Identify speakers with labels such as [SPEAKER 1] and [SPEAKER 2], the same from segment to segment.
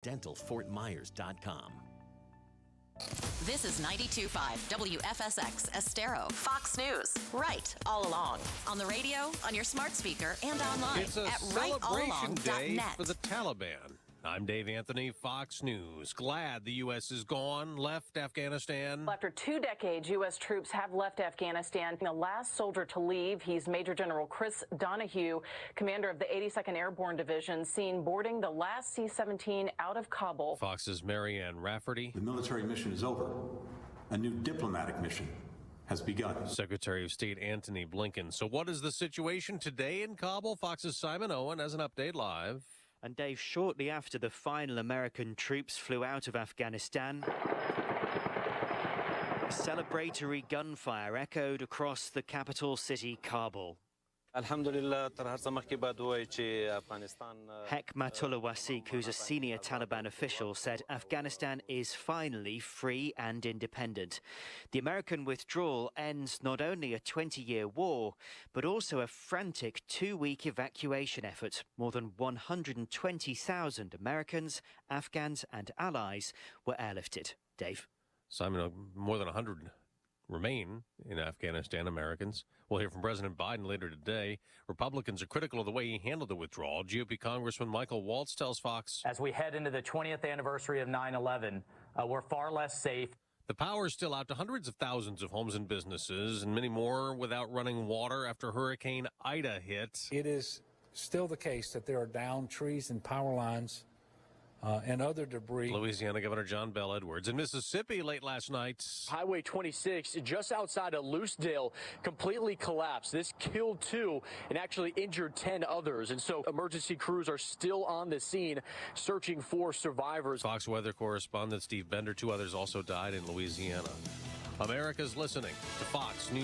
[SPEAKER 1] dentalfortmyers.com.
[SPEAKER 2] This is 92.5 WFSX Estero, Fox News, right all along. On the radio, on your smart speaker, and online
[SPEAKER 3] it's a
[SPEAKER 2] at
[SPEAKER 3] celebration day
[SPEAKER 2] rightallalong.net.
[SPEAKER 3] for the Taliban. I'm Dave Anthony, Fox News. Glad the U.S. is gone, left Afghanistan.
[SPEAKER 4] After 2 decades, U.S. troops have left Afghanistan. The last soldier to leave, he's Major General Chris Donahue, commander of the 82nd Airborne Division, seen boarding the last C-17 out of Kabul.
[SPEAKER 3] Fox's Marianne Rafferty.
[SPEAKER 5] The military mission is over. A new diplomatic mission has begun.
[SPEAKER 3] Secretary of State Antony Blinken. So what is the situation today in Kabul? Fox's Simon Owen has an update live.
[SPEAKER 6] And Dave, shortly after the final American troops flew out of Afghanistan, celebratory gunfire echoed across the capital city, Kabul. Hekmatullah Wasik, who's a senior Taliban official, said Afghanistan is finally free and independent. The American withdrawal ends not only a 20-year war, but also a frantic 2-week evacuation effort. More than 120,000 Americans, Afghans and allies were airlifted. Dave?
[SPEAKER 3] Simon, more than 100 remain in Afghanistan, Americans. We'll hear from President Biden later today. Republicans are critical of the way he handled the withdrawal. GOP Congressman Michael Waltz tells Fox.
[SPEAKER 7] As we head into the 20th anniversary of 9/11, we're far less safe.
[SPEAKER 3] The power is still out to hundreds of thousands of homes and businesses, and many more without running water after Hurricane Ida hit.
[SPEAKER 8] It is still the case that there are downed trees and power lines and other debris.
[SPEAKER 3] Louisiana Governor John Bel Edwards. In Mississippi late last night,
[SPEAKER 7] Highway 26, just outside of Lucedale, completely collapsed. This killed 2 and actually injured 10 others. And so emergency crews are still on the scene searching for survivors.
[SPEAKER 3] Fox weather correspondent Steve Bender, 2 others also died in Louisiana. America's listening to Fox News.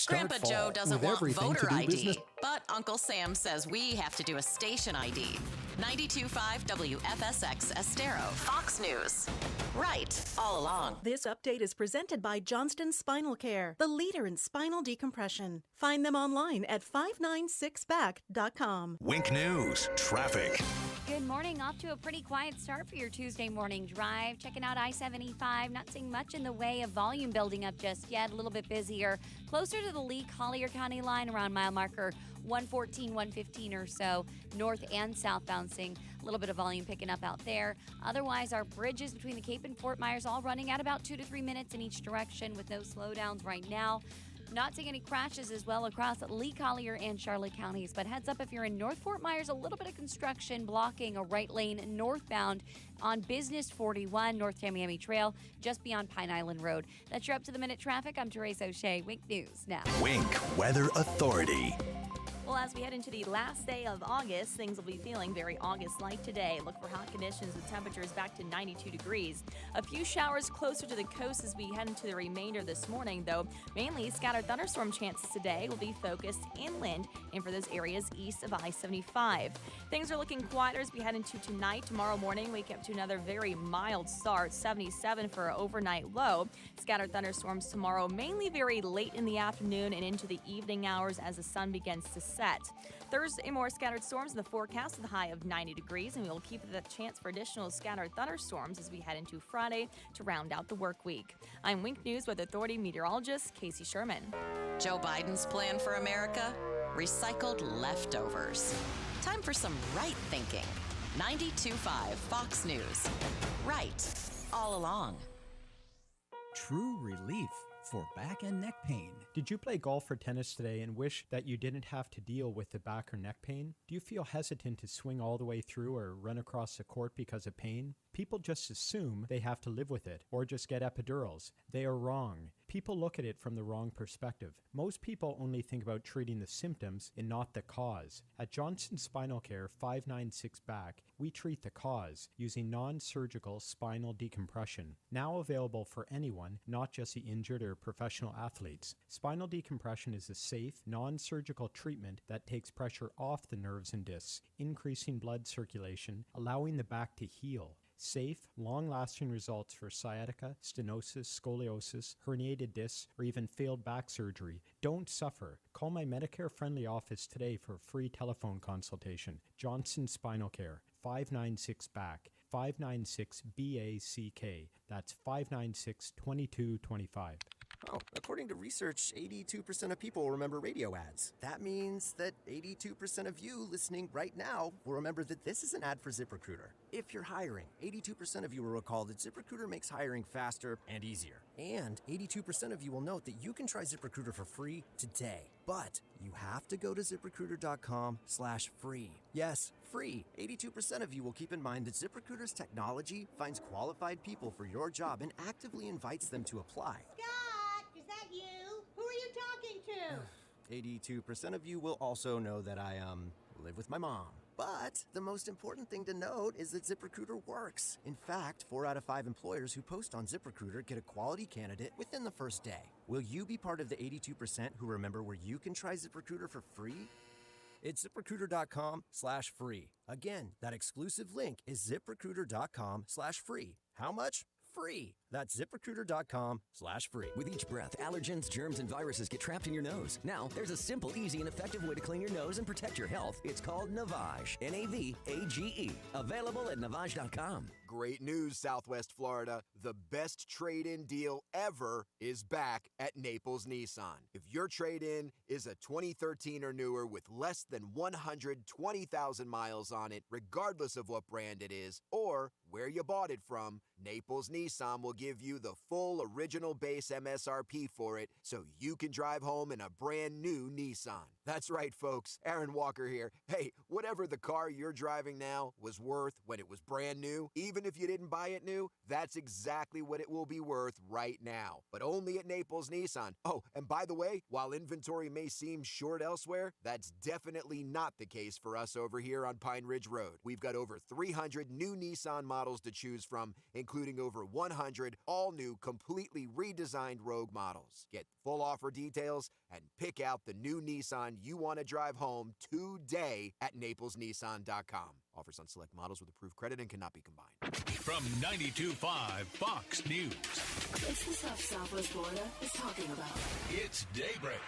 [SPEAKER 2] Grandpa Joe doesn't want voter ID, but Uncle Sam says we have to do a station ID. 92.5 WFSX Estero, Fox News. Right all along.
[SPEAKER 9] This update is presented by Johnston Spinal Care, the leader in spinal decompression. Find them online at 596back.com.
[SPEAKER 10] Wink News, traffic.
[SPEAKER 11] Good morning. Off to a pretty quiet start for your Tuesday morning drive. Checking out I-75. Not seeing much in the way of volume building up just yet. A little bit busier. Closer to the Lee-Collier County line around mile marker 114, 115 or so. North and south bouncing. A little bit of volume picking up out there. Otherwise, our bridges between the Cape and Fort Myers all running at about 2 to 3 minutes in each direction with no slowdowns right now. Not seeing any crashes as well across Lee Collier and Charlotte counties. But heads up if you're in North Fort Myers, a little bit of construction blocking a right lane northbound on Business 41, North Tamiami Trail, just beyond Pine Island Road. That's your up-to-the-minute traffic. I'm Therese O'Shea. Wink News now.
[SPEAKER 10] Wink Weather Authority.
[SPEAKER 9] Well, as we head into the last day of August, things will be feeling very August-like today. Look for hot conditions with temperatures back to 92 degrees. A few showers closer to the coast as we head into the remainder this morning, though. Mainly scattered thunderstorm chances today will be focused inland and for those areas east of I-75. Things are looking quieter as we head into tonight. Tomorrow morning, wake up to another very mild start, 77 for an overnight low. Scattered thunderstorms tomorrow, mainly very late in the afternoon and into the evening hours as the sun begins to set. Thursday, more scattered storms in the forecast with a high of 90 degrees, and we will keep the chance for additional scattered thunderstorms as we head into Friday to round out the work week. I'm Wink News Weather Authority meteorologist Casey Sherman.
[SPEAKER 2] Joe Biden's plan for America? Recycled leftovers. Time for some right thinking. 92.5 Fox News. Right all along.
[SPEAKER 12] True relief for back and neck pain. Did you play golf or tennis today and wish that you didn't have to deal with the back or neck pain? Do you feel hesitant to swing all the way through or run across the court because of pain? People just assume they have to live with it or just get epidurals. They are wrong. People look at it from the wrong perspective. Most people only think about treating the symptoms and not the cause. At Johnson Spinal Care 596 Back, we treat the cause using non-surgical spinal decompression. Now available for anyone, not just the injured or professional athletes. Spinal decompression is a safe, non-surgical treatment that takes pressure off the nerves and discs, increasing blood circulation, allowing the back to heal. Safe, long-lasting results for sciatica, stenosis, scoliosis, herniated discs, or even failed back surgery. Don't suffer. Call my Medicare-friendly office today for a free telephone consultation. Johnson Spinal Care, 596-BACK, 596-BACK. That's 596-2225.
[SPEAKER 1] Oh, according to research, 82% of people remember radio ads. That means that 82% of you listening right now will remember that this is an ad for ZipRecruiter. If you're hiring, 82% of you will recall that ZipRecruiter makes hiring faster and easier. And 82% of you will note that you can try ZipRecruiter for free today. But you have to go to ZipRecruiter.com/free. Yes, free. 82% of you will keep in mind that ZipRecruiter's technology finds qualified people for your job and actively invites them to apply.
[SPEAKER 13] Scott, is that you? Who are you talking to?
[SPEAKER 1] 82% of you will also know that I, live with my mom. But the most important thing to note is that ZipRecruiter works. In fact, 4 out of 5 employers who post on ZipRecruiter get a quality candidate within the first day. Will you be part of the 82% who remember where you can try ZipRecruiter for free? It's ZipRecruiter.com/free. Again, that exclusive link is ZipRecruiter.com/free. How much? Free. That's ZipRecruiter.com/free.
[SPEAKER 14] With each breath, allergens, germs, and viruses get trapped in your nose. Now, there's a simple, easy, and effective way to clean your nose and protect your health. It's called Navage. Navage. Available at Navage.com.
[SPEAKER 15] Great news, Southwest Florida. The best trade-in deal ever is back at Naples Nissan. If your trade-in is a 2013 or newer with less than 120,000 miles on it, regardless of what brand it is, or where you bought it from, Naples Nissan will give you the full original base MSRP for it so you can drive home in a brand new Nissan. That's right, folks. Aaron Walker here. Hey, whatever the car you're driving now was worth when it was brand new, even if you didn't buy it new, that's exactly what it will be worth right now. But only at Naples Nissan. Oh, and by the way, while inventory may seem short elsewhere, that's definitely not the case for us over here on Pine Ridge Road. We've got over 300 new Nissan models to choose from, including over 100 all-new, completely redesigned Rogue models. Get full offer details and pick out the new Nissan you want to drive home today at NaplesNissan.com. Offers on select models with approved credit and cannot be combined.
[SPEAKER 10] From 92.5 Fox News.
[SPEAKER 16] It's the stuff Southwest Florida is talking about.
[SPEAKER 10] It's Daybreak.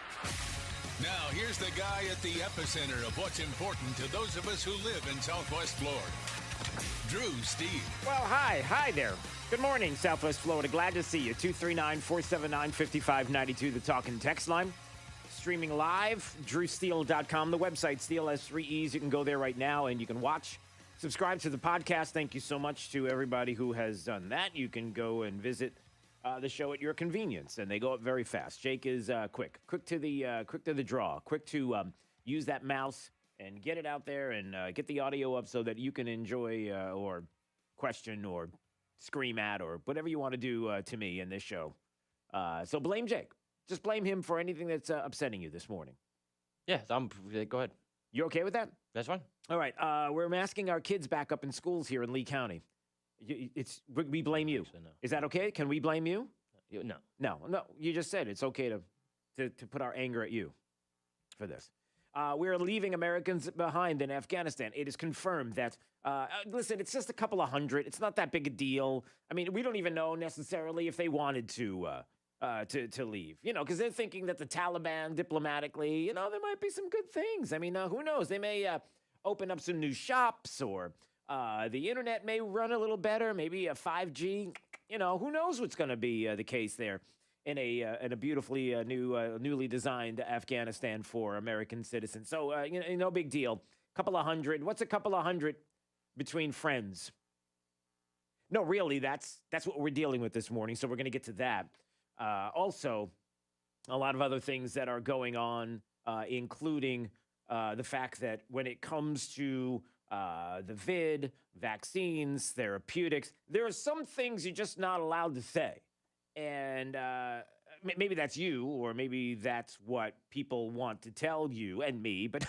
[SPEAKER 10] Now, here's the guy at the epicenter of what's important to those of us who live in Southwest Florida. Drew Steele.
[SPEAKER 17] Well, hi there. Good morning, Southwest Florida. Glad to see you. 239-479-5592, the talking text line. Streaming live, drewsteele.com. The website, Steele has 3 E's. You can go there right now and you can watch. Subscribe to the podcast. Thank you so much to everybody who has done that. You can go and visit the show at your convenience, and they go up very fast. Jake is quick to the draw, quick to use that mouse and get it out there and get the audio up so that you can enjoy or question or scream at or whatever you want to do to me in this show. So blame Jake. Just blame him for anything that's upsetting you this morning.
[SPEAKER 18] Yes, go ahead.
[SPEAKER 17] You okay with that?
[SPEAKER 18] That's fine.
[SPEAKER 17] All right. We're masking our kids back up in schools here in Lee County. We blame you. So, no. Is that okay? Can we blame you?
[SPEAKER 18] No.
[SPEAKER 17] No. You just said it's okay to put our anger at you for this. We're leaving Americans behind in Afghanistan. It is confirmed that, listen, it's just a couple of hundred. It's not that big a deal. I mean, we don't even know necessarily if they wanted to leave, because they're thinking that the Taliban diplomatically, there might be some good things. I mean, who knows? They may open up some new shops or the internet may run a little better, maybe a 5G. Who knows what's going to be the case there in a beautifully newly designed Afghanistan for American citizens. So, no big deal. Couple of hundred. What's a couple of hundred between friends? No, really, that's what we're dealing with this morning. So we're going to get to that. Also, a lot of other things that are going on, including the fact that when it comes to the vid, vaccines, therapeutics, there are some things you're just not allowed to say. And maybe that's you, or maybe that's what people want to tell you and me, but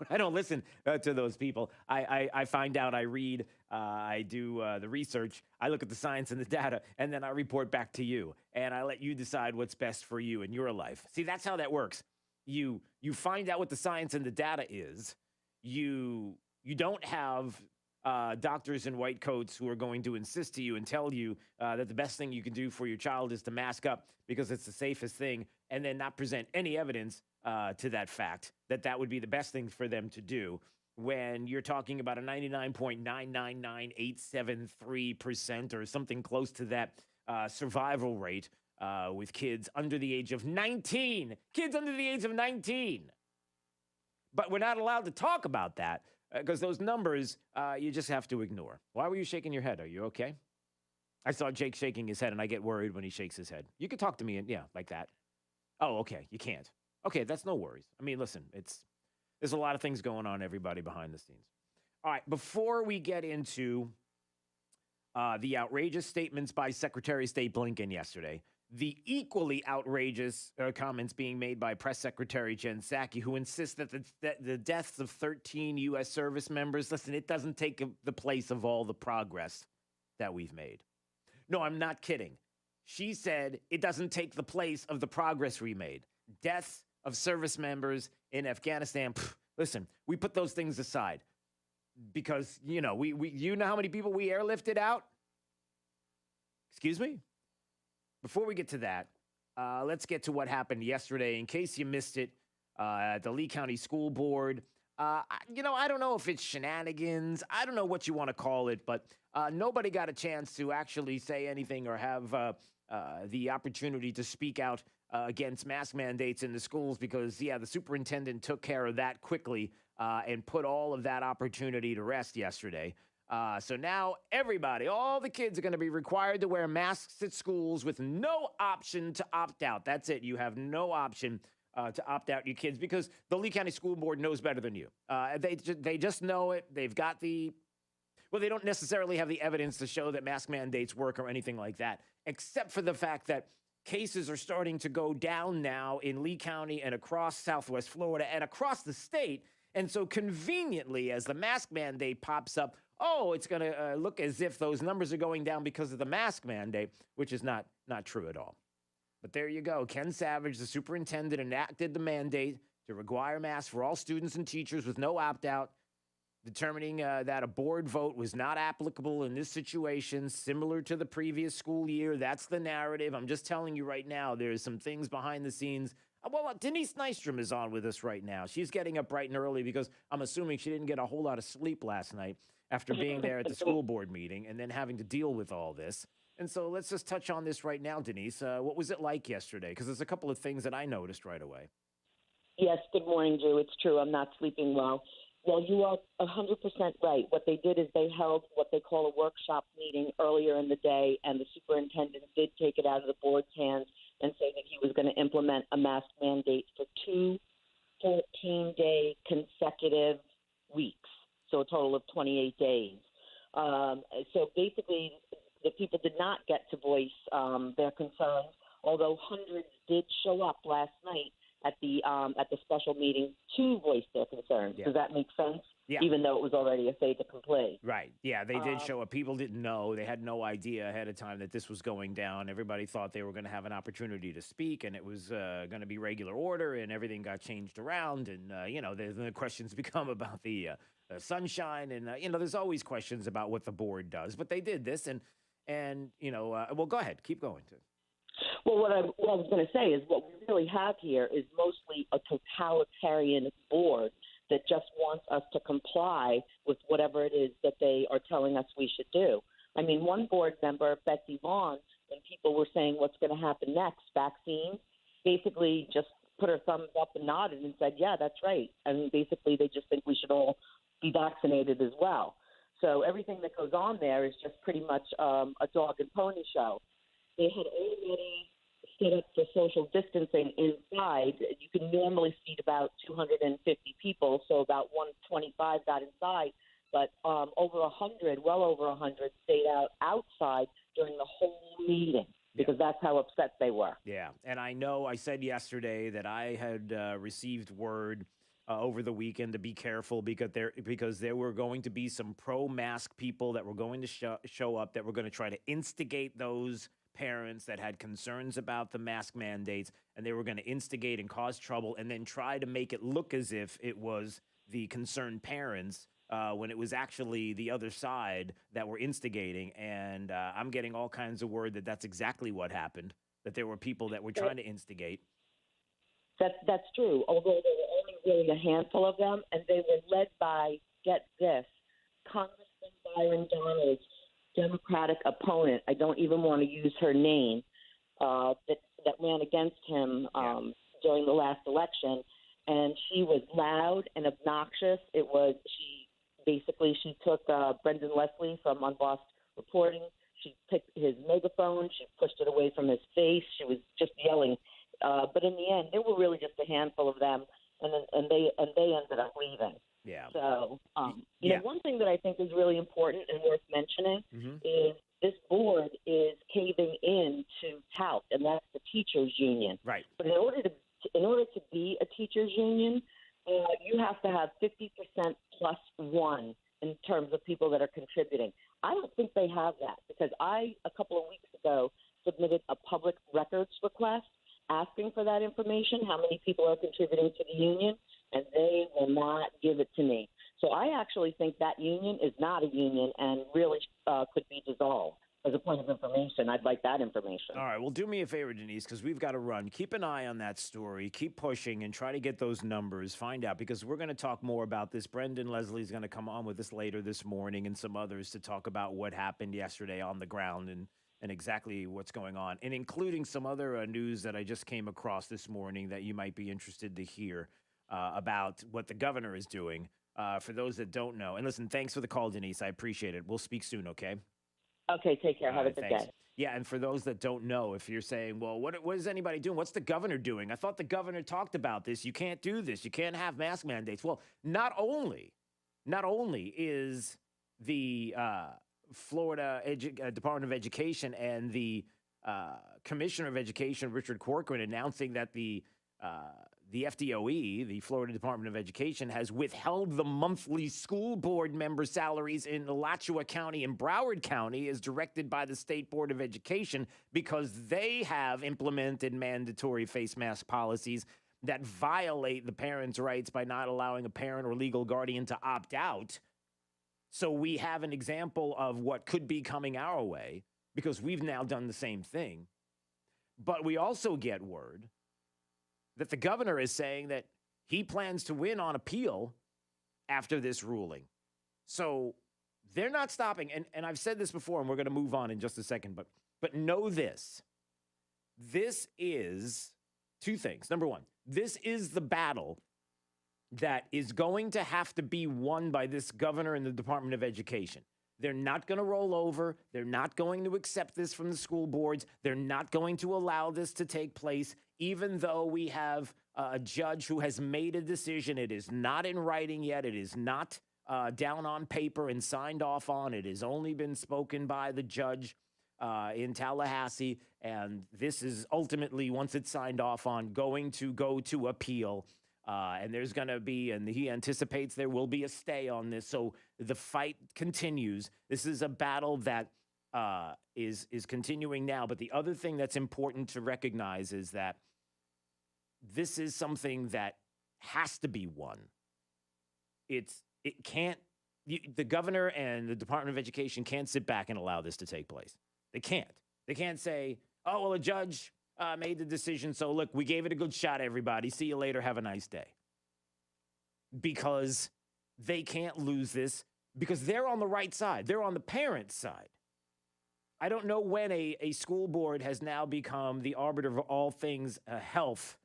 [SPEAKER 17] I don't listen to those people. I find out, I read, I do the research, I look at the science and the data, and then I report back to you, and I let you decide what's best for you in your life. See, that's how that works. You find out what the science and the data is. You don't have doctors in white coats who are going to insist to you and tell you that the best thing you can do for your child is to mask up because it's the safest thing, and then not present any evidence to that fact that would be the best thing for them to do, when you're talking about a 99.999873% or something close to that survival rate with kids under the age of 19. Kids under the age of 19. But we're not allowed to talk about that because those numbers you just have to ignore. Why were you shaking your head? Are you okay? I saw Jake shaking his head, and I get worried when he shakes his head. You can talk to me, and like that. Oh, okay, you can't. Okay, that's no worries. I mean, listen, there's a lot of things going on, everybody, behind the scenes. All right, before we get into the outrageous statements by Secretary of State Blinken yesterday, the equally outrageous comments being made by Press Secretary Jen Psaki, who insists that the deaths of 13 U.S. service members, listen, it doesn't take the place of all the progress that we've made. No, I'm not kidding. She said it doesn't take the place of the progress we made. Deaths of service members in Afghanistan, listen, we put those things aside because, you know how many people we airlifted out? Excuse me? Before we get to that, let's get to what happened yesterday. In case you missed it, at the Lee County School Board, I don't know if it's shenanigans. I don't know what you want to call it, but nobody got a chance to actually say anything or have the opportunity to speak out against mask mandates in the schools because, the superintendent took care of that quickly and put all of that opportunity to rest yesterday. So now everybody, all the kids are going to be required to wear masks at schools with no option to opt out. That's it. You have no option to opt out your kids because the Lee County School Board knows better than you. They just know it. They've got they don't necessarily have the evidence to show that mask mandates work or anything like that, except for the fact that cases are starting to go down now in Lee County and across Southwest Florida and across the state. And so conveniently, as the mask mandate pops up, it's going to look as if those numbers are going down because of the mask mandate, which is not true at all. But there you go. Ken Savage, the superintendent, enacted the mandate to require masks for all students and teachers with no opt-out, determining that a board vote was not applicable in this situation, similar to the previous school year. That's the narrative. I'm just telling you right now, there's some things behind the scenes. Well, Denise Nystrom is on with us right now. She's getting up bright and early because I'm assuming she didn't get a whole lot of sleep last night after being there at the school board meeting and then having to deal with all this. And so let's just touch on this right now, Denise. What was it like yesterday? Because there's a couple of things that I noticed right away.
[SPEAKER 19] Yes, good morning, Drew. It's true. I'm not sleeping well. Well, you are 100% right. What they did is they held what they call a workshop meeting earlier in the day, and the superintendent did take it out of the board's hands and say that he was going to implement a mask mandate for 2 14-day consecutive weeks, so a total of 28 days. So basically, the people did not get to voice their concerns, although hundreds did show up last night at the special meeting to voice their concerns. Yeah. Does that make sense? Yeah. Even though it was already a fait accompli.
[SPEAKER 17] Right. Yeah, they did show up. People didn't know. They had no idea ahead of time that this was going down. Everybody thought they were going to have an opportunity to speak, and it was going to be regular order, and everything got changed around. And, the questions become about the sunshine. And, there's always questions about what the board does. But they did this, and well, go ahead. Keep going, too.
[SPEAKER 19] Well, what I was going to say is what we really have here is mostly a totalitarian board that just wants us to comply with whatever it is that they are telling us we should do. I mean, one board member, Betsy Vaughn, when people were saying what's going to happen next, vaccines, basically just put her thumbs up and nodded and said, yeah, that's right. And basically they just think we should all be vaccinated as well. So everything that goes on there is just pretty much a dog and pony show. They had already set up for social distancing inside. You can normally seat about 250 people, so about 125 got inside. But well over 100 stayed outside during the whole meeting because that's how upset they were.
[SPEAKER 17] Yeah, and I know I said yesterday that I had received word over the weekend to be careful because there were going to be some pro-mask people that were going to show up that were going to try to instigate those parents that had concerns about the mask mandates, and they were going to instigate and cause trouble and then try to make it look as if it was the concerned parents when it was actually the other side that were instigating. And I'm getting all kinds of word that that's exactly what happened, that there were people that were trying to instigate.
[SPEAKER 19] That's true, although there were only really a handful of them, and they were led by, get this, Congressman Byron Donald's Democratic opponent. I don't even want to use her name, that ran against him during the last election, and she was loud and obnoxious. She took Brendan Leslie from Unbossed Reporting. She picked his megaphone. She pushed it away from his face. She was just yelling. But in the end, there were really just a handful of them, and they ended up leaving.
[SPEAKER 17] Yeah.
[SPEAKER 19] So, you know, one thing that I think is really important and worth mentioning is this board is caving in to TALC, and that's the teachers' union.
[SPEAKER 17] Right.
[SPEAKER 19] But in order to be a teachers' union, you have to have 50% plus one in terms of people that are contributing. I don't think they have that, because a couple of weeks ago, submitted a public records request asking for that information, how many people are contributing to the union, and they will not give it to me. So I actually think that union is not a union and really could be dissolved. As a point of information, I'd like that information.
[SPEAKER 17] All right, well, do me a favor, Denise, because we've got to run. Keep an eye on that story. Keep pushing and try to get those numbers. Find out, because we're going to talk more about this. Brendan Leslie's going to come on with us later this morning, and some others, to talk about what happened yesterday on the ground and exactly what's going on, and including some other news that I just came across this morning that you might be interested to hear about what the governor is doing, for those that don't know. And listen, thanks for the call, Denise. I appreciate it. We'll speak soon, okay?
[SPEAKER 19] Okay, take care. Have a good
[SPEAKER 17] thanks.
[SPEAKER 19] day.
[SPEAKER 17] Yeah, and for those that don't know, if you're saying, well, what is anybody doing? What's the governor doing? I thought the governor talked about this. You can't do this. You can't have mask mandates. Well, not only is the Florida Department of Education and the Commissioner of Education, Richard Corcoran, announcing that the FDOE, the Florida Department of Education, has withheld the monthly school board member salaries in Alachua County and Broward County as directed by the State Board of Education, because they have implemented mandatory face mask policies that violate the parents' rights by not allowing a parent or legal guardian to opt out. So we have an example of what could be coming our way, because we've now done the same thing. But we also get word that the governor is saying that he plans to win on appeal after this ruling. So they're not stopping. And I've said this before, and we're going to move on in just a second, but know this. This is two things. Number one, this is the battle that is going to have to be won by this governor and the Department of Education. They're not going to roll over. They're not going to accept this from the school boards. They're not going to allow this to take place, even though we have a judge who has made a decision. It is not in writing yet. It is not down on paper and signed off on. It has only been spoken by the judge in Tallahassee. And this is ultimately, once it's signed off on, going to go to appeal. And there's going to be, and he anticipates there will be a stay on this. So the fight continues. This is a battle that is continuing now. But the other thing that's important to recognize is that this is something that has to be won. The governor and the Department of Education can't sit back and allow this to take place. They can't. They can't say, oh, well, a judge made the decision, so look, we gave it a good shot, everybody. See you later. Have a nice day. Because they can't lose this, because they're on the right side. They're on the parents' side. I don't know when a school board has now become the arbiter of all things health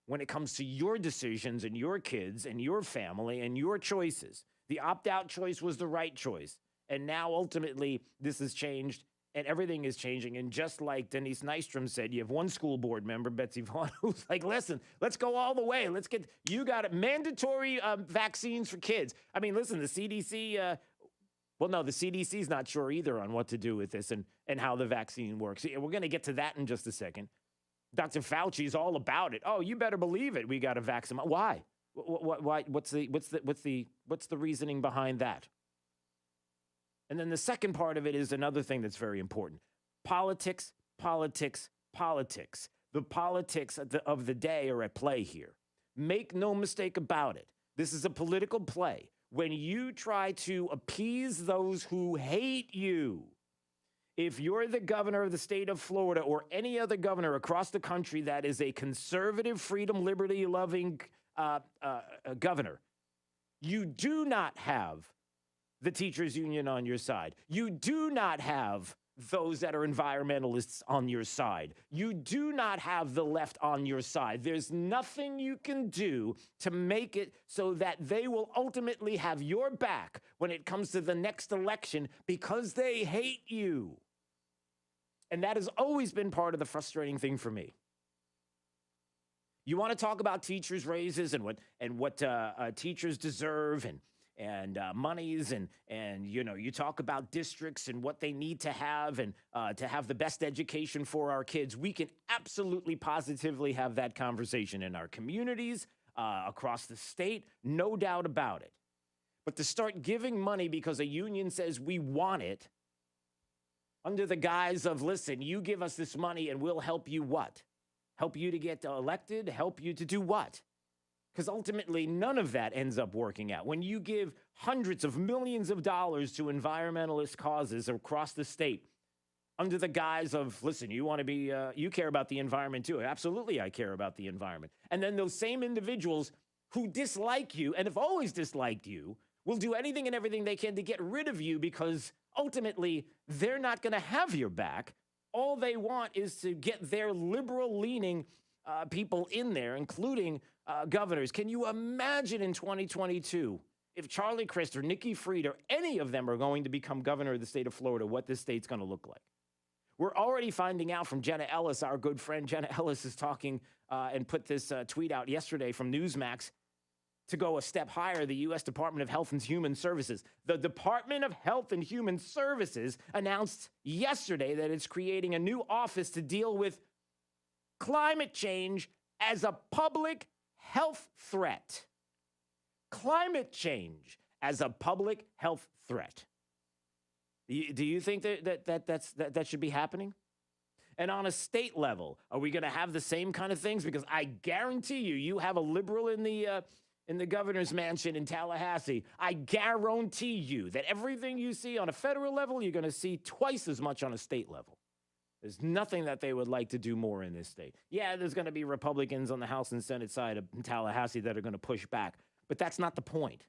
[SPEAKER 17] when it comes to your decisions and your kids and your family and your choices. The opt-out choice was the right choice. And now, ultimately, this has changed. And everything is changing. And just like Denise Nystrom said, you have one school board member, Betsy Vaughn, who's like, listen, let's go all the way. You got it. Mandatory vaccines for kids. I mean, listen, the CDC, the CDC's not sure either on what to do with this and how the vaccine works. We're going to get to that in just a second. Dr. Fauci's all about it. Oh, you better believe it. We got to vaccinate. Why? Why? What's the reasoning behind that? And then the second part of it is another thing that's very important. Politics, politics, politics. The politics of the day are at play here. Make no mistake about it. This is a political play. when you try to appease those who hate you. If you're the governor of the state of Florida or any other governor across the country that is a conservative, freedom, liberty-loving governor, you do not have the teachers union on your side. You do not have those that are environmentalists on your side. You do not have the left on your side. There's nothing you can do to make it so that they will ultimately have your back when it comes to the next election because they hate you. And that has always been part of the frustrating thing for me. You want to talk about teachers' raises and what teachers deserve and monies and you talk about districts and what they need to have and to have the best education for our kids. We can absolutely positively have that conversation in our communities across the state, no doubt about it. But to start giving money because a union says we want it under the guise of, listen, you give us this money and we'll help you what? Help you to get elected? Help you to do what? Because ultimately, none of that ends up working out. When you give hundreds of millions of dollars to environmentalist causes across the state under the guise of, listen, you want to be, you care about the environment too. Absolutely, I care about the environment. And then those same individuals who dislike you and have always disliked you will do anything and everything they can to get rid of you because ultimately, they're not going to have your back. All they want is to get their liberal-leaning people in there, including governors. Can you imagine in 2022 if Charlie Crist or Nikki Fried or any of them are going to become governor of the state of Florida, what this state's going to look like? We're already finding out from Jenna Ellis, our good friend. Jenna Ellis is talking and put this tweet out yesterday from Newsmax to go a step higher, the U.S. Department of Health and Human Services. The Department of Health and Human Services announced yesterday that it's creating a new office to deal with climate change as a public health threat. Climate change as a public health threat. Do you think that should be happening? And on a state level, are we going to have the same kind of things? Because I guarantee you have a liberal in the governor's mansion in Tallahassee. I guarantee you that everything you see on a federal level, you're going to see twice as much on a state level. There's nothing that they would like to do more in this state. Yeah, there's going to be Republicans on the House and Senate side of Tallahassee that are going to push back, but that's not the point.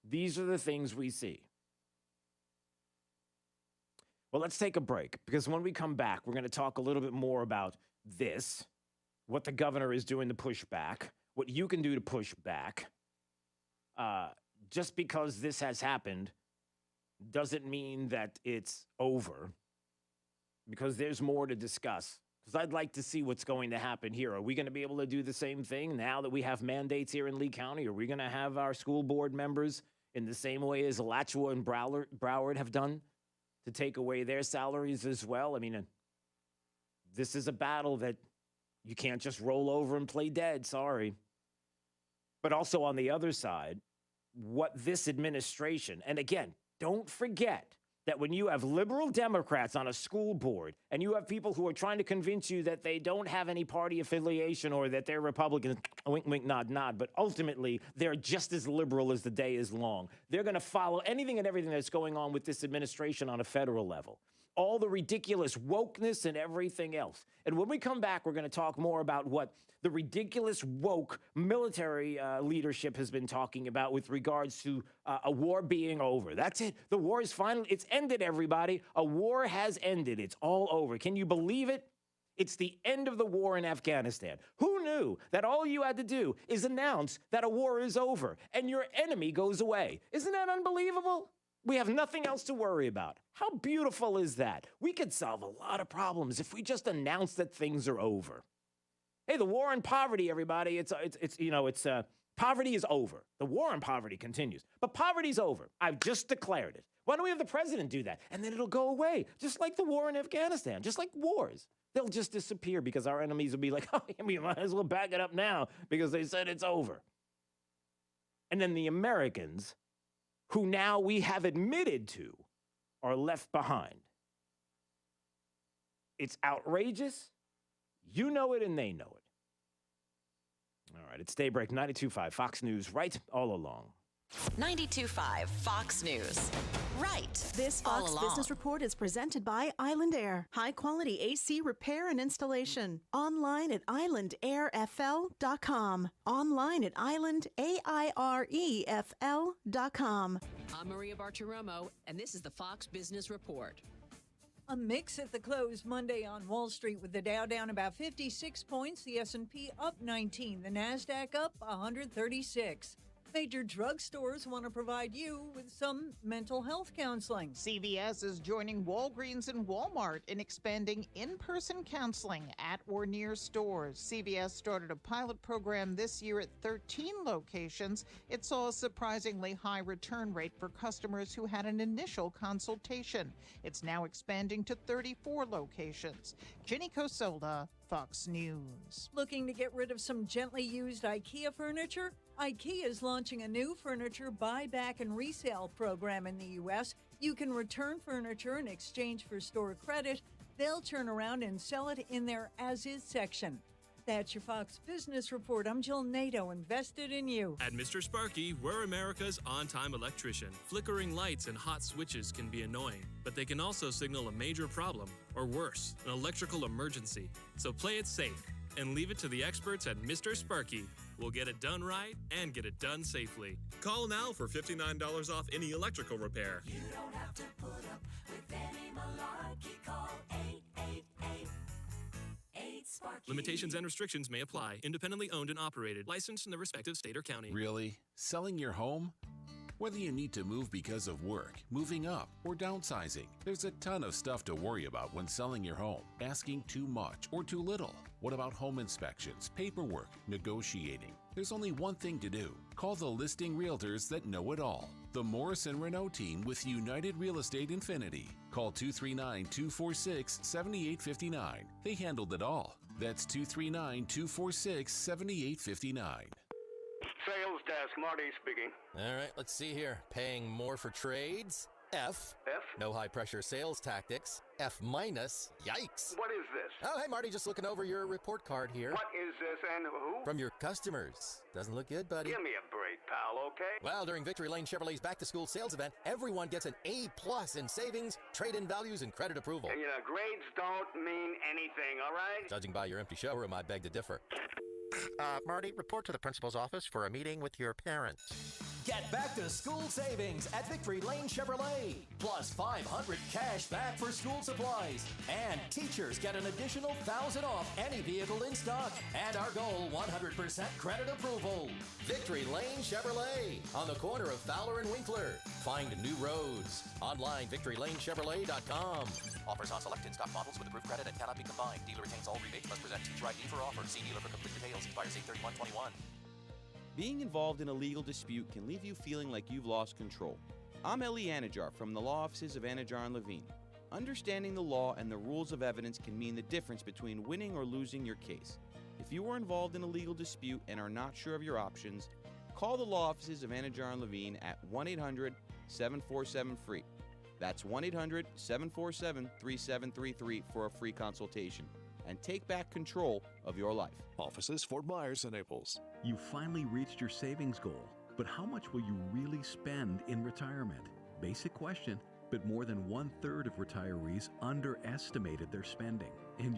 [SPEAKER 17] These are the things we see. Well, let's take a break, because when we come back, we're going to talk a little bit more about this, what the governor is doing to push back, what you can do to push back. Just because this has happened doesn't mean that it's over, because there's more to discuss. Because I'd like to see what's going to happen here. Are we going to be able to do the same thing now that we have mandates here in Lee County? Are we going to have our school board members in the same way as Alachua and Broward have done to take away their salaries as well? I mean, this is a battle that you can't just roll over and play dead, sorry. But also on the other side, what this administration, and again, don't forget that when you have liberal Democrats on a school board and you have people who are trying to convince you that they don't have any party affiliation or that they're Republicans, wink, wink, nod, nod, but ultimately they're just as liberal as the day is long. They're going to follow anything and everything that's going on with this administration on a federal level. All the ridiculous wokeness and everything else. And when we come back, we're going to talk more about what the ridiculous woke military leadership has been talking about with regards to a war being over. That's it. The war is finally, it's ended, everybody. A war has ended. It's all over. Can you believe it? It's the end of the war in Afghanistan. Who knew that all you had to do is announce that a war is over and your enemy goes away? Isn't that unbelievable? We have nothing else to worry about. How beautiful is that? We could solve a lot of problems if we just announce that things are over. Hey, the war on poverty, everybody, poverty is over. The war on poverty continues, but poverty's over. I've just declared it. Why don't we have the president do that? And then it'll go away, just like the war in Afghanistan, just like wars. They'll just disappear because our enemies will be like, oh, we might as well back it up now because they said it's over. And then the Americans, who now we have admitted to, are left behind. It's outrageous. You know it and they know it. All right, it's Daybreak 92.5 Fox News, right all along.
[SPEAKER 2] 92.5 Fox News. Right.
[SPEAKER 20] This Fox Business Report is presented by Island Air. High-quality AC repair and installation. Online at islandairfl.com. Online at islandairefl.com.
[SPEAKER 21] I'm Maria Bartiromo, and this is the Fox Business Report.
[SPEAKER 22] A mix at the close Monday on Wall Street with the Dow down about 56 points, the S&P up 19, the Nasdaq up 136. Major drugstores want to provide you with some mental health counseling.
[SPEAKER 23] CVS is joining Walgreens and Walmart in expanding in-person counseling at or near stores. CVS started a pilot program this year at 13 locations. It saw a surprisingly high return rate for customers who had an initial consultation. It's now expanding to 34 locations. Jenny Cosola, Fox News.
[SPEAKER 22] Looking to get rid of some gently used IKEA furniture? IKEA is launching a new furniture buyback and resale program in the U.S. You can return furniture in exchange for store credit. They'll turn around and sell it in their as-is section. That's your Fox Business Report. I'm Jill Nato, invested in you.
[SPEAKER 24] At Mr. Sparky, we're America's on-time electrician. Flickering lights and hot switches can be annoying, but they can also signal a major problem, or worse, an electrical emergency. So play it safe and leave it to the experts at Mr. Sparky. We'll get it done right and get it done safely. Call now for $59 off any electrical repair.
[SPEAKER 25] You don't have to put up with any malarkey. Call 888-8-Sparky.
[SPEAKER 24] Limitations and restrictions may apply. Independently owned and operated. Licensed in the respective state or county.
[SPEAKER 26] Really? Selling your home? Whether you need to move because of work, moving up, or downsizing, there's a ton of stuff to worry about when selling your home. Asking too much or too little. What about home inspections, paperwork, negotiating? There's only one thing to do. Call the listing realtors that know it all. The Morrison Renault team with United Real Estate Infinity. Call 239-246-7859. They handled it all. That's 239-246-7859.
[SPEAKER 27] Sales desk, Marty speaking.
[SPEAKER 28] All right, let's see here. Paying more for trades? F.
[SPEAKER 27] F?
[SPEAKER 28] No high-pressure sales tactics. F minus. Yikes.
[SPEAKER 27] What is this?
[SPEAKER 28] Oh, hey, Marty, just looking over your report card here.
[SPEAKER 27] What is this and who?
[SPEAKER 28] From your customers. Doesn't look good, buddy.
[SPEAKER 27] Give me a break, pal, okay?
[SPEAKER 28] Well, during Victory Lane Chevrolet's back-to-school sales event, everyone gets an A+ in savings, trade-in values, and credit approval.
[SPEAKER 27] And, grades don't mean anything, all right?
[SPEAKER 28] Judging by your empty showroom, I beg to differ. Marty, report to the principal's office for a meeting with your parents.
[SPEAKER 29] Get back to school savings at Victory Lane Chevrolet. Plus $500 cash back for school supplies. And teachers get an additional $1,000 off any vehicle in stock. And our goal, 100% credit approval.
[SPEAKER 28] Victory Lane Chevrolet on the corner of Fowler and Winkler. Find new roads. Online, victorylanechevrolet.com. Offers on selected stock models with approved credit and cannot be combined. Dealer retains all rebates. Must present teacher ID for offer. See dealer for complete details. Expires 8/31/21.
[SPEAKER 30] Being involved in a legal dispute can leave you feeling like you've lost control. I'm Eli Anajar from the law offices of Anajar and Levine. Understanding the law and the rules of evidence can mean the difference between winning or losing your case. If you are involved in a legal dispute and are not sure of your options, call the law offices of Anajar and Levine at 1-800-747-FREE. That's 1-800-747-3733 for a free consultation. And take back control of your life.
[SPEAKER 31] Offices Fort Myers and Naples.
[SPEAKER 32] You finally reached your savings goal, but how much will you really spend in retirement? Basic question, but more than 1/3 of retirees underestimated their spending. And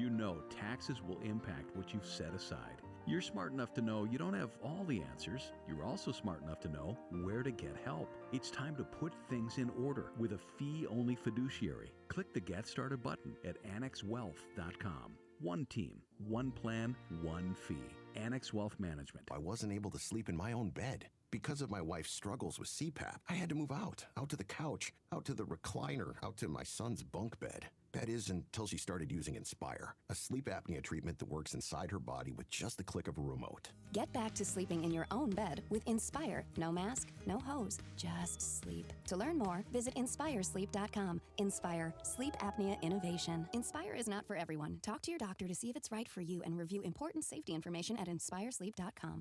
[SPEAKER 32] taxes will impact what you've set aside. You're smart enough to know you don't have all the answers. You're also smart enough to know where to get help. It's time to put things in order with a fee-only fiduciary. Click the Get Started button at annexwealth.com. One team, one plan, one fee. Annex Wealth Management.
[SPEAKER 33] I wasn't able to sleep in my own bed. Because of my wife's struggles with CPAP, I had to move out to the couch, out to the recliner, out to my son's bunk bed. That is until she started using Inspire, a sleep apnea treatment that works inside her body with just the click of a remote.
[SPEAKER 34] Get back to sleeping in your own bed with Inspire. No mask, no hose, just sleep. To learn more, visit InspireSleep.com. Inspire, sleep apnea innovation. Inspire is not for everyone. Talk to your doctor to see if it's right for you and review important safety information at InspireSleep.com.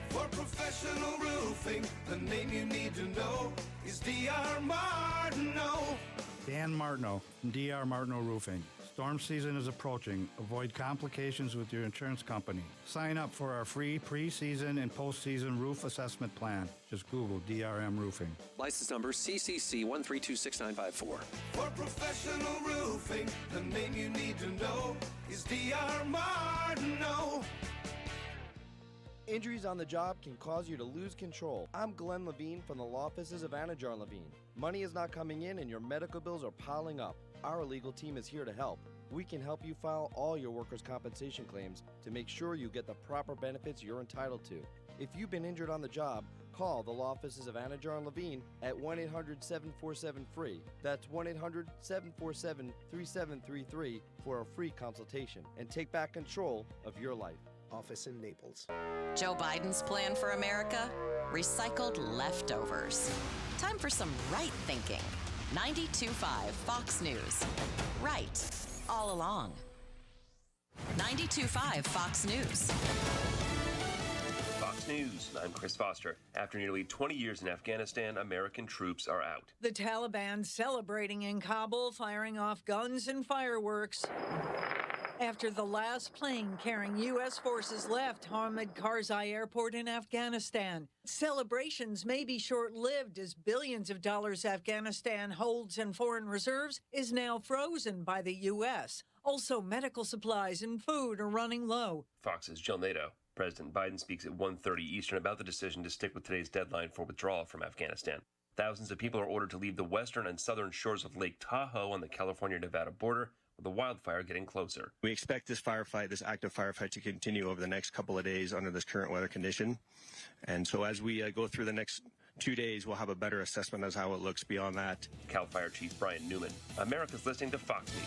[SPEAKER 25] For professional roofing, the name you need to know is D.R. Martineau.
[SPEAKER 35] Dan Martineau from D.R. Martineau Roofing.
[SPEAKER 1] Storm season is approaching. Avoid complications with your insurance company. Sign up for our free pre-season and post-season roof assessment plan. Just Google DRM Roofing.
[SPEAKER 3] License number CCC 1326954.
[SPEAKER 25] For professional roofing, the name you need to know is D.R. Martineau.
[SPEAKER 4] Injuries on the job can cause you to lose control. I'm Glenn Levine from the law offices of Anajar Levine. Money is not coming in and your medical bills are piling up. Our legal team is here to help. We can help you file all your workers' compensation claims to make sure you get the proper benefits you're entitled to. If you've been injured on the job, call the law offices of Anajar Levine at 1-800-747-FREE. That's 1-800-747-3733 for a free consultation and take back control of your life.
[SPEAKER 5] Office in Naples.
[SPEAKER 2] Joe Biden's plan for America? Recycled leftovers. Time for some right thinking. 92.5 Fox News. Right all along. 92.5 Fox News.
[SPEAKER 6] Fox News, I'm Chris Foster. After nearly 20 years in Afghanistan, American troops are out.
[SPEAKER 22] The Taliban celebrating in Kabul, firing off guns and fireworks. After the last plane carrying U.S. forces left Hamid Karzai Airport in Afghanistan. Celebrations may be short-lived as billions of dollars Afghanistan holds in foreign reserves is now frozen by the U.S. Also, medical supplies and food are running low.
[SPEAKER 6] Fox's Jill Nato. President Biden speaks at 1:30 Eastern about the decision to stick with today's deadline for withdrawal from Afghanistan. Thousands of people are ordered to leave the western and southern shores of Lake Tahoe on the California-Nevada border, with the wildfire getting closer.
[SPEAKER 7] We expect this active firefight, to continue over the next couple of days under this current weather condition. And so as we go through the next 2 days, we'll have a better assessment as how it looks beyond that.
[SPEAKER 6] Cal Fire Chief Brian Newman. America's listening to Fox News.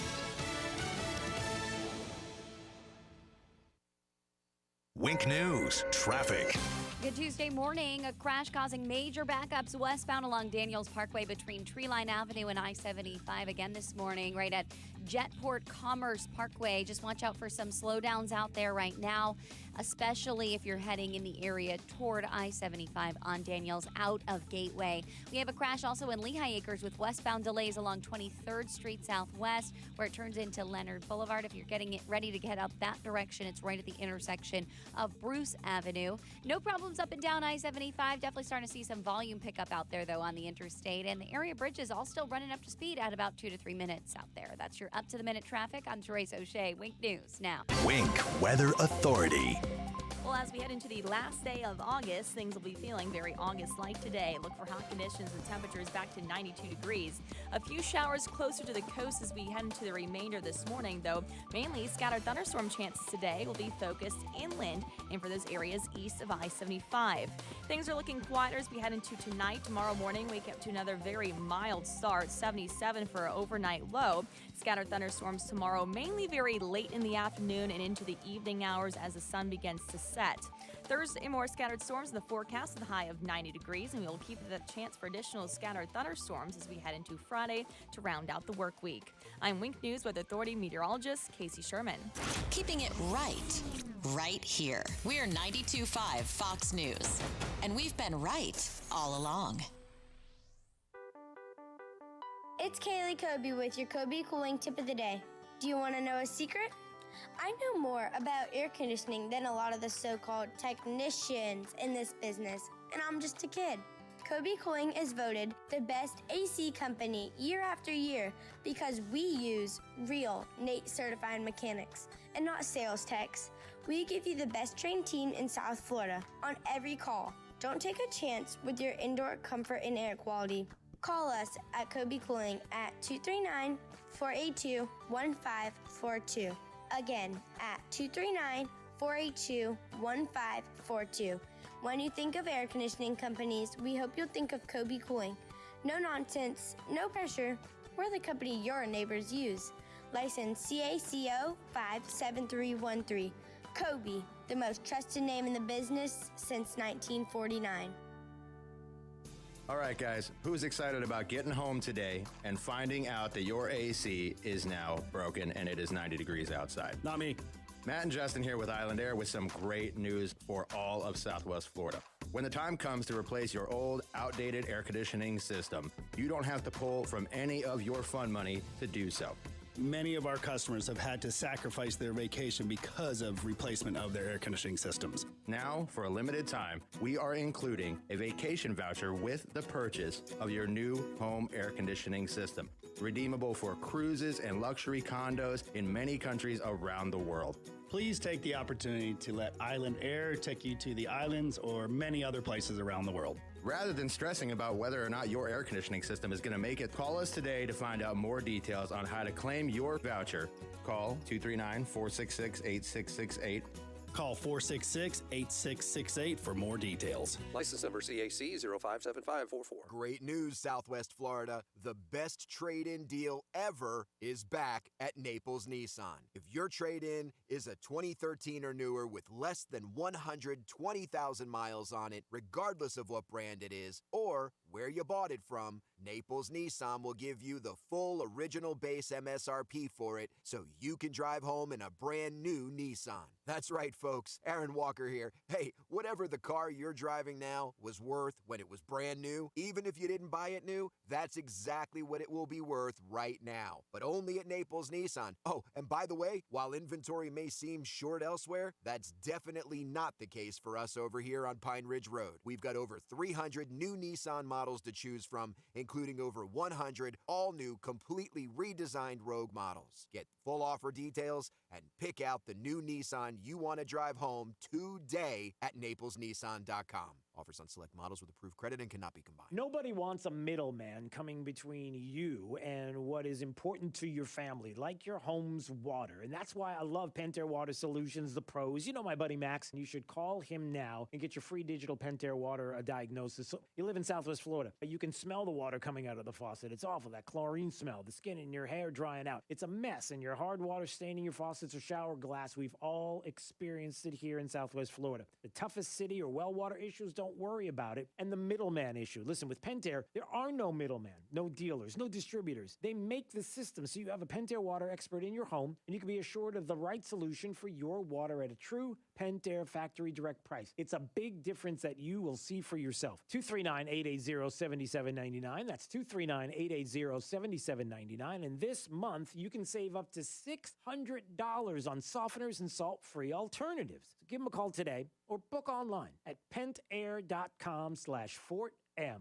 [SPEAKER 31] Wink News Traffic.
[SPEAKER 8] Good Tuesday morning. A crash causing major backups westbound along Daniels Parkway between Treeline Avenue and I-75 again this morning, right at Jetport Commerce Parkway. Just watch out for some slowdowns out there right now, especially if you're heading in the area toward I-75 on Daniels out of Gateway. We have a crash also in Lehigh Acres with westbound delays along 23rd Street Southwest, where it turns into Leonard Boulevard. If you're getting it ready to get up that direction, it's right at the intersection of Bruce Avenue. No problems up and down I-75. Definitely starting to see some volume pickup out there, though, on the interstate. And the area bridges all still running up to speed at about 2 to 3 minutes out there. That's your up-to-the-minute traffic. I'm Therese O'Shea. Wink News now.
[SPEAKER 31] Wink Weather Authority.
[SPEAKER 9] Well, as we head into the last day of August, things will be feeling very August-like today. Look for hot conditions and temperatures back to 92 degrees. A few showers closer to the coast as we head into the remainder this morning, though. Mainly scattered thunderstorm chances today will be focused inland and for those areas east of I-75. Things are looking quieter as we head into tonight. Tomorrow morning, wake up to another very mild start, 77 for an overnight low. Scattered thunderstorms tomorrow, mainly very late in the afternoon and into the evening hours as the sun begins to set. Thursday, more scattered storms in the forecast with a high of 90 degrees, and we will keep the chance for additional scattered thunderstorms as we head into Friday to round out the work week. I'm Wink News Weather Authority meteorologist Casey Sherman.
[SPEAKER 2] Keeping it right here. We're 92.5 Fox News, and we've been right all along.
[SPEAKER 11] It's Kaylee Kobe with your Kobe Cooling Tip of the Day. Do you want to know a secret? I know more about air conditioning than a lot of the so-called technicians in this business, and I'm just a kid. Kobe Cooling is voted the best AC company year after year because we use real NATE certified mechanics and not sales techs. We give you the best trained team in South Florida on every call. Don't take a chance with your indoor comfort and air quality. Call us at Kobe Cooling at 239-482-1542. Again, at 239-482-1542. When you think of air conditioning companies, we hope you'll think of Kobe Cooling. No nonsense, no pressure. We're the company your neighbors use. License CACO 57313. Kobe, the most trusted name in the business since 1949.
[SPEAKER 12] All right, guys, who's excited about getting home today and finding out that your AC is now broken and it is 90 degrees outside?
[SPEAKER 13] Not me.
[SPEAKER 12] Matt and Justin here with Island Air with some great news for all of Southwest Florida. When the time comes to replace your old, outdated air conditioning system, you don't have to pull from any of your fund money to do so.
[SPEAKER 5] Many of our customers have had to sacrifice their vacation because of replacement of their air conditioning systems.
[SPEAKER 12] Now, for a limited time, we are including a vacation voucher with the purchase of your new home air conditioning system. Redeemable for cruises and luxury condos in many countries around the world.
[SPEAKER 5] Please take the opportunity to let Island Air take you to the islands or many other places around the world.
[SPEAKER 12] Rather than stressing about whether or not your air conditioning system is going to make it, call us today to find out more details on how to claim your voucher. Call 239-466-8668.
[SPEAKER 5] Call 466-8668 for more details.
[SPEAKER 3] License number CAC 057544.
[SPEAKER 10] Great news, Southwest Florida. The best trade-in deal ever is back at Naples Nissan. If your trade-in is a 2013 or newer with less than 120,000 miles on it, regardless of what brand it is, or where you bought it from, Naples Nissan will give you the full original base MSRP for it so you can drive home in a brand new Nissan. That's right, folks. Aaron Walker here. Hey, whatever the car you're driving now was worth when it was brand new, even if you didn't buy it new, that's exactly what it will be worth right now. But only at Naples Nissan. Oh, and by the way, while inventory may seem short elsewhere, that's definitely not the case for us over here on Pine Ridge Road. We've got over 300 new Nissan models to choose from, including over 100 all-new, completely redesigned Rogue models. Get full offer details and pick out the new Nissan you want to drive home today at naplesnissan.com. Offers on select models with approved credit and cannot be combined.
[SPEAKER 13] Nobody wants a middleman coming between you and what is important to your family, like your home's water. And that's why I love Pentair Water Solutions, the pros. You know my buddy Max. You should call him now and get your free digital Pentair Water diagnosis. So you live in Southwest Florida, but you can smell the water coming out of the faucet. It's awful, that chlorine smell, the skin in your hair drying out. It's a mess, and your hard water staining your faucets or shower glass. We've all experienced it here in Southwest Florida. The toughest city or well water issues, don't worry about it. And the middleman issue. Listen, with Pentair, there are no middlemen, no dealers, no distributors. They make the system so you have a Pentair water expert in your home, and you can be assured of the right solution for your water at a true Pentair factory direct price. It's a big difference that you will see for yourself. 239-880-7799. That's 239-880-7799. And this month, you can save up to $600 on softeners and salt-free alternatives. So give them a call today or book online at pentair.com/FortM.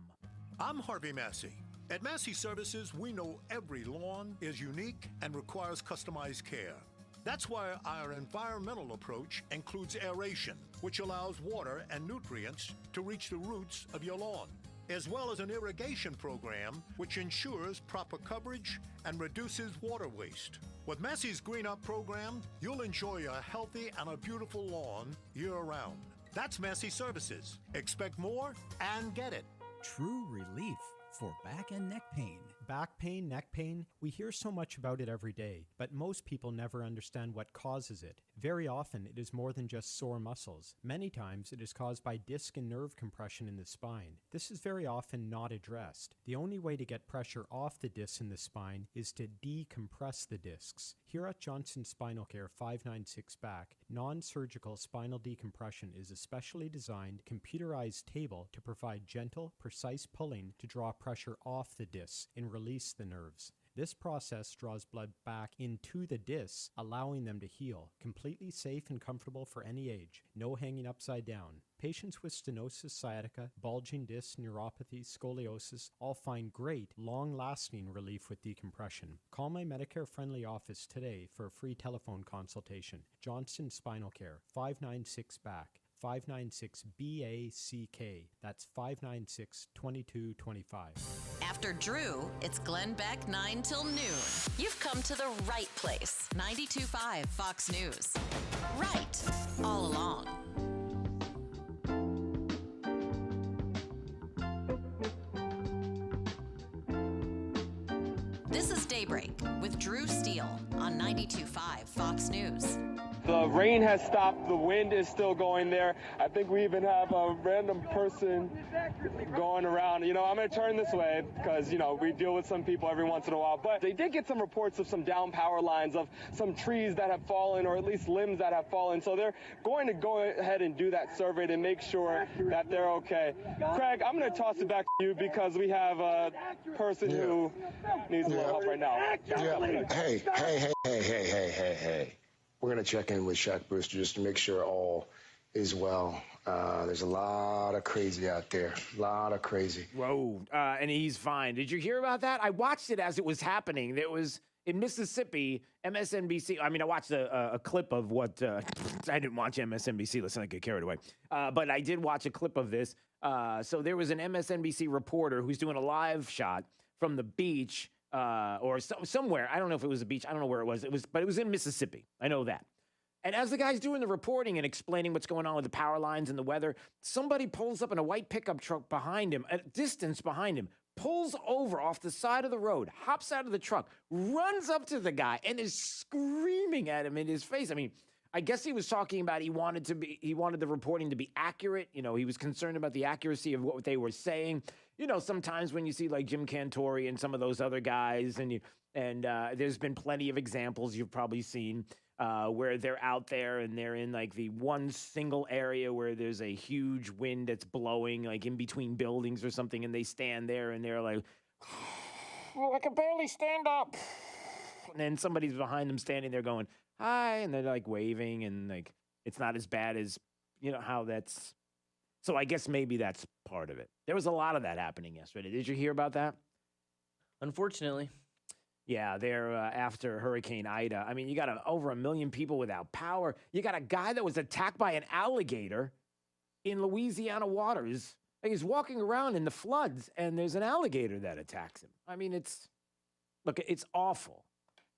[SPEAKER 14] I'm Harvey Massey. At Massey Services, we know every lawn is unique and requires customized care. That's why our environmental approach includes aeration, which allows water and nutrients to reach the roots of your lawn, as well as an irrigation program which ensures proper coverage and reduces water waste. With Massey's Green Up program, you'll enjoy a healthy and a beautiful lawn year-round. That's Massey Services. Expect more and get it.
[SPEAKER 15] True relief for back and neck pain. Back pain, neck pain, we hear so much about it every day, but most people never understand what causes it. Very often, it is more than just sore muscles. Many times, it is caused by disc and nerve compression in the spine. This is very often not addressed. The only way to get pressure off the discs in the spine is to decompress the discs. Here at Johnson Spinal Care 596 Back, non-surgical spinal decompression is a specially designed, computerized table to provide gentle, precise pulling to draw pressure off the discs and release the nerves. This process draws blood back into the discs, allowing them to heal. Completely safe and comfortable for any age. No hanging upside down. Patients with stenosis sciatica, bulging disc, neuropathy, scoliosis all find great, long-lasting relief with decompression. Call my Medicare-friendly office today for a free telephone consultation. Johnson Spinal Care, 596 Back. 596-BACK. That's 596-2225.
[SPEAKER 2] After Drew, it's Glenn Beck 9 till noon. You've come to the right place. 92.5 Fox News. Right all along. This is Daybreak with Drew Steele on 92.5 Fox News.
[SPEAKER 16] The rain has stopped. The wind is still going there. I think we even have a random person going around. I'm going to turn this way because, we deal with some people every once in a while. But they did get some reports of some down power lines, of some trees that have fallen, or at least limbs that have fallen. So they're going to go ahead and do that survey to make sure that they're okay. Craig, I'm going to toss it back to you because we have a person who needs a little help right now.
[SPEAKER 17] Hey. We're going to check in with Shaq Brewster just to make sure all is well. There's a lot of crazy out there. A lot of crazy.
[SPEAKER 13] Whoa. And he's fine. Did you hear about that? I watched it as it was happening. There was in Mississippi, MSNBC. I watched a clip of what I didn't watch MSNBC. Listen, I get carried away. But I did watch a clip of this. So there was an MSNBC reporter who's doing a live shot from the beach or somewhere. I don't know if it was a beach. I don't know where it was. But it was in Mississippi. I know that. And as the guy's doing the reporting and explaining what's going on with the power lines and the weather, somebody pulls up in a white pickup truck behind him, a distance behind him, pulls over off the side of the road, hops out of the truck, runs up to the guy, and is screaming at him in his face. I guess he was talking about he wanted the reporting to be accurate. He was concerned about the accuracy of what they were saying. Sometimes when you see like Jim Cantori and some of those other guys, and there's been plenty of examples you've probably seen where they're out there and they're in like the one single area where there's a huge wind that's blowing like in between buildings or something, and they stand there and they're like, oh, I can barely stand up. And then somebody's behind them standing there going, hi, and they're like waving, and like it's not as bad as how that's. So I guess maybe that's part of it. There was a lot of that happening yesterday. Did you hear about that?
[SPEAKER 18] Unfortunately.
[SPEAKER 13] Yeah, they're after Hurricane Ida. You got over 1 million people without power. You got a guy that was attacked by an alligator in Louisiana waters. He's walking around in the floods, and there's an alligator that attacks him. It's awful.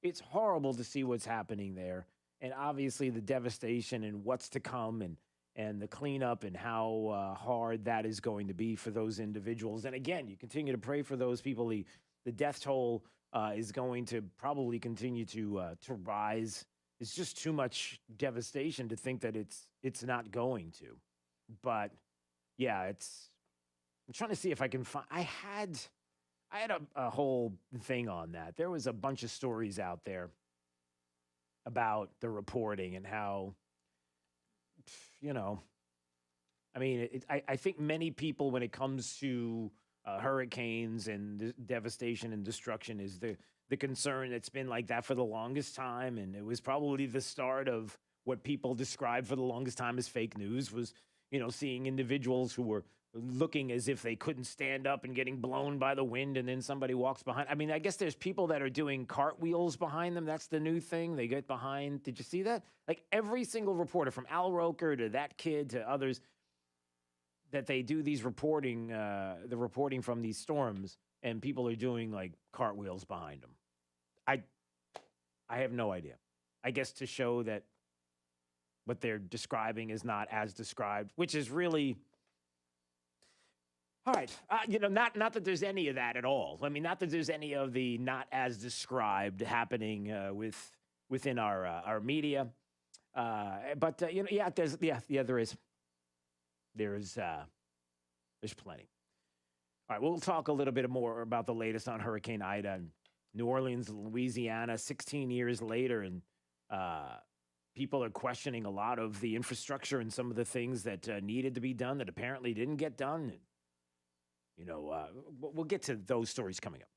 [SPEAKER 13] It's horrible to see what's happening there, and obviously the devastation and what's to come, and the cleanup and how hard that is going to be for those individuals. And again, you continue to pray for those people. The death toll is going to probably continue to rise. It's just too much devastation to think that it's not going to. But yeah, I'm trying to see if I can find. I had a whole thing on that. There was a bunch of stories out there about the reporting and how, I think many people, when it comes to hurricanes and devastation and destruction, is the concern that's been like that for the longest time. And it was probably the start of what people described for the longest time as fake news, was, seeing individuals who were looking as if they couldn't stand up and getting blown by the wind, and then somebody walks behind. I guess there's people that are doing cartwheels behind them. That's the new thing. They get behind. Did you see that? Like every single reporter, from Al Roker to that kid to others, that they do these reporting from these storms, and people are doing like cartwheels behind them. I have no idea. I guess to show that what they're describing is not as described, which is really, all right. Not that there's any of that at all. Not that there's any of the not as described happening within our media. But there is. There's plenty. All right, we'll talk a little bit more about the latest on Hurricane Ida and New Orleans, Louisiana, 16 years later, and people are questioning a lot of the infrastructure and some of the things that needed to be done that apparently didn't get done. And, we'll get to those stories coming up,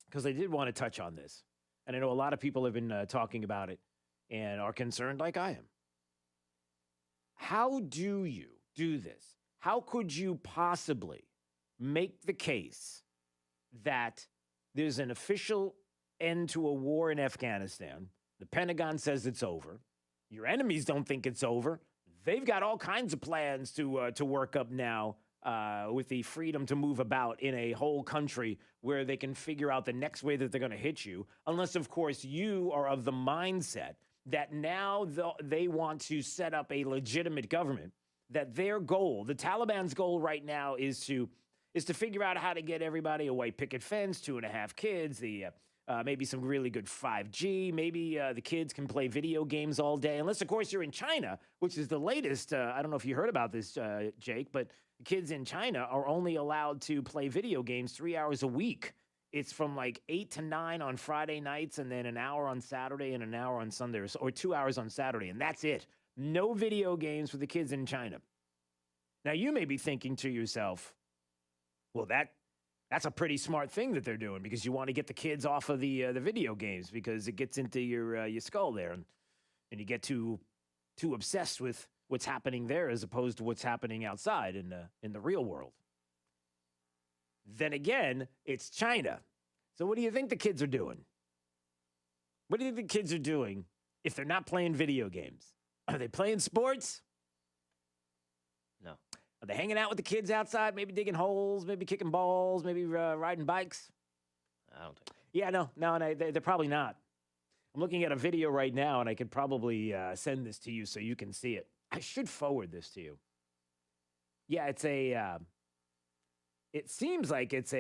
[SPEAKER 13] because I did want to touch on this, and I know a lot of people have been talking about it and are concerned like I am. How do you do this? How could you possibly make the case that there's an official end to a war in Afghanistan? The Pentagon says it's over. Your enemies don't think it's over. They've got all kinds of plans to work up now with the freedom to move about in a whole country where they can figure out the next way that they're going to hit you, unless, of course, you are of the mindset that now they want to set up a legitimate government, that their goal, the Taliban's goal right now, is to figure out how to get everybody a white picket fence, 2.5 kids, the maybe some really good 5G. Maybe the kids can play video games all day. Unless, of course, you're in China, which is the latest. I don't know if you heard about this, Jake, but kids in China are only allowed to play video games 3 hours a week. It's from like 8 to 9 on Friday nights and then an hour on Saturday and an hour on Sunday, or 2 hours on Saturday. And that's it. No video games for the kids in China. Now, you may be thinking to yourself, well, that's a pretty smart thing that they're doing because you want to get the kids off of the video games because it gets into your skull there. And you get too obsessed with what's happening there as opposed to what's happening outside in the real world. Then again, it's China. So what do you think the kids are doing? What do you think the kids are doing if they're not playing video games? Are they playing sports?
[SPEAKER 18] No.
[SPEAKER 13] Are they hanging out with the kids outside, maybe digging holes, maybe kicking balls, maybe riding bikes?
[SPEAKER 18] I don't think.
[SPEAKER 13] Yeah, no, they're probably not. I'm looking at a video right now, and I could probably send this to you so you can see it. I should forward this to you. Yeah, it's it seems like it's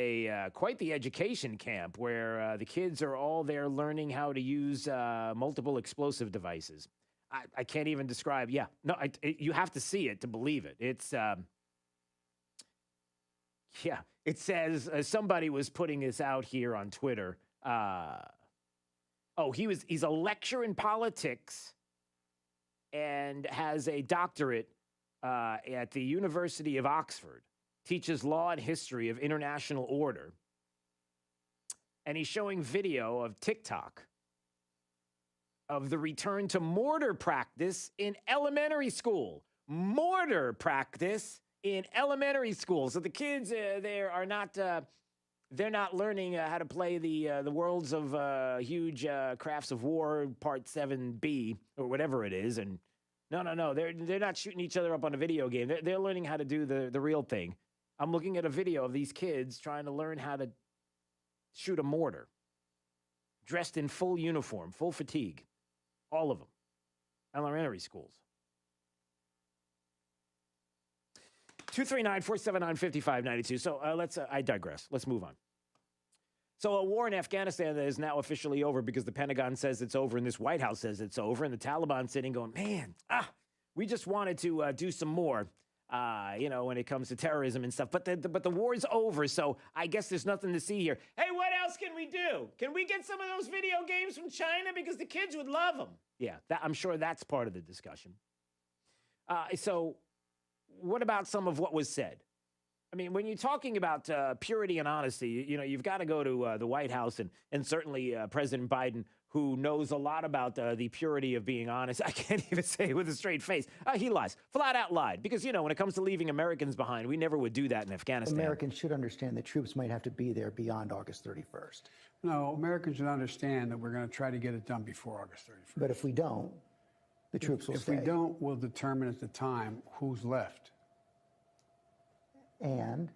[SPEAKER 13] quite the education camp where the kids are all there learning how to use multiple explosive devices. I can't even describe. Yeah, no, you have to see it to believe it. It's, yeah, it says somebody was putting this out here on Twitter. He's a lecturer in politics and has a doctorate at the University of Oxford. Teaches law and history of international order. And he's showing video of TikTok of the return to mortar practice in elementary school. Mortar practice in elementary school. So the kids there are not they're not learning how to play the Worlds of Huge Crafts of War Part 7B or whatever it is. And no, they're not shooting each other up on a video game. They're learning how to do the real thing. I'm looking at a video of these kids trying to learn how to shoot a mortar, dressed in full uniform, full fatigue, all of them, elementary schools. 239-479-5592. So I digress. Let's move on. So a war in Afghanistan that is now officially over because the Pentagon says it's over and this White House says it's over, and the Taliban sitting going, man, we just wanted to do some more. When it comes to terrorism and stuff. But the war's over, so I guess there's nothing to see here. Hey, what else can we do? Can we get some of those video games from China? Because the kids would love them. Yeah, I'm sure that's part of the discussion. So what about some of what was said? I mean, when you're talking about purity and honesty, you've got to go to the White House and certainly President Biden, who knows a lot about the purity of being honest. I can't even say it with a straight face. He lies, flat out lied. Because, when it comes to leaving Americans behind, we never would do that in Afghanistan.
[SPEAKER 1] Americans should understand that troops might have to be there beyond August 31st.
[SPEAKER 19] No, Americans should understand that we're going to try to get it done before August 31st.
[SPEAKER 1] But if we don't, the troops will stay.
[SPEAKER 19] If we don't, we'll determine at the time who's left.
[SPEAKER 1] And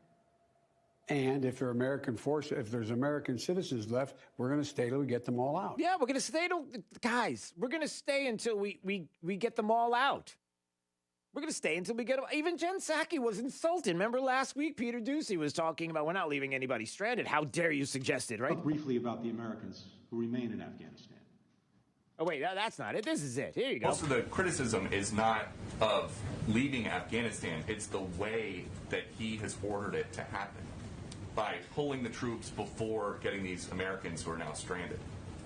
[SPEAKER 19] if there are American forces, if there's American citizens left, we're going to stay till we get them all out.
[SPEAKER 13] Yeah, we're going to stay guys, we're going to stay until we get them all out. We're going to stay until we get them. Even Jen Psaki was insulted. Remember last week, Peter Doocy was talking about we're not leaving anybody stranded. How dare you suggest it, right?
[SPEAKER 20] Talk briefly about the Americans who remain in Afghanistan.
[SPEAKER 13] Oh, wait, that's not it. This is it. Here you go.
[SPEAKER 21] Also, the criticism is not of leaving Afghanistan. It's the way that he has ordered it to happen by pulling the troops before getting these Americans who are now stranded.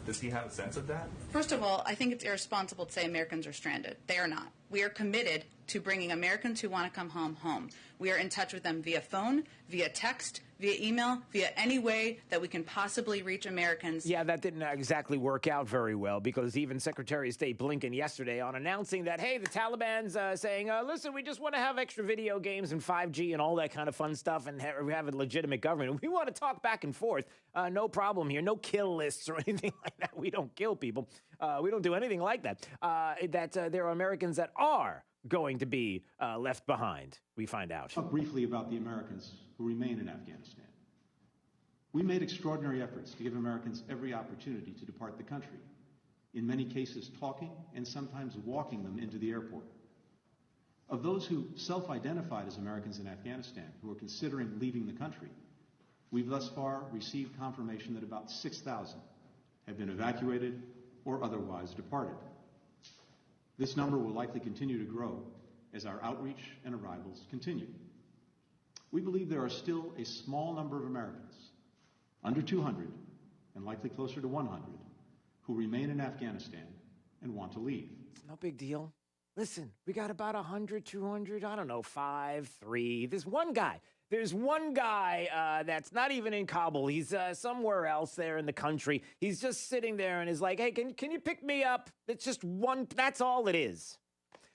[SPEAKER 21] Does he have a sense of that?
[SPEAKER 23] First of all, I think it's irresponsible to say Americans are stranded. They are not. We are committed to bringing Americans who want to come home. We are in touch with them via phone, via text, via email, via any way that we can possibly reach Americans.
[SPEAKER 13] Yeah, that didn't exactly work out very well because even Secretary of State Blinken yesterday on announcing that, hey, the Taliban's saying, listen, we just want to have extra video games and 5G and all that kind of fun stuff and we have a legitimate government. We want to talk back and forth. No problem here. No kill lists or anything like that. We don't kill people. We don't do anything like that. There are Americans that are going to be left behind, we find out.
[SPEAKER 20] Talk briefly about the Americans who remain in Afghanistan. We made extraordinary efforts to give Americans every opportunity to depart the country, in many cases talking and sometimes walking them into the airport. Of those who self-identified as Americans in Afghanistan who are considering leaving the country, we've thus far received confirmation that about 6,000 have been evacuated or otherwise departed. This number will likely continue to grow as our outreach and arrivals continue. We believe there are still a small number of Americans, under 200 and likely closer to 100, who remain in Afghanistan and want to leave.
[SPEAKER 13] It's no big deal. Listen, we got about 100, 200, I don't know, 5, 3. There's one guy that's not even in Kabul. He's somewhere else there in the country. He's just sitting there and is like, hey, can you pick me up? It's just one. That's all it is.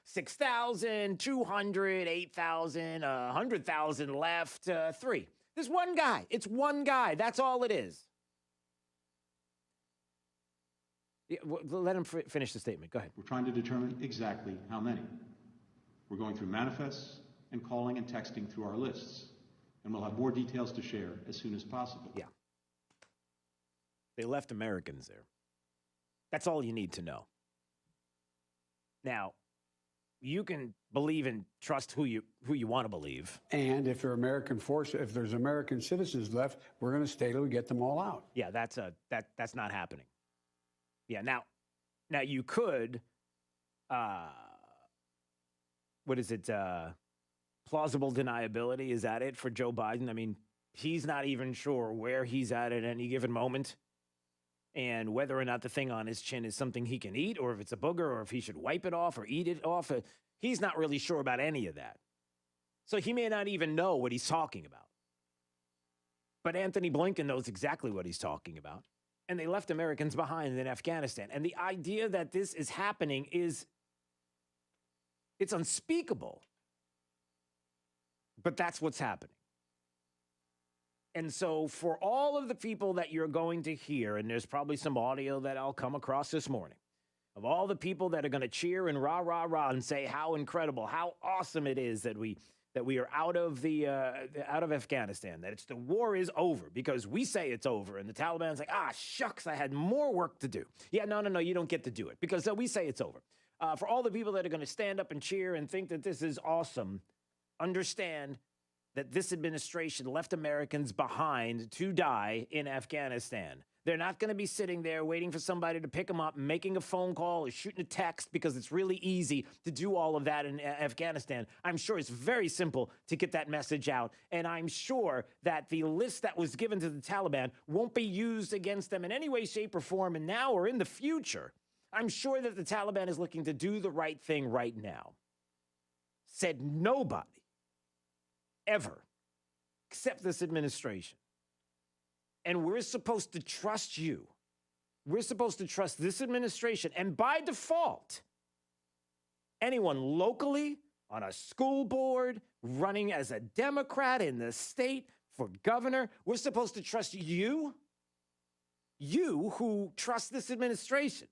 [SPEAKER 13] 6,000, 200, 8,000, 100,000 left, 3. There's one guy. It's one guy. That's all it is. Yeah, let him finish the statement. Go ahead.
[SPEAKER 20] We're trying to determine exactly how many. We're going through manifests and calling and texting through our lists. And we'll have more details to share as soon as possible.
[SPEAKER 13] Yeah. They left Americans there. That's all you need to know. Now, you can believe and trust who you want to believe.
[SPEAKER 19] And if there's American citizens left, we're going to stay till we get them all out.
[SPEAKER 13] Yeah, that's not happening. Yeah, now you could, what is it? Plausible deniability, is that it for Joe Biden? I mean, he's not even sure where he's at any given moment and whether or not the thing on his chin is something he can eat or if it's a booger or if he should wipe it off or eat it off. He's not really sure about any of that. So he may not even know what he's talking about. But Anthony Blinken knows exactly what he's talking about. And they left Americans behind in Afghanistan. And the idea that this is happening it's unspeakable. But that's what's happening. And so for all of the people that you're going to hear, and there's probably some audio that I'll come across this morning, of all the people that are going to cheer and rah, rah, rah, and say how incredible, how awesome it is that we are out of Afghanistan, that the war is over, because we say it's over, and the Taliban's like, shucks, I had more work to do. Yeah, no, you don't get to do it, because we say it's over. For all the people that are going to stand up and cheer and think that this is awesome, understand that this administration left Americans behind to die in Afghanistan. They're not going to be sitting there waiting for somebody to pick them up, making a phone call or shooting a text, because it's really easy to do all of that in Afghanistan. I'm sure it's very simple to get that message out. And I'm sure that the list that was given to the Taliban won't be used against them in any way, shape, or form, and now or in the future. I'm sure that the Taliban is looking to do the right thing right now. Said nobody ever, except this administration. And we're supposed to trust you. We're supposed to trust this administration. And by default, anyone locally, on a school board, running as a Democrat in the state for governor, we're supposed to trust you. You who trust this administration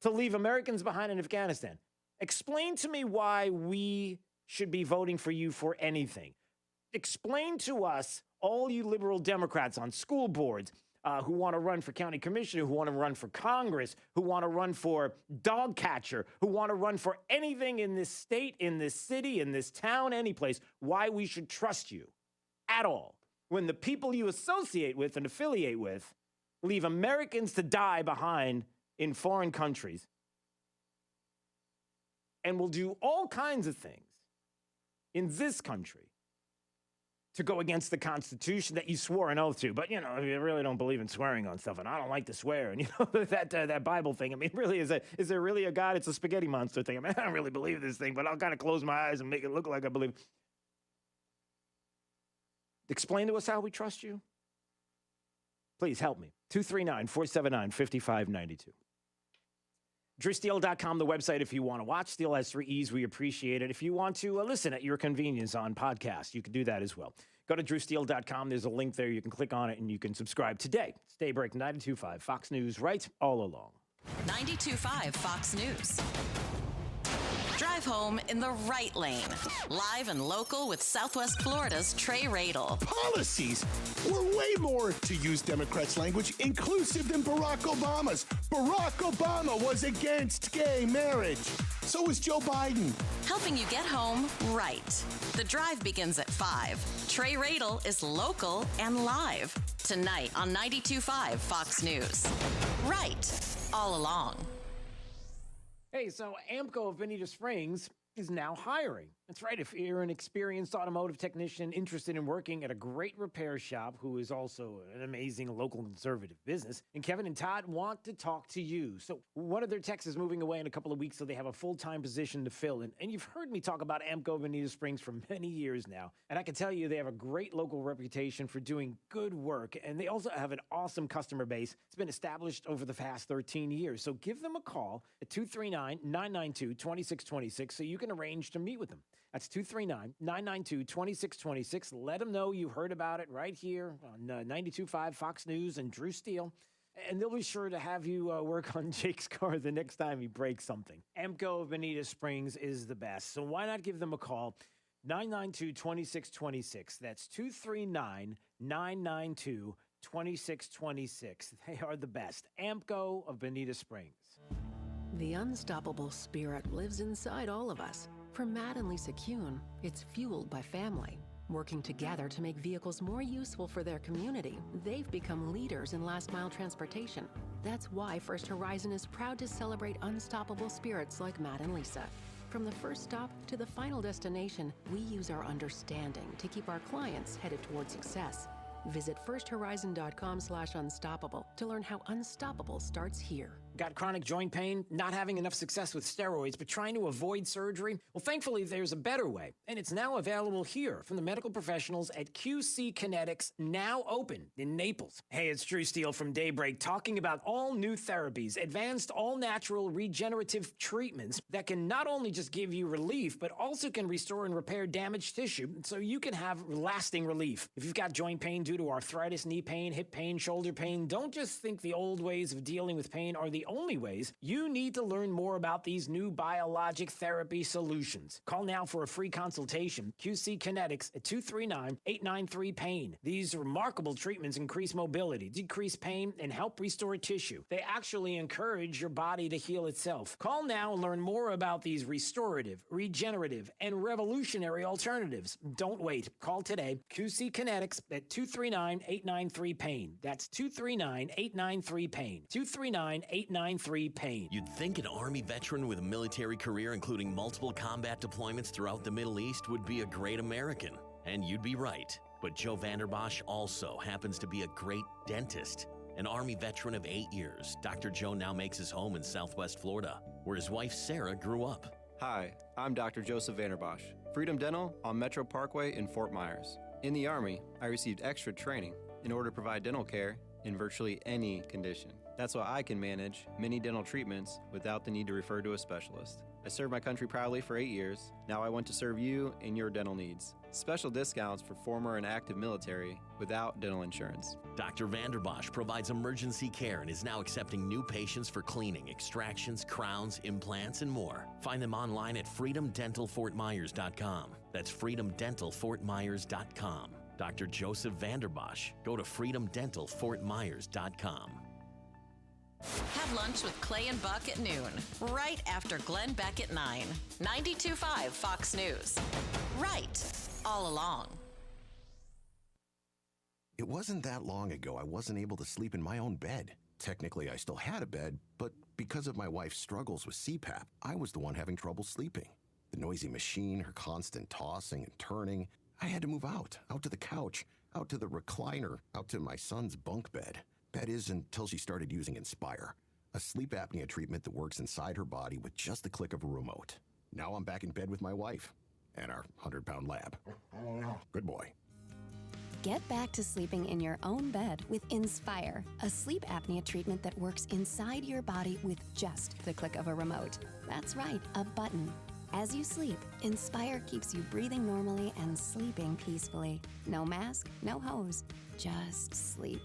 [SPEAKER 13] to leave Americans behind in Afghanistan. Explain to me why we should be voting for you for anything. Explain to us, all you liberal Democrats on school boards who want to run for county commissioner, who want to run for Congress, who want to run for dog catcher, who want to run for anything in this state, in this city, in this town, any place, why we should trust you at all when the people you associate with and affiliate with leave Americans to die behind in foreign countries and will do all kinds of things in this country to go against the Constitution that you swore an oath to. But, you really don't believe in swearing on stuff, and I don't like to swear. And, that Bible thing, I mean, really, is there really a God? It's a spaghetti monster thing. I mean, I don't really believe this thing, but I'll kind of close my eyes and make it look like I believe. Explain to us how we trust you. Please help me. 239-479-5592. DrewSteele.com, the website if you want to watch. Steele has 3 E's. We appreciate it. If you want to listen at your convenience on podcast, you can do that as well. Go to DrewSteele.com. There's a link there. You can click on it and you can subscribe today. It's Daybreak 92.5 Fox News, right all along.
[SPEAKER 2] 92.5 Fox News. Drive home in the right lane. Live and local with Southwest Florida's Trey Radel.
[SPEAKER 4] Policies were way more, to use Democrats' language, inclusive than Barack Obama's. Barack Obama was against gay marriage. So was Joe Biden.
[SPEAKER 2] Helping you get home right. The drive begins at 5. Trey Radel is local and live. Tonight on 92.5 Fox News. Right. All along.
[SPEAKER 13] Hey, so Amco of Bonita Springs is now hiring. That's right. If you're an experienced automotive technician interested in working at a great repair shop who is also an amazing local conservative business, and Kevin and Todd want to talk to you. So one of their techs is moving away in a couple of weeks, so they have a full-time position to fill. And you've heard me talk about Amco of Bonita Springs for many years now. And I can tell you they have a great local reputation for doing good work. And they also have an awesome customer base. It's been established over the past 13 years. So give them a call at 239-992-2626 so you can arrange to meet with them. That's 239-992-2626. Let them know you heard about it right here on 92.5 Fox News and Drew Steele. And they'll be sure to have you work on Jake's car the next time he breaks something. Amco of Bonita Springs is the best. So why not give them a call? 992-2626. That's 239-992-2626. They are the best. Amco of Bonita Springs.
[SPEAKER 6] The unstoppable spirit lives inside all of us. For Matt and Lisa Kuhn, it's fueled by family. Working together to make vehicles more useful for their community, they've become leaders in last-mile transportation. That's why First Horizon is proud to celebrate unstoppable spirits like Matt and Lisa. From the first stop to the final destination, we use our understanding to keep our clients headed toward success. Visit firsthorizon.com/unstoppable to learn how unstoppable starts here.
[SPEAKER 13] Got chronic joint pain, not having enough success with steroids, but trying to avoid surgery? Well, thankfully, there's a better way, and it's now available here from the medical professionals at QC Kinetics, now open in Naples. Hey, it's Drew Steele from Daybreak, talking about all new therapies, advanced all-natural regenerative treatments that can not only just give you relief, but also can restore and repair damaged tissue so you can have lasting relief. If you've got joint pain due to arthritis, knee pain, hip pain, shoulder pain, don't just think the old ways of dealing with pain are the only ways. You need to learn more about these new biologic therapy solutions. Call now for a free consultation. QC Kinetics at 239-893-PAIN. These remarkable treatments increase mobility, decrease pain, and help restore tissue. They actually encourage your body to heal itself. Call now and learn more about these restorative, regenerative, and revolutionary alternatives. Don't wait. Call today. QC Kinetics at 239-893-PAIN. That's 239-893-PAIN. 239-893-PAIN.
[SPEAKER 7] You'd think an Army veteran with a military career including multiple combat deployments throughout the Middle East would be a great American. And you'd be right. But Joe Vanderbosch also happens to be a great dentist. An Army veteran of 8 years, Dr. Joe now makes his home in Southwest Florida, where his wife Sarah grew up.
[SPEAKER 22] Hi, I'm Dr. Joseph Vanderbosch, Freedom Dental on Metro Parkway in Fort Myers. In the Army, I received extra training in order to provide dental care in virtually any condition. That's why I can manage many dental treatments without the need to refer to a specialist. I served my country proudly for 8 years. Now I want to serve you in your dental needs. Special discounts for former and active military without dental insurance.
[SPEAKER 7] Dr. Vanderbosch provides emergency care and is now accepting new patients for cleaning, extractions, crowns, implants, and more. Find them online at freedomdentalfortmyers.com. That's freedomdentalfortmyers.com. Dr. Joseph Vanderbosch. Go to freedomdentalfortmyers.com.
[SPEAKER 2] Have lunch with Clay and Buck at noon, right after Glenn Beck at 9. 92.5 Fox News. Right. All along.
[SPEAKER 24] It wasn't that long ago I wasn't able to sleep in my own bed. Technically, I still had a bed, but because of my wife's struggles with CPAP, I was the one having trouble sleeping. The noisy machine, her constant tossing and turning. I had to move out to the couch, out to the recliner, out to my son's bunk bed. That is, until she started using Inspire, a sleep apnea treatment that works inside her body with just the click of a remote. Now I'm back in bed with my wife and our 100-pound lab. Good boy.
[SPEAKER 25] Get back to sleeping in your own bed with Inspire, a sleep apnea treatment that works inside your body with just the click of a remote. That's right, a button. As you sleep, Inspire keeps you breathing normally and sleeping peacefully. No mask, no hose, just sleep.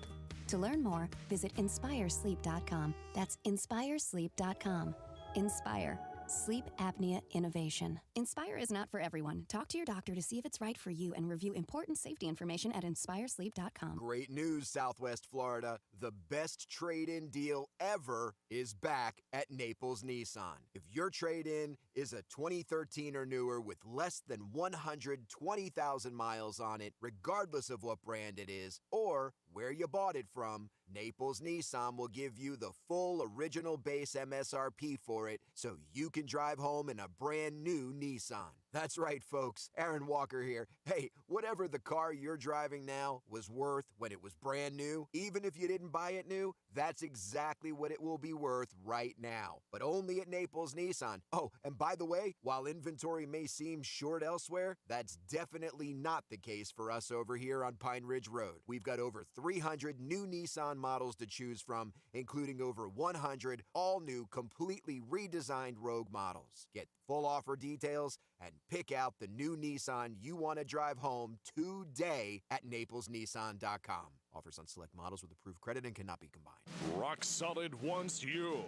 [SPEAKER 25] To learn more, visit InspireSleep.com. That's InspireSleep.com. Inspire. Sleep apnea innovation. Inspire is not for everyone. Talk to your doctor to see if it's right for you and review important safety information at inspiresleep.com.
[SPEAKER 10] Great news, Southwest Florida. The best trade-in deal ever is back at Naples Nissan. If your trade-in is a 2013 or newer with less than 120,000 miles on it, regardless of what brand it is or where you bought it from, Naples Nissan will give you the full original base MSRP for it so you can drive home in a brand new Nissan. That's right, folks. Aaron Walker here. Hey, whatever the car you're driving now was worth when it was brand new, even if you didn't buy it new, that's exactly what it will be worth right now. But only at Naples Nissan. Oh, and by the way, while inventory may seem short elsewhere, that's definitely not the case for us over here on Pine Ridge Road. We've got over 300 new Nissan models to choose from, including over 100 all-new, completely redesigned Rogue models. Get full offer details and pick out the new Nissan you want to drive home today at naplesnissan.com. Offers on select models with approved credit and cannot be combined.
[SPEAKER 5] Rock Solid wants you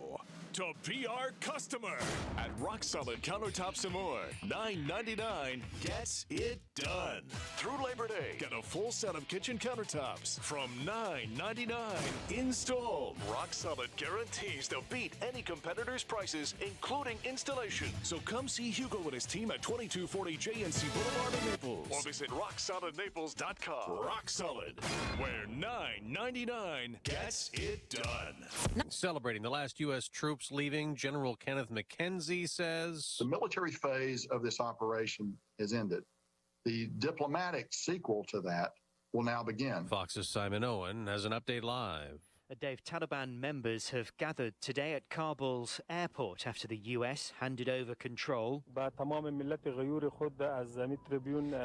[SPEAKER 5] to be our customer. At Rock Solid Countertops and More, $9.99 gets it done. Through Labor Day, get a full set of kitchen countertops from $9.99 installed. Rock Solid guarantees to beat any competitor's prices, including installation. So come see Hugo and his team at 2240 JNC Boulevard in Naples. Or visit rocksolidnaples.com. Rock Solid, where $9.99 gets it done.
[SPEAKER 8] Celebrating the last U.S. troops leaving, General Kenneth McKenzie says,
[SPEAKER 9] the military phase of this operation has ended. The diplomatic sequel to that will now begin.
[SPEAKER 8] Fox's Simon Owen has an update live.
[SPEAKER 11] Dave, Taliban members have gathered today at Kabul's airport after the U.S. handed over control. Taliban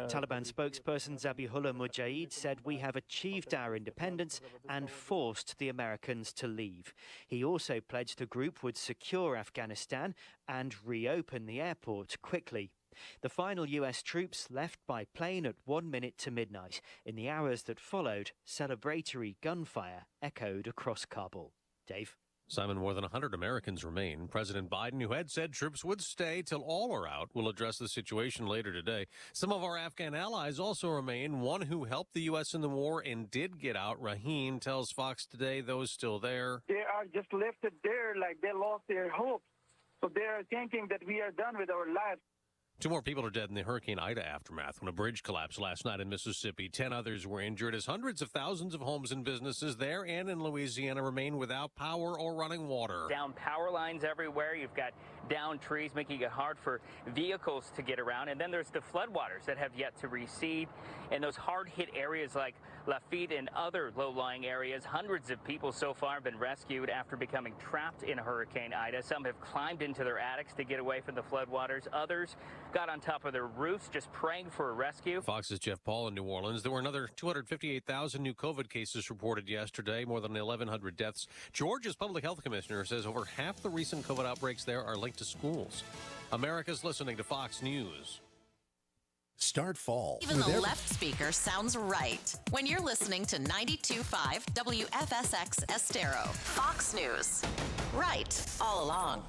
[SPEAKER 11] spokesperson Zabihullah Mujahid said, "We have achieved our independence and forced the Americans to leave." He also pledged the group would secure Afghanistan and reopen the airport quickly. The final U.S. troops left by plane at 1 minute to midnight. In the hours that followed, celebratory gunfire echoed across Kabul. Dave?
[SPEAKER 8] Simon, more than 100 Americans remain. President Biden, who had said troops would stay till all are out, will address the situation later today. Some of our Afghan allies also remain. One who helped the U.S. in the war and did get out, Rahim, tells Fox Today those still there.
[SPEAKER 12] They are just left there like they lost their hopes. So they are thinking that we are done with our lives.
[SPEAKER 8] 2 more people are dead in the Hurricane Ida aftermath when a bridge collapsed last night in Mississippi. 10 others were injured as hundreds of thousands of homes and businesses there and in Louisiana remain without power or running water.
[SPEAKER 26] Down power lines everywhere. You've got down trees making it hard for vehicles to get around. And then there's the floodwaters that have yet to recede. In those hard-hit areas like Lafitte and other low-lying areas, hundreds of people so far have been rescued after becoming trapped in Hurricane Ida. Some have climbed into their attics to get away from the floodwaters. Others got on top of their roofs just praying for a rescue.
[SPEAKER 8] Fox's Jeff Paul in New Orleans. There were another 258,000 new COVID cases reported yesterday, more than 1,100 deaths. Georgia's public health commissioner says over half the recent COVID outbreaks there are linked to schools. America's listening to Fox News.
[SPEAKER 27] Start fall.
[SPEAKER 2] Even the left speaker sounds right when you're listening to 92.5 WFSX Estero. Fox News. Right all along.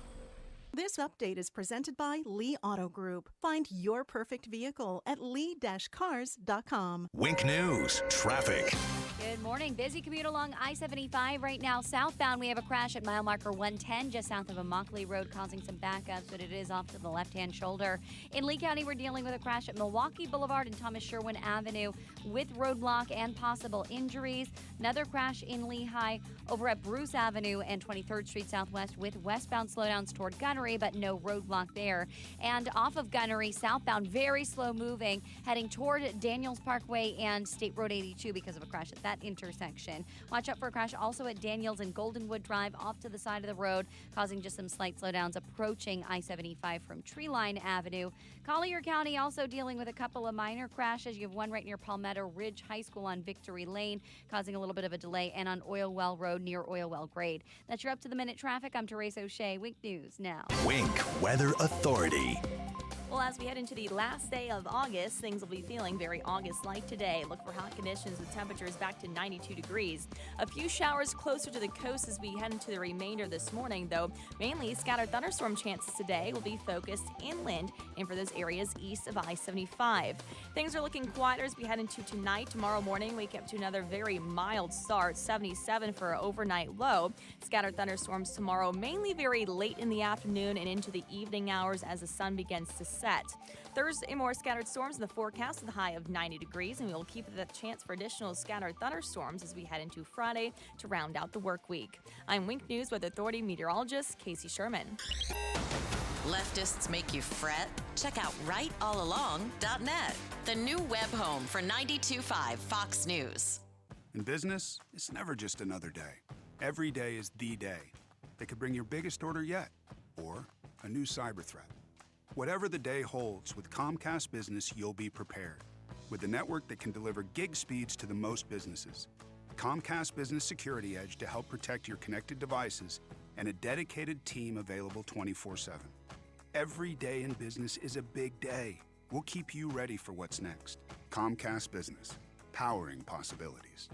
[SPEAKER 28] This update is presented by Lee Auto Group. Find your perfect vehicle at lee-cars.com.
[SPEAKER 27] Wink News. Traffic.
[SPEAKER 29] Good morning. Busy commute along I-75 right now. Southbound, we have a crash at mile marker 110 just south of Immokalee Road causing some backups, but it is off to the left-hand shoulder. In Lee County, we're dealing with a crash at Milwaukee Boulevard and Thomas Sherwin Avenue with roadblock and possible injuries. Another crash in Lehigh over at Bruce Avenue and 23rd Street Southwest with westbound slowdowns toward Gunnery, but no roadblock there. And off of Gunnery, southbound, very slow moving, heading toward Daniels Parkway and State Road 82 because of a crash at that intersection. Watch out for a crash also at Daniels and Goldenwood Drive off to the side of the road, causing just some slight slowdowns approaching I-75 from Treeline Avenue. Collier County also dealing with a couple of minor crashes. You have one right near Palmetto Ridge High School on Victory Lane, causing a little bit of a delay, and on Oil Well Road near Oil Well Grade. That's your up-to-the-minute traffic. I'm Therese O'Shea. Wink News now.
[SPEAKER 27] Wink Weather Authority.
[SPEAKER 1] Well, as we head into the last day of August, things will be feeling very August-like today. Look for hot conditions with temperatures back to 92 degrees. A few showers closer to the coast as we head into the remainder this morning, though. Mainly scattered thunderstorm chances today will be focused inland and for those areas east of I-75. Things are looking quieter as we head into tonight. Tomorrow morning, wake up to another very mild start, 77 for an overnight low. Scattered thunderstorms tomorrow, mainly very late in the afternoon and into the evening hours as the sun begins to set. Thursday, more scattered storms in the forecast with a high of 90 degrees, and we will keep the chance for additional scattered thunderstorms as we head into Friday to round out the work week. I'm Wink News Weather Authority meteorologist Casey Sherman.
[SPEAKER 2] Leftists make you fret? Check out rightallalong.net, the new web home for 92.5 Fox News.
[SPEAKER 3] In business, it's never just another day. Every day is the day that could bring your biggest order yet, or a new cyber threat. Whatever the day holds, with Comcast Business, you'll be prepared. With a network that can deliver gig speeds to the most businesses. Comcast Business Security Edge to help protect your connected devices, and a dedicated team available 24/7. Every day in business is a big day. We'll keep you ready for what's next. Comcast Business, powering possibilities.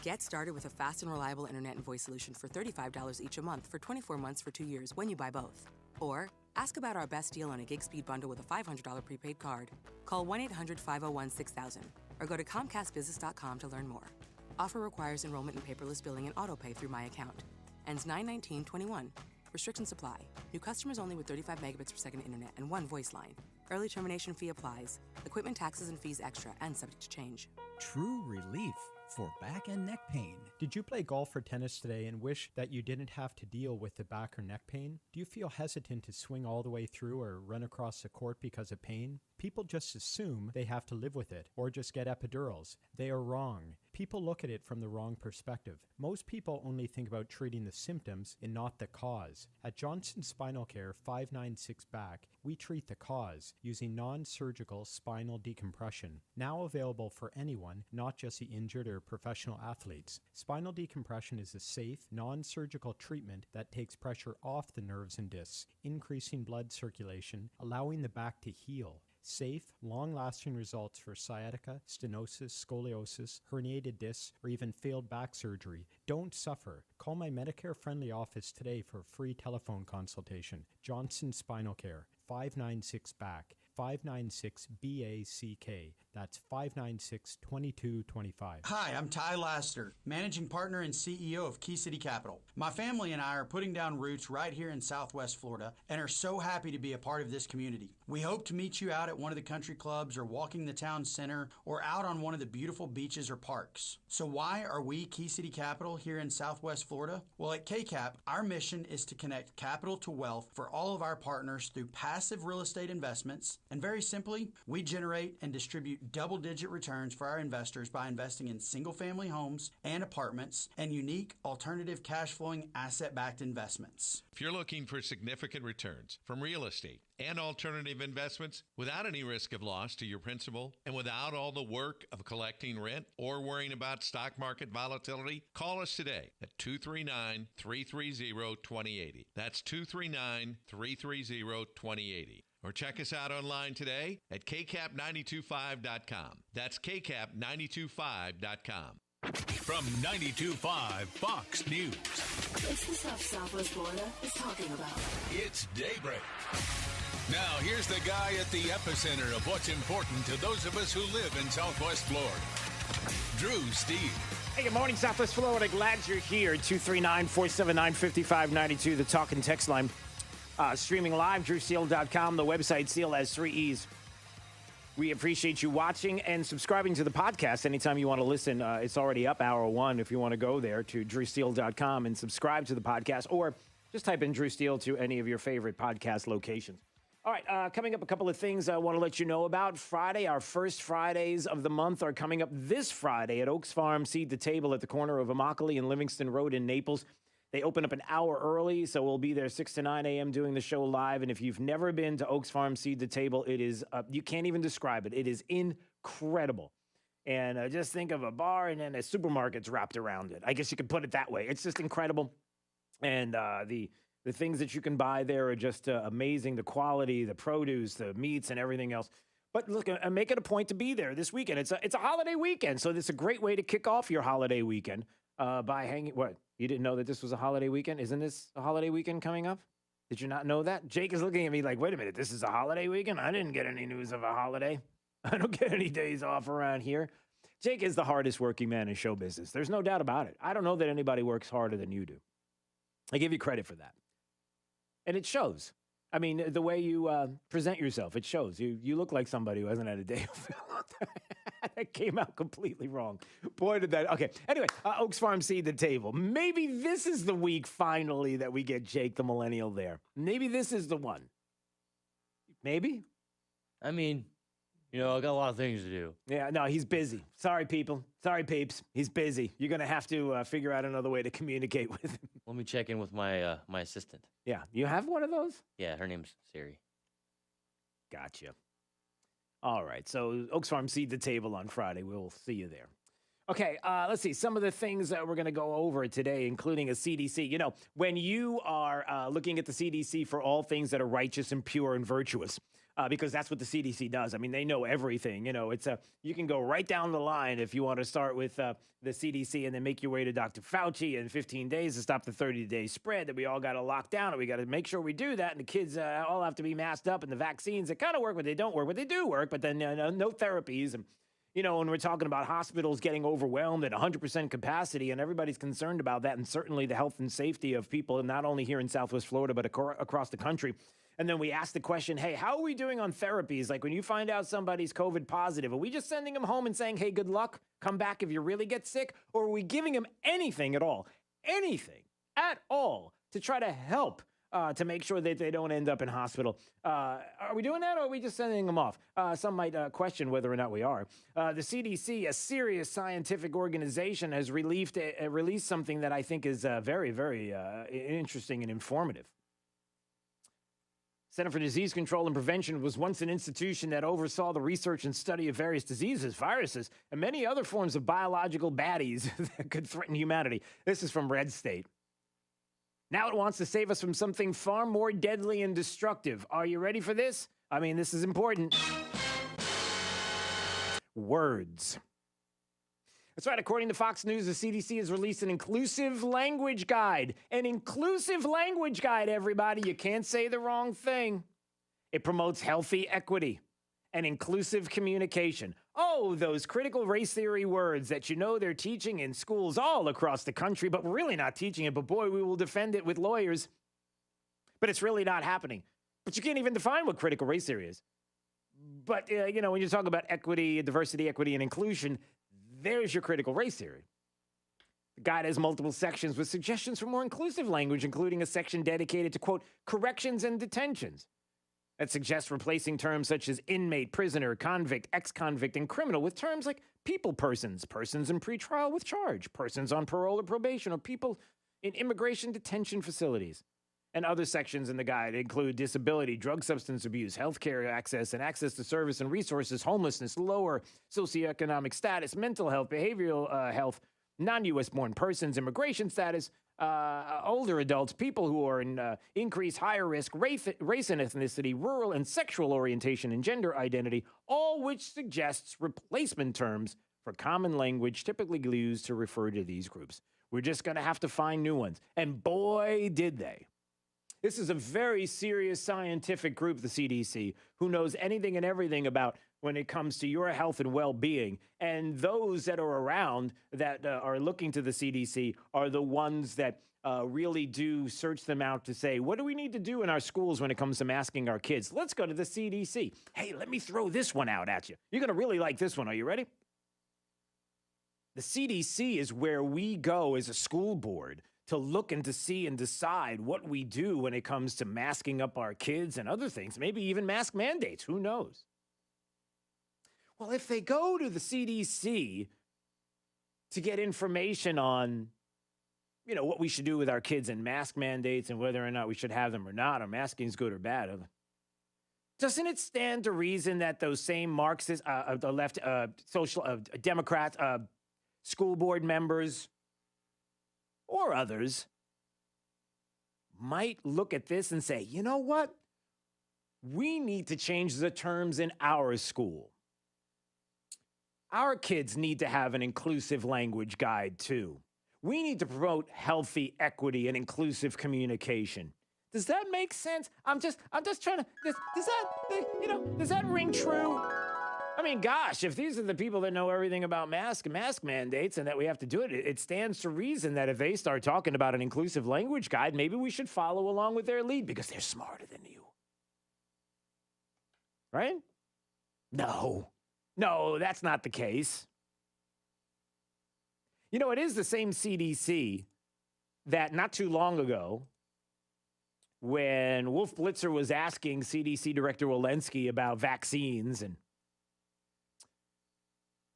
[SPEAKER 14] Get started with a fast and reliable internet and voice solution for $35 each a month for 24 months for 2 years when you buy both. Or ask about our best deal on a gig speed bundle with a $500 prepaid card. Call 1-800-501-6000 or go to ComcastBusiness.com to learn more. Offer requires enrollment in paperless billing and autopay through My Account. Ends 9/19/21. Restrictions apply. New customers only with 35 megabits per second internet and one voice line. Early termination fee applies. Equipment taxes and fees extra and subject to change.
[SPEAKER 15] True relief for back and neck pain. Did you play golf or tennis today and wish that you didn't have to deal with the back or neck pain? Do you feel hesitant to swing all the way through or run across the court because of pain? People just assume they have to live with it or just get epidurals. They are wrong. People look at it from the wrong perspective. Most people only think about treating the symptoms and not the cause. At Johnson Spinal Care 596 Back, we treat the cause using non-surgical spinal decompression. Now available for anyone, not just the injured or professional athletes. Spinal decompression is a safe, non-surgical treatment that takes pressure off the nerves and discs, increasing blood circulation, allowing the back to heal. Safe, long-lasting results for sciatica, stenosis, scoliosis, herniated discs, or even failed back surgery. Don't suffer. Call my Medicare-friendly office today for a free telephone consultation. Johnson Spinal Care, 596 Back, 596 BACK. That's 596-2225.
[SPEAKER 16] Hi, I'm Ty Laster, Managing Partner and CEO of Key City Capital. My family and I are putting down roots right here in Southwest Florida and are so happy to be a part of this community. We hope to meet you out at one of the country clubs or walking the town center or out on one of the beautiful beaches or parks. So why are we Key City Capital here in Southwest Florida? Well, at KCAP, our mission is to connect capital to wealth for all of our partners through passive real estate investments. And very simply, we generate and distribute double-digit returns for our investors by investing in single-family homes and apartments and unique alternative cash-flowing asset-backed investments.
[SPEAKER 17] If you're looking for significant returns from real estate and alternative investments without any risk of loss to your principal and without all the work of collecting rent or worrying about stock market volatility, call us today at 239-330-2080. That's 239-330-2080. Or check us out online today at kcap925.com. That's kcap925.com.
[SPEAKER 27] From 92.5 Fox News.
[SPEAKER 18] It's the stuff Southwest Florida is talking about.
[SPEAKER 27] It's Daybreak. Now, here's the guy at the epicenter of what's important to those of us who live in Southwest Florida. Drew Steele.
[SPEAKER 13] Hey, good morning, Southwest Florida. Glad you're here. 239-479-5592, the talk and text line. Streaming live, drewsteele.com. The website, Steele has 3 E's. We appreciate you watching and subscribing to the podcast. Anytime you want to listen, it's already up, hour one, if you want to go there to drewsteele.com and subscribe to the podcast, or just type in Drew Steele to any of your favorite podcast locations. All right, coming up, a couple of things I want to let you know about. Friday, our first Fridays of the month are coming up this Friday at Oaks Farm Seed to Table at the corner of Immokalee and Livingston Road in Naples. They open up an hour early, so we'll be there 6 to 9 a.m. doing the show live. And if you've never been to Oaks Farm Seed to Table, it is, you can't even describe it. It is incredible. And just think of a bar and then a supermarket's wrapped around it. I guess you could put it that way. It's just incredible. And the The things that you can buy there are just amazing. The quality, the produce, the meats, and everything else. But look, make it a point to be there this weekend. It's a holiday weekend, so it's a great way to kick off your holiday weekend by hanging. What? You didn't know that this was a holiday weekend? Isn't this a holiday weekend coming up? Did you not know that? Jake is looking at me like, wait a minute, this is a holiday weekend? I didn't get any news of a holiday. I don't get any days off around here. Jake is the hardest working man in show business. There's no doubt about it. I don't know that anybody works harder than you do. I give you credit for that. And it shows. I mean, the way you present yourself, it shows. You look like somebody who hasn't had a day off. That came out completely wrong. Boy, did that. Okay. Anyway, Oaks Farm Seed the table. Maybe this is the week finally that we get Jake the Millennial there. Maybe this is the one. Maybe?
[SPEAKER 4] I mean, I got a lot of things to do.
[SPEAKER 13] Yeah, no, he's busy. Sorry, people. Sorry, peeps. He's busy. You're going to have to figure out another way to communicate with him.
[SPEAKER 4] Let me check in with my my assistant.
[SPEAKER 13] Yeah. You have one of those?
[SPEAKER 4] Yeah, her name's Siri.
[SPEAKER 13] Gotcha. All right. So Oaks Farm Seed the table on Friday. We'll see you there. Okay, let's see. Some of the things that we're going to go over today, including a CDC. When you are looking at the CDC for all things that are righteous and pure and virtuous, because that's what the CDC does. I mean, they know everything. You can go right down the line if you want to start with the CDC and then make your way to Dr. Fauci in 15 days to stop the 30-day spread that we all got to lock down, and we got to make sure we do that. And the kids all have to be masked up, and the vaccines, that kind of work, but they don't work, but they do work. But then no therapies. And when we're talking about hospitals getting overwhelmed at 100% capacity, and everybody's concerned about that, and certainly the health and safety of people, not only here in Southwest Florida, but across the country. And then we ask the question, hey, how are we doing on therapies? Like when you find out somebody's COVID positive, are we just sending them home and saying, hey, good luck, come back if you really get sick? Or are we giving them anything at all to try to help to make sure that they don't end up in hospital? Are we doing that, or are we just sending them off? Some might question whether or not we are. The CDC, a serious scientific organization, has released something that I think is very, very interesting and informative. Center for Disease Control and Prevention was once an institution that oversaw the research and study of various diseases, viruses, and many other forms of biological baddies that could threaten humanity. This is from Red State. Now it wants to save us from something far more deadly and destructive. Are you ready for this? I mean, this is important. Words. That's right. According to Fox News, the CDC has released an inclusive language guide. An inclusive language guide, everybody. You can't say the wrong thing. It promotes healthy equity and inclusive communication. Oh, those critical race theory words that they're teaching in schools all across the country, but we're really not teaching it. But boy, we will defend it with lawyers. But it's really not happening. But you can't even define what critical race theory is. But, when you talk about equity, diversity, equity, and inclusion, there's your critical race theory. The guide has multiple sections with suggestions for more inclusive language, including a section dedicated to, quote, corrections and detentions. That suggests replacing terms such as inmate, prisoner, convict, ex-convict, and criminal with terms like people persons, persons in pretrial with charge, persons on parole or probation, or people in immigration detention facilities. And other sections in the guide include disability, drug substance abuse, healthcare access, and access to service and resources, homelessness, lower socioeconomic status, mental health, behavioral health, non-U.S. born persons, immigration status, older adults, people who are in increased higher risk, race and ethnicity, rural and sexual orientation and gender identity, all which suggests replacement terms for common language typically used to refer to these groups. We're just going to have to find new ones. And boy, did they. This is a very serious scientific group, the CDC, who knows anything and everything about when it comes to your health and well-being. And those that are around that are looking to the CDC are the ones that really do search them out to say, what do we need to do in our schools when it comes to masking our kids? Let's go to the CDC. Hey, let me throw this one out at you. You're going to really like this one. Are you ready? The CDC is where we go as a school board to look and to see and decide what we do when it comes to masking up our kids and other things, maybe even mask mandates, who knows? Well, if they go to the CDC to get information on, what we should do with our kids and mask mandates and whether or not we should have them or not, or masking is good or bad, doesn't it stand to reason that those same Marxists, the left, Democrats, school board members, or others might look at this and say, you know what? We need to change the terms in our school. Our kids need to have an inclusive language guide too. We need to promote healthy equity and inclusive communication. Does that make sense? I'm just trying to, does that ring true? I mean, gosh, if these are the people that know everything about mask mandates and that we have to do it, it stands to reason that if they start talking about an inclusive language guide, maybe we should follow along with their lead because they're smarter than you. Right? No, that's not the case. You know, it is the same CDC that not too long ago, when Wolf Blitzer was asking CDC Director Walensky about vaccines and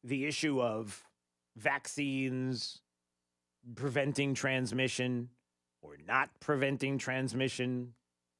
[SPEAKER 13] the issue of vaccines preventing transmission or not preventing transmission,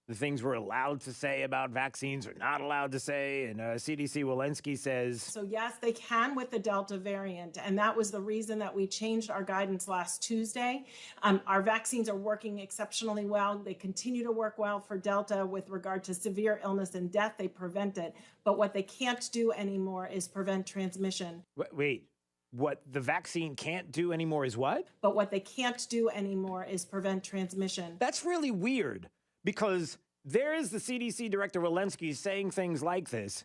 [SPEAKER 13] the things we're allowed to say about vaccines or not allowed to say. And CDC Walensky says,
[SPEAKER 6] so yes, they can with the Delta variant. And that was the reason that we changed our guidance last Tuesday. Our vaccines are working exceptionally well. They continue to work well for Delta with regard to severe illness and death. They prevent it. But what they can't do anymore is prevent transmission.
[SPEAKER 13] Wait, what the vaccine can't do anymore is what?
[SPEAKER 6] But what they can't do anymore is prevent transmission.
[SPEAKER 13] That's really weird. Because there is the CDC Director Walensky saying things like this.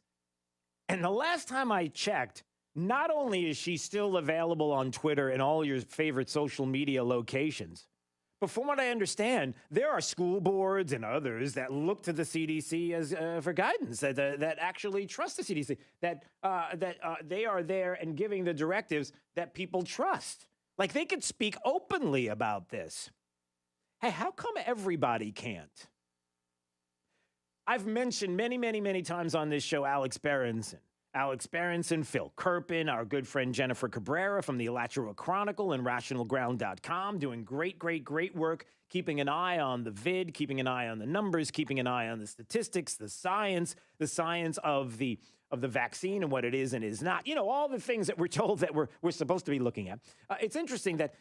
[SPEAKER 13] And the last time I checked, not only is she still available on Twitter and all your favorite social media locations, but from what I understand, there are school boards and others that look to the CDC as for guidance, that actually trust the CDC, that they are there and giving the directives that people trust. Like they could speak openly about this. Hey, how come everybody can't? I've mentioned many times on this show Alex Berenson, Phil Kerpen, our good friend Jennifer Cabrera from the Alachua Chronicle and RationalGround.com, doing great work, keeping an eye on the vid, keeping an eye on the numbers, keeping an eye on the statistics, the science of the vaccine and what it is and is not. You know, all the things that we're told that we're supposed to be looking at. It's interesting that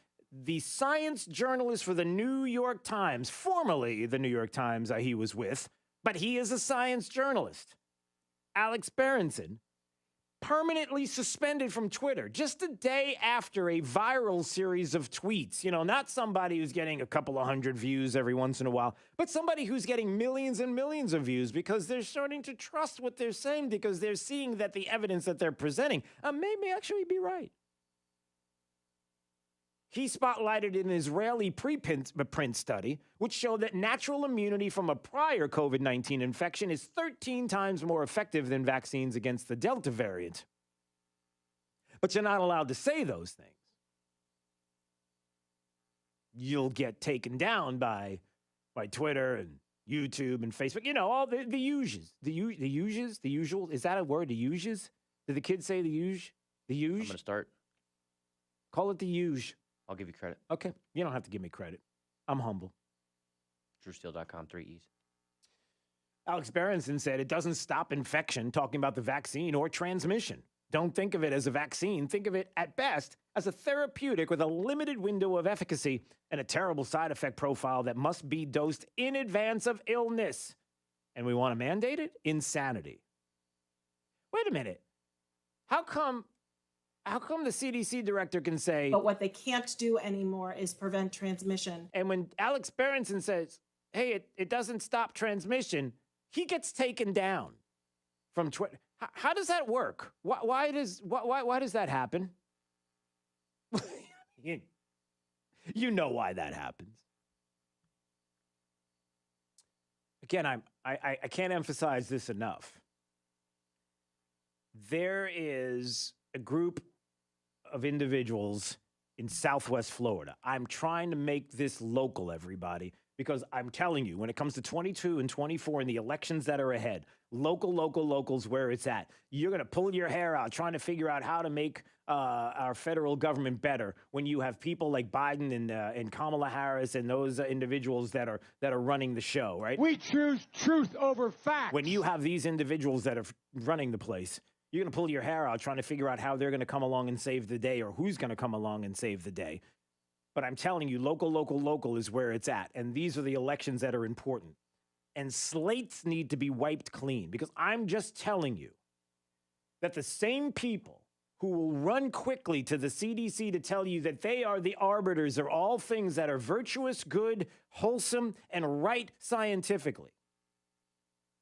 [SPEAKER 13] the science journalist for the New York Times, formerly the New York Times he was with, but he is a science journalist, Alex Berenson, permanently suspended from Twitter just a day after a viral series of tweets. You know, not somebody who's getting a couple of hundred views every once in a while, but somebody who's getting millions and millions of views because they're starting to trust what they're saying because they're seeing that the evidence that they're presenting may actually be right. He spotlighted an Israeli preprint study, which showed that natural immunity from a prior COVID-19 infection is 13 times more effective than vaccines against the Delta variant. But you're not allowed to say those things. You'll get taken down by Twitter and YouTube and Facebook. You know, all the usuals. The usual. Is that a word, the usuals? Did the kids say the usual? The usual?
[SPEAKER 4] I'm going to start.
[SPEAKER 13] Call it the usual.
[SPEAKER 4] I'll give you credit.
[SPEAKER 13] Okay. You don't have to give me credit. I'm humble.
[SPEAKER 4] DrewSteele.com, 3 E's.
[SPEAKER 13] Alex Berenson said it doesn't stop infection, talking about the vaccine or transmission. Don't think of it as a vaccine. Think of it, at best, as a therapeutic with a limited window of efficacy and a terrible side effect profile that must be dosed in advance of illness. And we want to mandate it? Insanity. Wait a minute. How come the CDC director can say...
[SPEAKER 6] But what they can't do anymore is prevent transmission.
[SPEAKER 13] And when Alex Berenson says, hey, it doesn't stop transmission, he gets taken down from Twitter. How does that work? Why does that happen? You know why that happens. Again, I can't emphasize this enough. There is a group of individuals in Southwest Florida. I'm trying to make this local, everybody, because I'm telling you, when it comes to 22 and 24 and the elections that are ahead, local's where it's at. You're going to pull your hair out trying to figure out how to make our federal government better when you have people like Biden and Kamala Harris and those individuals that are running the show, right?
[SPEAKER 7] We choose truth over facts.
[SPEAKER 13] When you have these individuals that are running the place, you're going to pull your hair out trying to figure out how they're going to come along and save the day or who's going to come along and save the day. But I'm telling you, local is where it's at. And these are the elections that are important. And slates need to be wiped clean, because I'm just telling you that the same people who will run quickly to the CDC to tell you that they are the arbiters of all things that are virtuous, good, wholesome, and right scientifically,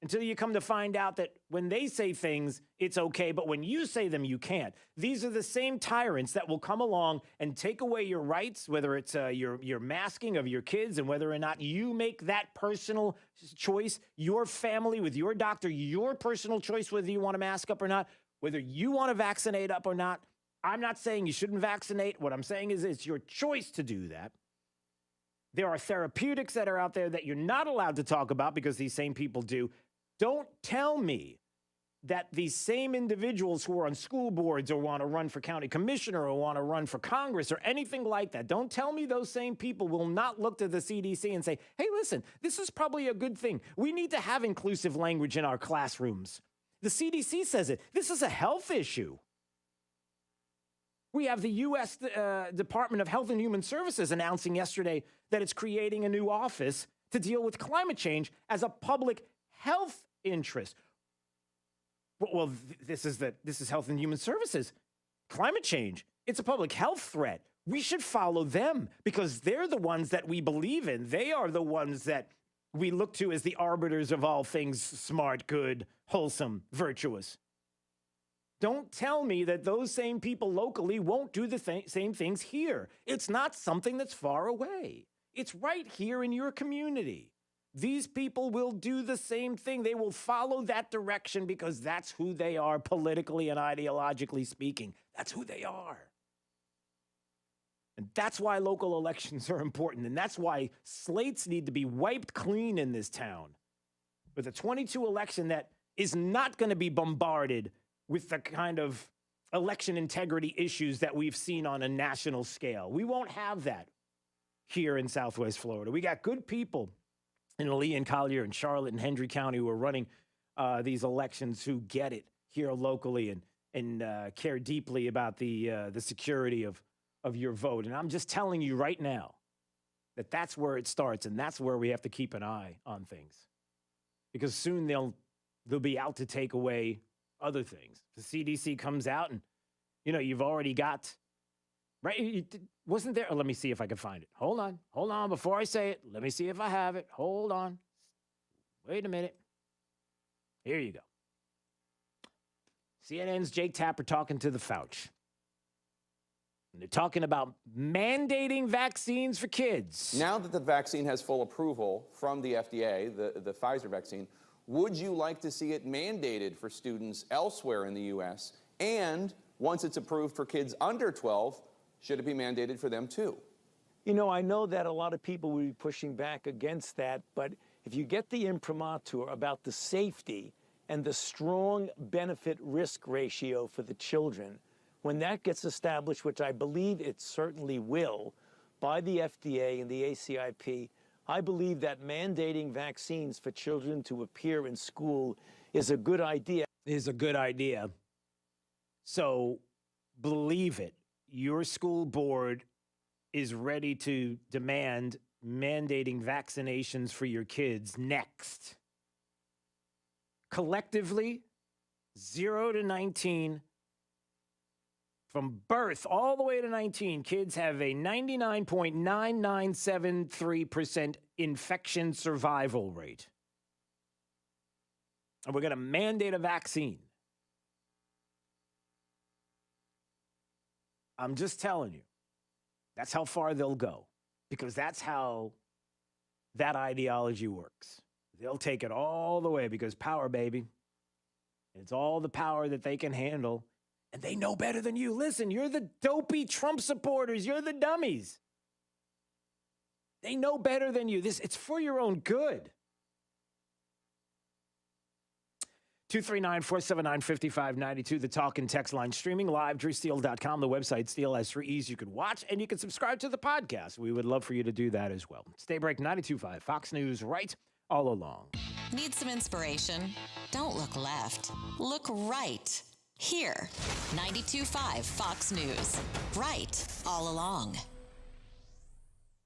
[SPEAKER 13] until you come to find out that when they say things, it's okay, but when you say them, you can't. These are the same tyrants that will come along and take away your rights, whether it's your masking of your kids and whether or not you make that personal choice, your family with your doctor, your personal choice whether you want to mask up or not, whether you want to vaccinate up or not. I'm not saying you shouldn't vaccinate. What I'm saying is it's your choice to do that. There are therapeutics that are out there that you're not allowed to talk about because these same people do. Don't tell me that these same individuals who are on school boards or want to run for county commissioner or want to run for Congress or anything like that, don't tell me those same people will not look to the CDC and say, hey, listen, this is probably a good thing. We need to have inclusive language in our classrooms. The CDC says it. This is a health issue. We have the U.S. Department of Health and Human Services announcing yesterday that it's creating a new office to deal with climate change as a public health interest. Well, this is Health and Human Services. Climate change, it's a public health threat. We should follow them because they're the ones that we believe in. They are the ones that we look to as the arbiters of all things smart, good, wholesome, virtuous. Don't tell me that those same people locally won't do the same things here. It's not something that's far away. It's right here in your community. These people will do the same thing. They will follow that direction because that's who they are politically and ideologically speaking. That's who they are. And that's why local elections are important. And that's why slates need to be wiped clean in this town with a 22 election that is not going to be bombarded with the kind of election integrity issues that we've seen on a national scale. We won't have that here in Southwest Florida. We got good people in Lee and Collier and Charlotte and Hendry County who are running these elections who get it here locally and care deeply about the security of your vote. And I'm just telling you right now that that's where it starts, and that's where we have to keep an eye on things. Because soon they'll be out to take away other things. The CDC comes out and, you've already got, right? Wasn't there? Let me see if I can find it. Hold on. Before I say it, let me see if I have it. Hold on. Wait a minute. Here you go. CNN's Jake Tapper talking to the Fauci. And they're talking about mandating vaccines for kids.
[SPEAKER 5] Now that the vaccine has full approval from the FDA, the Pfizer vaccine, would you like to see it mandated for students elsewhere in the U.S.? And once it's approved for kids under 12, should it be mandated for them too?
[SPEAKER 10] I know that a lot of people will be pushing back against that, but if you get the imprimatur about the safety and the strong benefit-risk ratio for the children, when that gets established, which I believe it certainly will, by the FDA and the ACIP, I believe that mandating vaccines for children to appear in school is a good idea.
[SPEAKER 13] So believe it. Your school board is ready to demand mandating vaccinations for your kids next. Collectively, 0 to 19, from birth all the way to 19, kids have a 99.9973% infection survival rate. And we're going to mandate a vaccine. I'm just telling you, that's how far they'll go, because that's how that ideology works. They'll take it all the way because power, baby. It's all the power that they can handle, and they know better than you. Listen, you're the dopey Trump supporters. You're the dummies. They know better than you. It's for your own good. 239-479-5592, the talk and text line, streaming live, drewsteele.com, the website. Steele has 3 E's you can watch, and you can subscribe to the podcast. We would love for you to do that as well. Stay Break 92.5, Fox News, right all along.
[SPEAKER 2] Need some inspiration? Don't look left. Look right. Here, 92.5 Fox News. Right all along.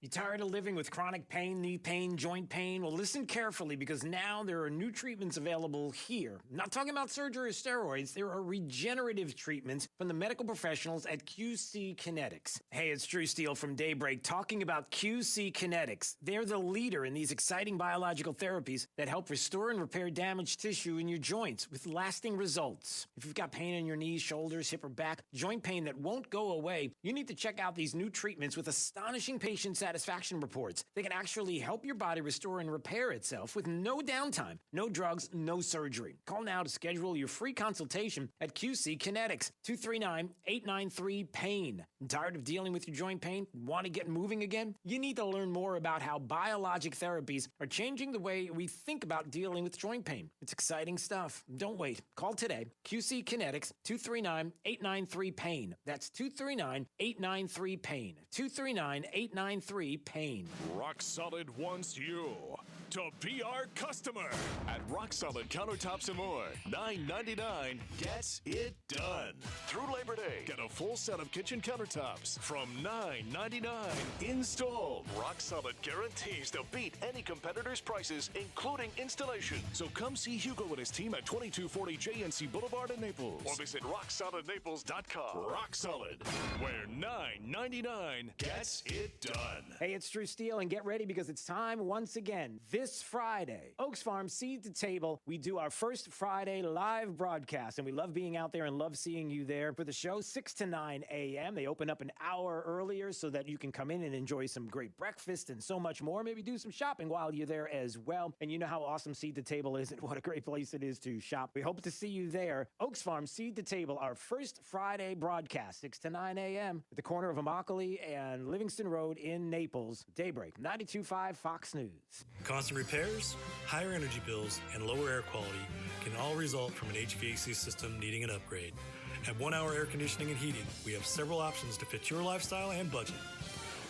[SPEAKER 13] You tired of living with chronic pain, knee pain, joint pain? Well, listen carefully because now there are new treatments available here. I'm not talking about surgery or steroids. There are regenerative treatments from the medical professionals at QC Kinetics. Hey, it's Drew Steele from Daybreak talking about QC Kinetics. They're the leader in these exciting biological therapies that help restore and repair damaged tissue in your joints with lasting results. If you've got pain in your knees, shoulders, hip, or back, joint pain that won't go away, you need to check out these new treatments with astonishing patient satisfaction reports. They can actually help your body restore and repair itself with no downtime, no drugs, no surgery. Call now to schedule your free consultation at QC Kinetics, 239-893-PAIN. Tired of dealing with your joint pain? Want to get moving again? You need to learn more about how biologic therapies are changing the way we think about dealing with joint pain. It's exciting stuff. Don't wait. Call today. QC Kinetics, 239-893-PAIN. That's 239-893-PAIN. 239-893-PAIN.
[SPEAKER 9] Rock Solid wants you to be our customer at Rock Solid Countertops and More. $9.99 gets it done. Through Labor Day, get a full set of kitchen countertops from $9.99 installed. Rock Solid guarantees to beat any competitor's prices, including installation. So come see Hugo and his team at 2240 JNC Boulevard in Naples, or visit rocksolidnaples.com. Rock Solid, where $9.99 gets it done.
[SPEAKER 13] Hey, it's Drew Steele, and get ready because it's time once again. This Friday, Oaks Farm Seed to Table, we do our first Friday live broadcast, and we love being out there and love seeing you there for the show, 6 to 9 a.m. They open up an hour earlier so that you can come in and enjoy some great breakfast and so much more. Maybe do some shopping while you're there as well. And you know how awesome Seed to Table is and what a great place it is to shop. We hope to see you there. Oaks Farm Seed to Table, our first Friday broadcast, 6 to 9 a.m. at the corner of Immokalee and Livingston Road in Naples. Daybreak, 92.5 Fox News.
[SPEAKER 11] Constant repairs, higher energy bills, and lower air quality can all result from an HVAC system needing an upgrade. At 1 Hour Air Conditioning and Heating, we have several options to fit your lifestyle and budget.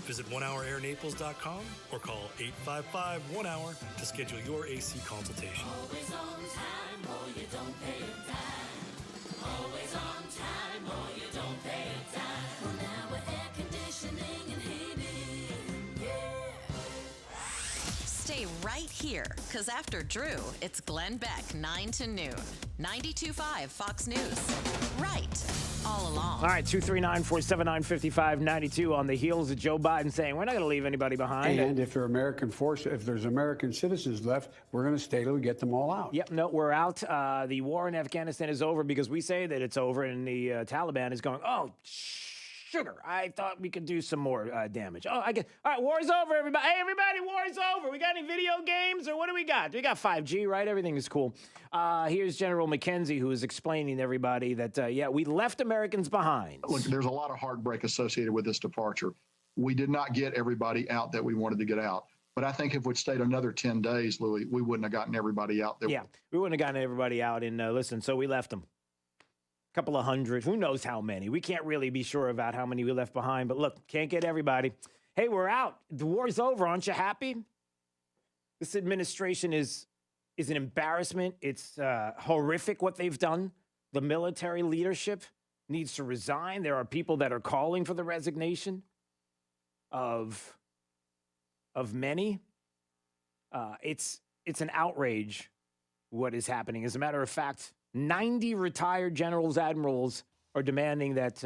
[SPEAKER 11] Visit onehourairnaples.com or call 855-1-HOUR to schedule your AC consultation.
[SPEAKER 18] Always on time or you don't pay a dime. Always on time or you don't pay a dime. 1 Hour Air Conditioning and Heating. Yeah.
[SPEAKER 2] Stay right here, because after Drew, it's Glenn Beck, 9 to noon. 92.5 Fox News. Right. All along.
[SPEAKER 13] All right, 239-479-5592 on the heels of Joe Biden saying we're not going to leave anybody behind.
[SPEAKER 19] And if there's American citizens left, we're going to stay till we get them all out.
[SPEAKER 13] Yep, no, we're out. The war in Afghanistan is over because we say that it's over, and the Taliban is going, oh, sugar. I thought we could do some more damage. Oh, I get. All right, war's over, everybody. Hey, everybody, war's over. We got any video games or what do we got? We got 5G, right? Everything is cool. Here's General McKenzie, who is explaining to everybody that, yeah, we left Americans behind.
[SPEAKER 20] Look, there's a lot of heartbreak associated with this departure. We did not get everybody out that we wanted to get out. But I think if we'd stayed another 10 days, Louis, we wouldn't have gotten everybody out.
[SPEAKER 13] Yeah, we wouldn't have gotten everybody out. And listen, so we left them. Couple of hundred, who knows how many. We can't really be sure about how many we left behind, but look, can't get everybody. Hey, we're out. The war's over. Aren't you happy? This administration is an embarrassment. It's horrific what they've done. The military leadership needs to resign. There are people that are calling for the resignation of many. It's an outrage what is happening. As a matter of fact, 90 retired generals, admirals are demanding that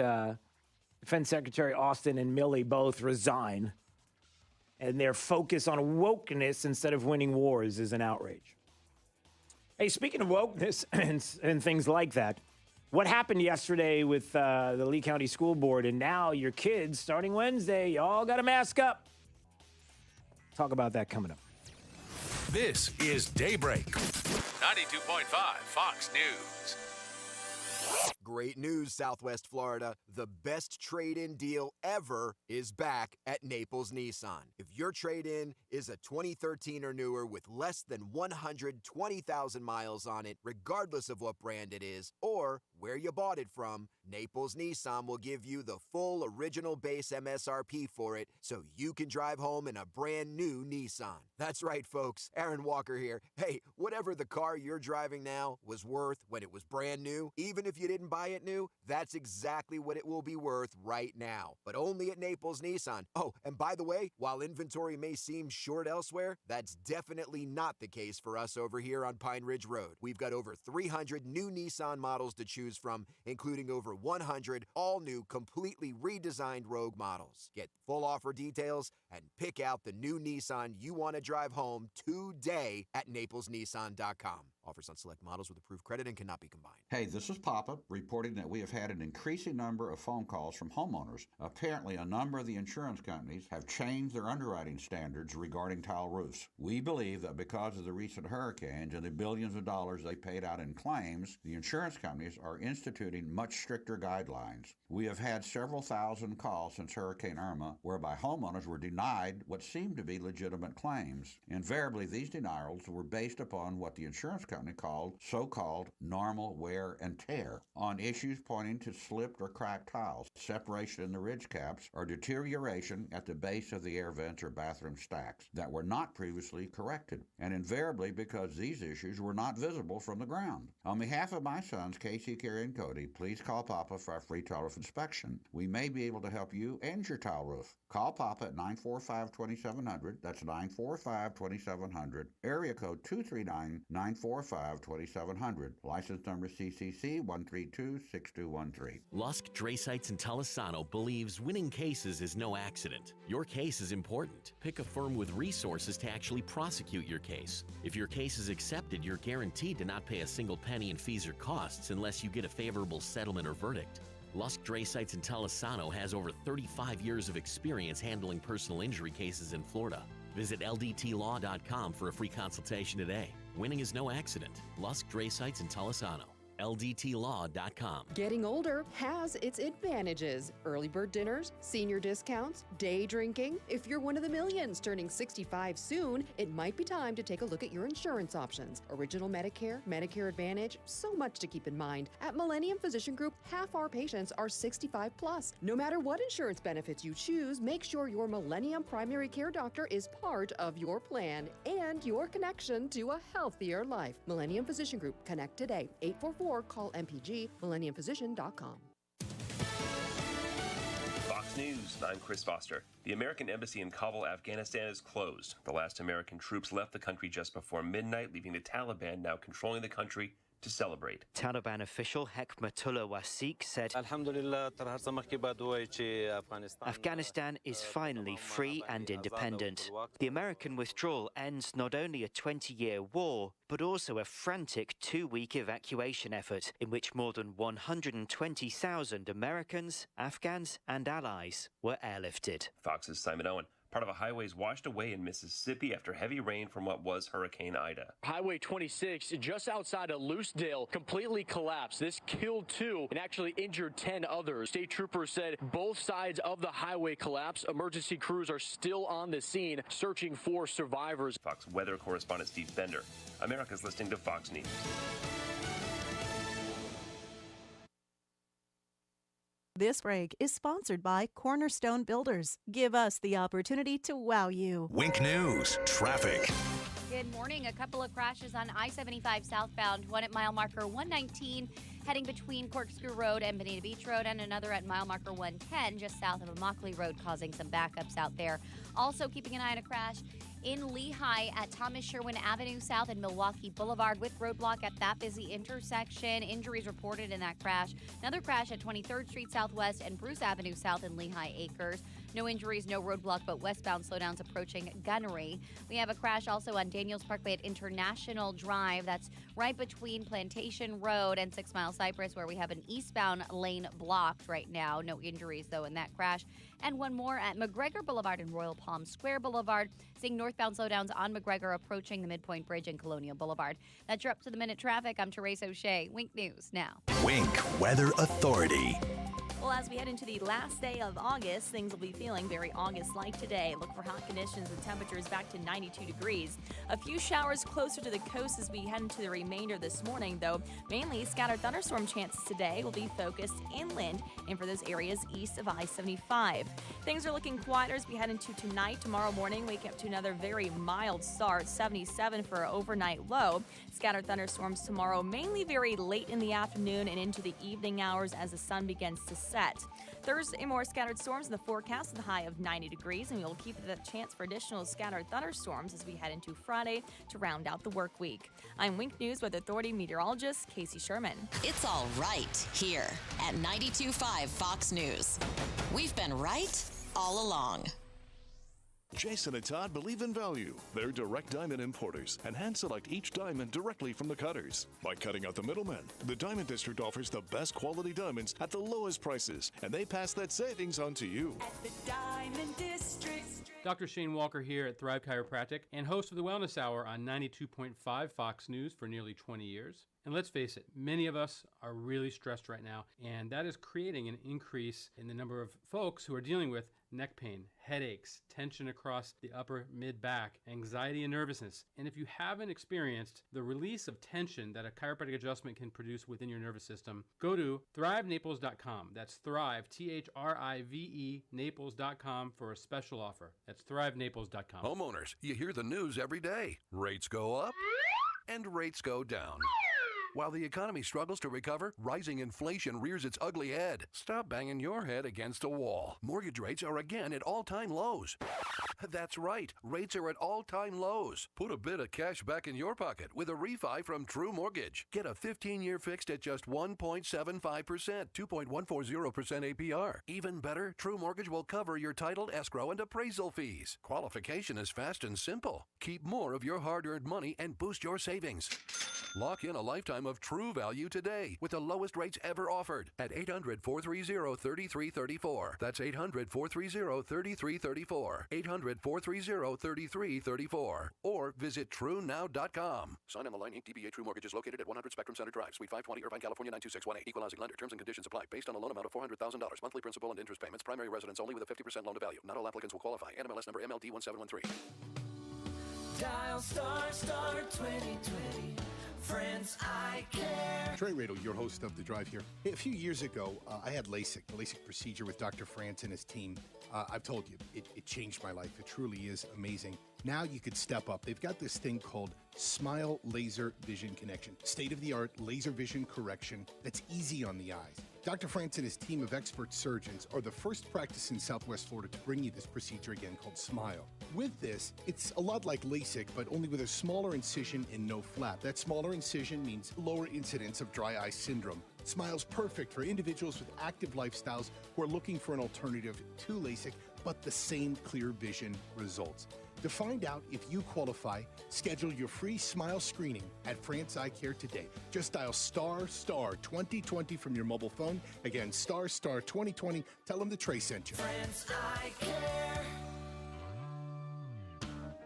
[SPEAKER 13] Defense Secretary Austin and Milley both resign. And their focus on wokeness instead of winning wars is an outrage. Hey, speaking of wokeness and things like that, what happened yesterday with the Lee County School Board, and now your kids, starting Wednesday, y'all got to mask up. Talk about that coming up.
[SPEAKER 27] This is Daybreak. 92.5 Fox News.
[SPEAKER 21] Great news, Southwest Florida. The best trade-in deal ever is back at Naples Nissan. If your trade-in is a 2013 or newer with less than 120,000 miles on it, regardless of what brand it is, or where you bought it from, Naples Nissan will give you the full original base MSRP for it so you can drive home in a brand new Nissan. That's right, folks. Aaron Walker here. Hey, whatever the car you're driving now was worth when it was brand new, even if you didn't buy it new, that's exactly what it will be worth right now. But only at Naples Nissan. Oh, and by the way, while inventory may seem short elsewhere, that's definitely not the case for us over here on Pine Ridge Road. We've got over 300 new Nissan models to choose from, including over 100 all-new, completely redesigned Rogue models. Get full offer details and pick out the new Nissan you want to drive home today at naplesnissan.com. Offers on select models with approved credit and cannot be combined.
[SPEAKER 8] Hey, this is Papa reporting that we have had an increasing number of phone calls from homeowners. Apparently, a number of the insurance companies have changed their underwriting standards regarding tile roofs. We believe that because of the recent hurricanes and the billions of dollars they paid out in claims, the insurance companies are instituting much stricter guidelines. We have had several thousand calls since Hurricane Irma, whereby homeowners were denied what seemed to be legitimate claims. Invariably, these denials were based upon what the insurance company called so-called normal wear and tear on issues pointing to slipped or cracked tiles, separation in the ridge caps, or deterioration at the base of the air vents or bathroom stacks that were not previously corrected, and invariably because these issues were not visible from the ground. On behalf of my sons, Casey, Carrie, and Cody, please call Papa for a free tile roof inspection. We may be able to help you and your tile roof. Call Papa at 945-2700. That's 945-2700. Area code 239-945-2700. License number CCC 1326213.
[SPEAKER 12] Lusk, Drasites, and Talisano believes winning cases is no accident. Your case is important. Pick a firm with resources to actually prosecute your case. If your case is accepted, you're guaranteed to not pay a single penny in fees or costs unless you get a favorable settlement or verdict. Lusk, Drasites, and Talisano has over 35 years of experience handling personal injury cases in Florida. Visit ldtlaw.com for a free consultation today. Winning is no accident. Lusk, Drasites, and Talisano. ldtlaw.com.
[SPEAKER 22] Getting older has its advantages. Early bird dinners, senior discounts, day drinking. If you're one of the millions turning 65 soon, it might be time to take a look at your insurance options. Original Medicare, Medicare Advantage, so much to keep in mind. At Millennium Physician Group, half our patients are 65 plus. No matter what insurance benefits you choose, make sure your Millennium primary care doctor is part of your plan and your connection to a healthier life. Millennium Physician Group. Connect today. 844 call MPG, millenniumphysician.com.
[SPEAKER 23] Fox News, I'm Chris Foster. The American Embassy in Kabul, Afghanistan is closed. The last American troops left the country just before midnight, leaving the Taliban now controlling the country to celebrate.
[SPEAKER 24] Taliban official Hekmatullah Wasik said, Afghanistan is finally free and independent. The American withdrawal ends not only a 20-year war, but also a frantic 2-week evacuation effort in which more than 120,000 Americans, Afghans, and allies were airlifted.
[SPEAKER 23] Fox's Simon Owen. Part of a highway is washed away in Mississippi after heavy rain from what was Hurricane Ida.
[SPEAKER 25] Highway 26, just outside of Loosedale, completely collapsed. This killed 2 and actually injured 10 others. State troopers said both sides of the highway collapsed. Emergency crews are still on the scene searching for survivors.
[SPEAKER 23] Fox weather correspondent Steve Bender. America's listening to Fox News.
[SPEAKER 26] This break is sponsored by Cornerstone Builders. Give us the opportunity to wow you.
[SPEAKER 9] Wink News, traffic.
[SPEAKER 1] Good morning. A couple of crashes on I-75 southbound, one at mile marker 119, heading between Corkscrew Road and Bonita Beach Road, and another at mile marker 110, just south of Immokalee Road, causing some backups out there. Also keeping an eye on a crash in Lehigh at Thomas Sherwin Avenue South and Milwaukee Boulevard with roadblock at that busy intersection. Injuries reported in that crash. Another crash at 23rd Street Southwest and Bruce Avenue South in Lehigh Acres. No injuries, no roadblock, but westbound slowdowns approaching Gunnery. We have a crash also on Daniels Parkway at International Drive. That's right between Plantation Road and 6 Mile Cypress, where we have an eastbound lane blocked right now. No injuries, though, in that crash. And one more at McGregor Boulevard and Royal Palm Square Boulevard. Seeing northbound slowdowns on McGregor approaching the Midpoint Bridge and Colonial Boulevard. That's your up-to-the-minute traffic. I'm Therese O'Shea. Wink News now.
[SPEAKER 9] Wink Weather Authority.
[SPEAKER 1] Well, as we head into the last day of August, things will be feeling very August-like today. Look for hot conditions with temperatures back to 92 degrees. A few showers closer to the coast as we head into the remainder this morning, though mainly scattered thunderstorm chances today will be focused inland and for those areas east of I-75. Things are looking quieter as we head into tonight. Tomorrow morning, wake up to another very mild start, 77 for an overnight low. Scattered thunderstorms tomorrow, mainly very late in the afternoon and into the evening hours as the sun begins to set. Thursday, more scattered storms in the forecast with a high of 90 degrees, and we'll keep the chance for additional scattered thunderstorms as we head into Friday to round out the work week. I'm Wink News Weather Authority meteorologist Casey Sherman.
[SPEAKER 2] It's all right here at 92.5 Fox News. We've been right all along.
[SPEAKER 9] Jason and Todd believe in value. They're direct diamond importers and hand select each diamond directly from the cutters. By cutting out the middlemen, the Diamond District offers the best quality diamonds at the lowest prices, and they pass that savings on to you.
[SPEAKER 18] At the Diamond District.
[SPEAKER 3] Dr. Shane Walker here at Thrive Chiropractic and host of the Wellness Hour on 92.5 Fox News for nearly 20 years. And let's face it, many of us are really stressed right now, and that is creating an increase in the number of folks who are dealing with neck pain, headaches, tension across the upper mid-back, anxiety and nervousness. And if you haven't experienced the release of tension that a chiropractic adjustment can produce within your nervous system, go to thrivenaples.com. That's Thrive, Thrive, Naples.com for a special offer. That's thrivenaples.com.
[SPEAKER 4] Homeowners, you hear the news every day. Rates go up and rates go down. While the economy struggles to recover, rising inflation rears its ugly head. Stop banging your head against a wall. Mortgage rates are again at all-time lows. That's right, rates are at all-time lows. Put a bit of cash back in your pocket with a refi from True Mortgage. Get a 15-year fixed at just 1.75%, 2.140% APR. Even better, True Mortgage will cover your title, escrow, and appraisal fees. Qualification is fast and simple. Keep more of your hard-earned money and boost your savings. Lock in a lifetime of true value today with the lowest rates ever offered at 800-430-3334. That's 800-430-3334. 800-430-3334. Or visit TrueNow.com. Sign on the line. Inc. DBA True Mortgage is located at 100 Spectrum Center Drive, Suite 520, Irvine, California 92618. Equal housing lender. Terms and conditions apply. Based on a loan amount of $400,000. Monthly principal and interest payments. Primary residence only with a 50% loan to value. Not all applicants will qualify. NMLS number MLD 1713.
[SPEAKER 18] Dial *2020. Friends, I care.
[SPEAKER 6] Trey Radel, your host of The Drive here. Hey, a few years ago, I had LASIK, the LASIK procedure with Dr. France and his team. I've told you, it changed my life. It truly is amazing. Now you could step up. They've got this thing called Smile Laser Vision Connection. State-of-the-art laser vision correction that's easy on the eyes. Dr. France and his team of expert surgeons are the first practice in Southwest Florida to bring you this procedure again called Smile. With this, it's a lot like LASIK, but only with a smaller incision and no flap. That smaller incision means lower incidence of dry eye syndrome. Smile's perfect for individuals with active lifestyles who are looking for an alternative to LASIK, but the same clear vision results. To find out if you qualify, schedule your free Smile screening at France Eye Care today. Just dial *2020 from your mobile phone. Again, *2020. Tell them the Trey sent you.
[SPEAKER 18] France Eye Care.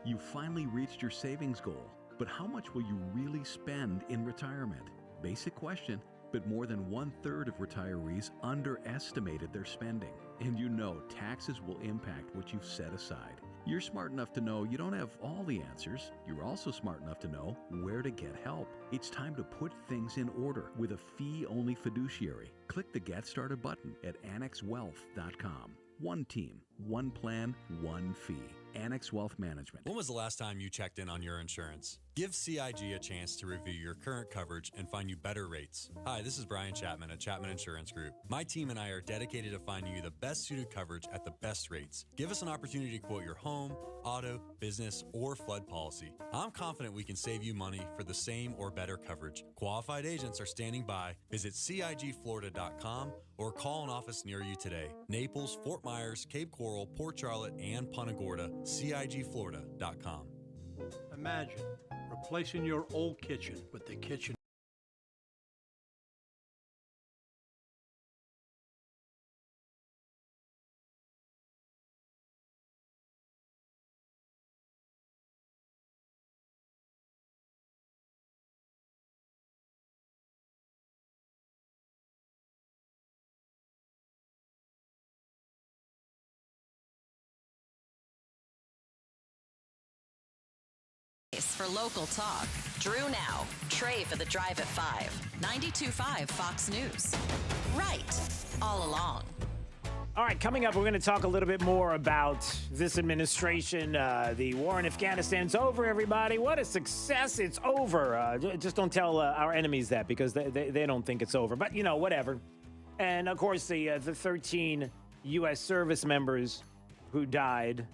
[SPEAKER 14] You finally reached your savings goal, but how much will you really spend in retirement? Basic question, but more than 1/3 of retirees underestimated their spending. And you know taxes will impact what you've set aside. You're smart enough to know you don't have all the answers. You're also smart enough to know where to get help. It's time to put things in order with a fee-only fiduciary. Click the Get Started button at AnnexWealth.com. One team, one plan, one fee. Annex Wealth Management.
[SPEAKER 15] When was the last time you checked in on your insurance? Give CIG a chance to review your current coverage and find you better rates. Hi, this is Brian Chapman at Chapman Insurance Group. My team and I are dedicated to finding you the best suited coverage at the best rates. Give us an opportunity to quote your home, auto, business, or flood policy. I'm confident we can save you money for the same or better coverage. Qualified agents are standing by. Visit CIGFlorida.com or call an office near you today. Naples, Fort Myers, Cape Coral, Port Charlotte, and Punta Gorda. CIGFlorida.com.
[SPEAKER 16] Imagine replacing your old kitchen with the kitchen
[SPEAKER 2] For local talk, Drew now, Trey for the Drive at 5, 92.5 Fox News. Right, all along.
[SPEAKER 13] All right, coming up, we're going to talk a little bit more about this administration. The war in Afghanistan's over, everybody. What a success. It's over. Just don't tell our enemies that because they don't think it's over. But, you know, whatever. And, of course, the 13 U.S. service members who died.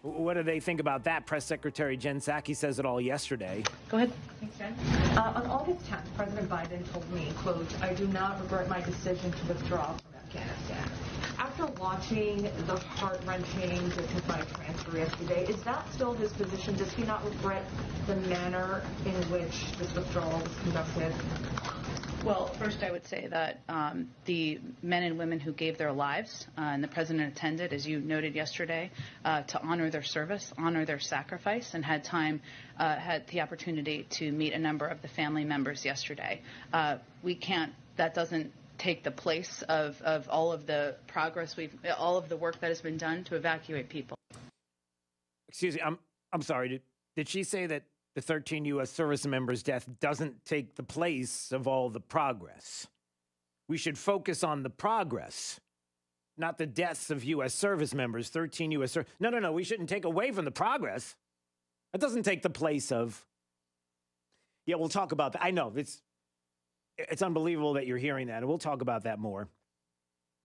[SPEAKER 13] What do they think about that? Press Secretary Jen Psaki says it all yesterday.
[SPEAKER 5] Go ahead. Thanks, Jen. On August 10th, President Biden told me, quote, "I do not regret my decision to withdraw from Afghanistan." After watching the heart-wrenching dignified transfer yesterday, is that still his position? Does he not regret the manner in which this withdrawal was conducted?
[SPEAKER 7] Well, first I would say that the men and women who gave their lives, and the president attended, as you noted yesterday, to honor their service, honor their sacrifice, and had the opportunity to meet a number of the family members yesterday. That doesn't take the place of all of the progress all of the work that has been done to evacuate people.
[SPEAKER 13] Excuse me, I'm sorry. Did she say that the 13 U.S. service members' death doesn't take the place of all the progress? We should focus on the progress, not the deaths of U.S. service members. 13 U.S. No. We shouldn't take away from the progress. That doesn't take the place of. Yeah, we'll talk about that. I know it's unbelievable that you're hearing that, and we'll talk about that more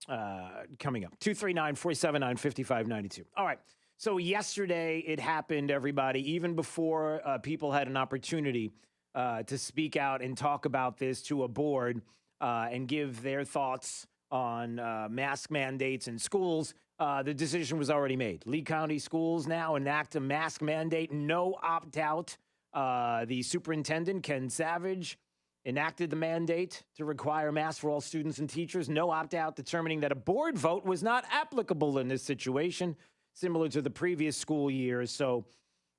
[SPEAKER 13] coming up. 239-479-5592. All right. So yesterday it happened, everybody, even before people had an opportunity to speak out and talk about this to a board and give their thoughts on mask mandates in schools. The decision was already made. Lee County schools now enact a mask mandate, no opt-out. The superintendent, Ken Savage, enacted the mandate to require masks for all students and teachers, no opt-out, determining that a board vote was not applicable in this situation, similar to the previous school years. So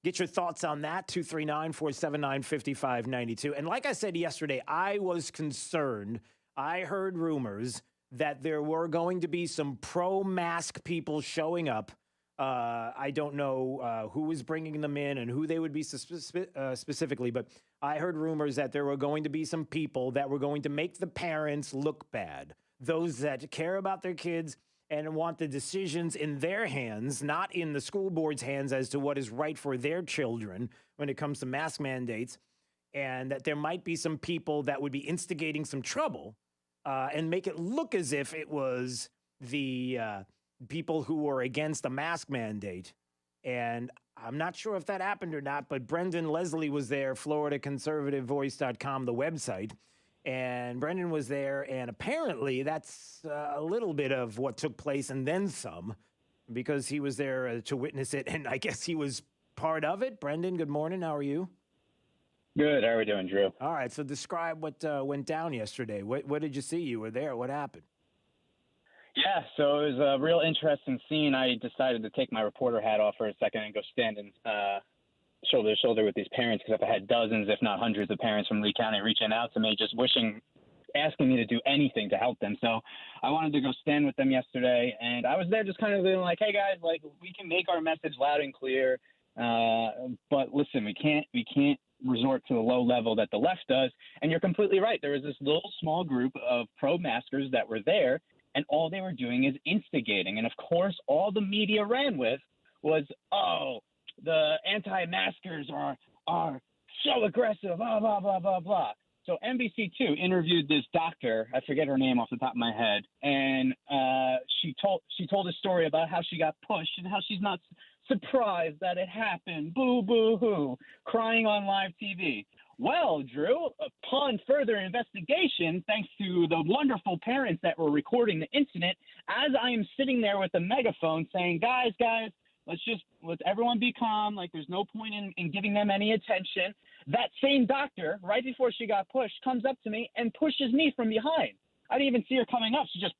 [SPEAKER 13] get your thoughts on that, 239-479-5592. And like I said yesterday, I was concerned. I heard rumors that there were going to be some pro-mask people showing up. I don't know who was bringing them in and who they would be specifically, but I heard rumors that there were going to be some people that were going to make the parents look bad, those that care about their kids and want the decisions in their hands, not in the school board's hands as to what is right for their children when it comes to mask mandates, and that there might be some people that would be instigating some trouble and make it look as if it was the people who were against the mask mandate. And I'm not sure if that happened or not, but Brendan Leslie was there, FloridaConservativeVoice.com, the website. And Brendan was there, and apparently that's a little bit of what took place and then some, because he was there to witness it, and I guess he was part of it. Brendan, good morning. How are you?
[SPEAKER 10] Good. How are we doing, Drew?
[SPEAKER 13] All right, so describe what went down yesterday. What did you see? You were there. What happened?
[SPEAKER 10] Yeah, so it was a real interesting scene. I decided to take my reporter hat off for a second and go stand in shoulder to shoulder with these parents, because I've had dozens, if not hundreds, of parents from Lee County reaching out to me, just asking me to do anything to help them. So I wanted to go stand with them yesterday, and I was there just kind of being like, hey guys, like, we can make our message loud and clear, but listen, we can't resort to the low level that the left does. And you're completely right. There was this little small group of pro-maskers that were there, and all they were doing is instigating. And of course, all the media ran with was, oh, the anti-maskers are so aggressive, blah, blah, blah, blah, blah. So NBC2 interviewed this doctor, I forget her name off the top of my head, and she told a story about how she got pushed and how she's not surprised that it happened, boo, boo, hoo, crying on live TV. Well, Drew, upon further investigation, thanks to the wonderful parents that were recording the incident, as I am sitting there with a megaphone saying, guys, let's everyone be calm. Like, there's no point in giving them any attention. That same doctor, right before she got pushed, comes up to me and pushes me from behind. I didn't even see her coming up. She just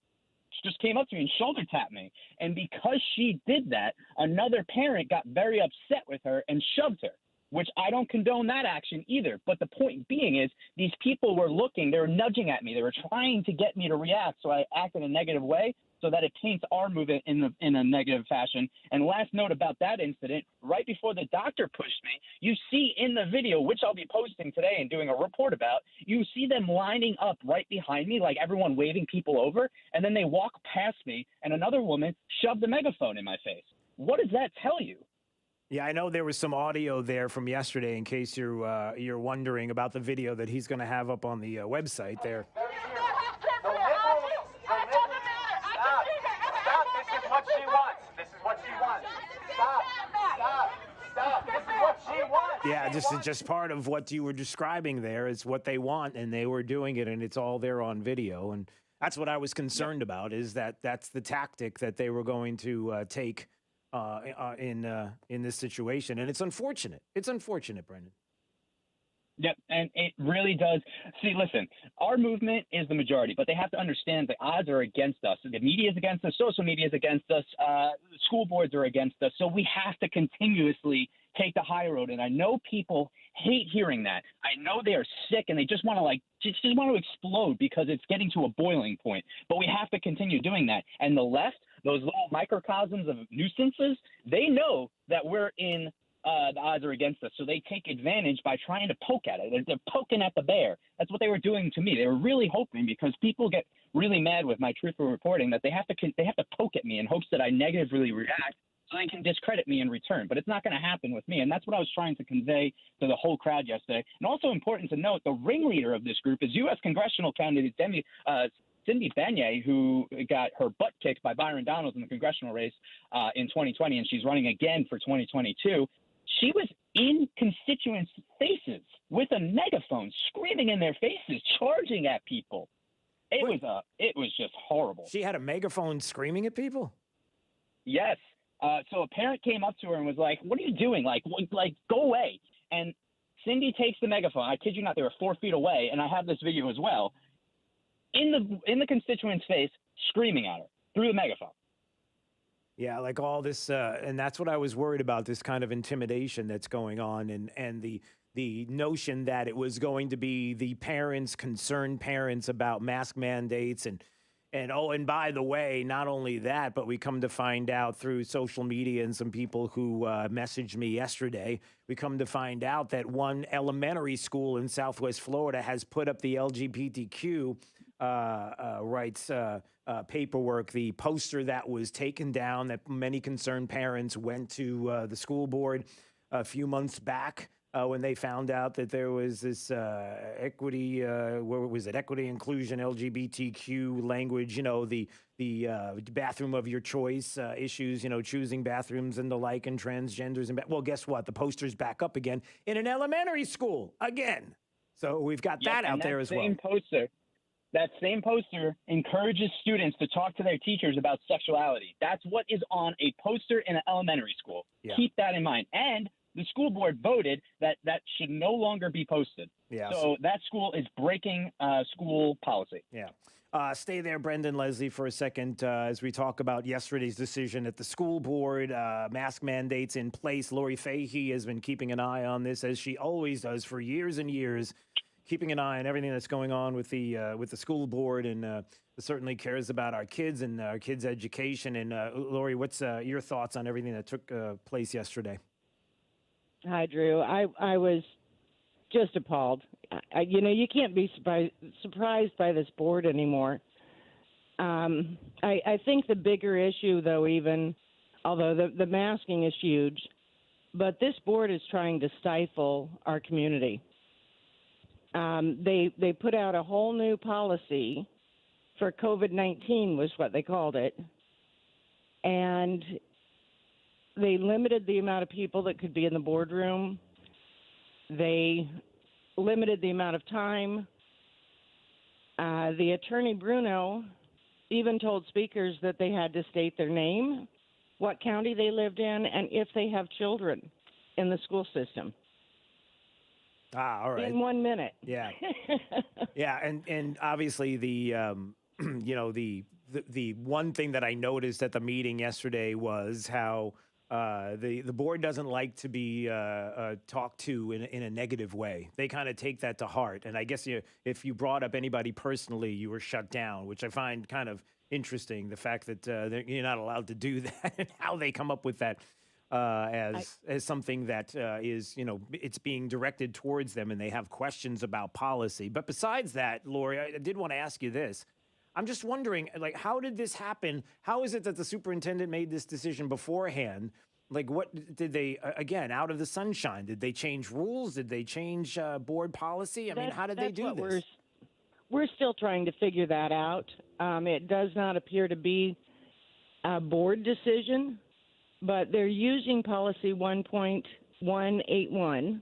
[SPEAKER 10] came up to me and shoulder tapped me. And because she did that, another parent got very upset with her and shoved her, which I don't condone that action either. But the point being is, these people were looking, they were nudging at me. They were trying to get me to react. So I acted in a negative way. so that it paints our movement in a negative fashion. And last note about that incident, right before the doctor pushed me, you see in the video, which I'll be posting today and doing a report about, you see them lining up right behind me, like everyone waving people over, and then they walk past me, and another woman shoved a megaphone in my face. What does that tell you?
[SPEAKER 13] Yeah, I know there was some audio there from yesterday in case you're wondering about the video that he's going to have up on the website there.
[SPEAKER 8] This is what she wants. This is what she wants. Stop. This is what she wants.
[SPEAKER 13] Yeah, this is just part of what you were describing there. It's what they want, and they were doing it, and it's all there on video. And that's what I was concerned about, is that's the tactic that they were going to take in this situation. And it's unfortunate. It's unfortunate, Brendan.
[SPEAKER 10] Yep, and it really does. See, listen, our movement is the majority, but they have to understand the odds are against us. The media is against us. Social media is against us. The school boards are against us. So we have to continuously take the high road. And I know people hate hearing that. I know they are sick and they just want to just want to explode because it's getting to a boiling point. But we have to continue doing that. And the left, those little microcosms of nuisances, they know that we're in the odds are against us. So they take advantage by trying to poke at it. They're poking at the bear. That's what they were doing to me. They were really hoping, because people get really mad with my truthful reporting, that they have to poke at me in hopes that I negatively react so they can discredit me in return. But it's not going to happen with me. And that's what I was trying to convey to the whole crowd yesterday. And also important to note, the ringleader of this group is U.S. congressional candidate Cindy Banyai, who got her butt kicked by Byron Donalds in the congressional race in 2020, and she's running again for 2022. She was in constituents' faces with a megaphone, screaming in their faces, charging at people. It was just horrible.
[SPEAKER 13] She had a megaphone screaming at people?
[SPEAKER 10] Yes. So a parent came up to her and was like, "What are you doing? Like, go away." And Cindy takes the megaphone. I kid you not, they were 4 feet away, and I have this video as well. In the constituent's face, screaming at her through the megaphone.
[SPEAKER 13] Yeah, like all this, and that's what I was worried about, this kind of intimidation that's going on, and the notion that it was going to be the parents, concerned parents, about mask mandates, and by the way, not only that, but we come to find out through social media and some people who messaged me yesterday, we come to find out that one elementary school in Southwest Florida has put up the LGBTQ rights paperwork, the poster that was taken down, that many concerned parents went to the school board a few months back when they found out that there was this equity, equity, inclusion, LGBTQ language, the bathroom of your choice issues, choosing bathrooms and the like, and transgenders. Well, guess what? The poster's back up again in an elementary school again. So we've got that out there as well.
[SPEAKER 10] That same poster encourages students to talk to their teachers about sexuality. That's what is on a poster in an elementary school. Yeah. Keep that in mind. And the school board voted that should no longer be posted. Yeah. So that school is breaking school policy.
[SPEAKER 13] Yeah. Stay there, Brendan, Leslie, for a second as we talk about yesterday's decision at the school board, mask mandates in place. Lori Fahey has been keeping an eye on this, as she always does for years and years, keeping an eye on everything that's going on with the school board, and certainly cares about our kids and our kids' education. And Lori, what's your thoughts on everything that took place yesterday?
[SPEAKER 11] Hi, Drew. I was just appalled. You can't be surprised by this board anymore. I think the bigger issue, though, even although the masking is huge, but this board is trying to stifle our community. They put out a whole new policy for COVID-19, was what they called it, and they limited the amount of people that could be in the boardroom. They limited the amount of time. The attorney, Bruno, even told speakers that they had to state their name, what county they lived in, and if they have children in the school system.
[SPEAKER 13] All right.
[SPEAKER 11] In 1 minute.
[SPEAKER 13] Yeah. Yeah, and obviously the the one thing that I noticed at the meeting yesterday was how the board doesn't like to be talked to in a negative way. They kind of take that to heart. And I guess if you brought up anybody personally, you were shut down, which I find kind of interesting, the fact that you're not allowed to do that and how they come up with that as something that is, it's being directed towards them and they have questions about policy. But besides that, Lori, I did want to ask you this. I'm just wondering, like, how did this happen? How is it that the superintendent made this decision beforehand? Like, what did they, again, out of the sunshine, did they change rules? Did they change board policy? I mean, how did they do this?
[SPEAKER 11] We're still trying to figure that out. It does not appear to be a board decision, but they're using policy 1.181.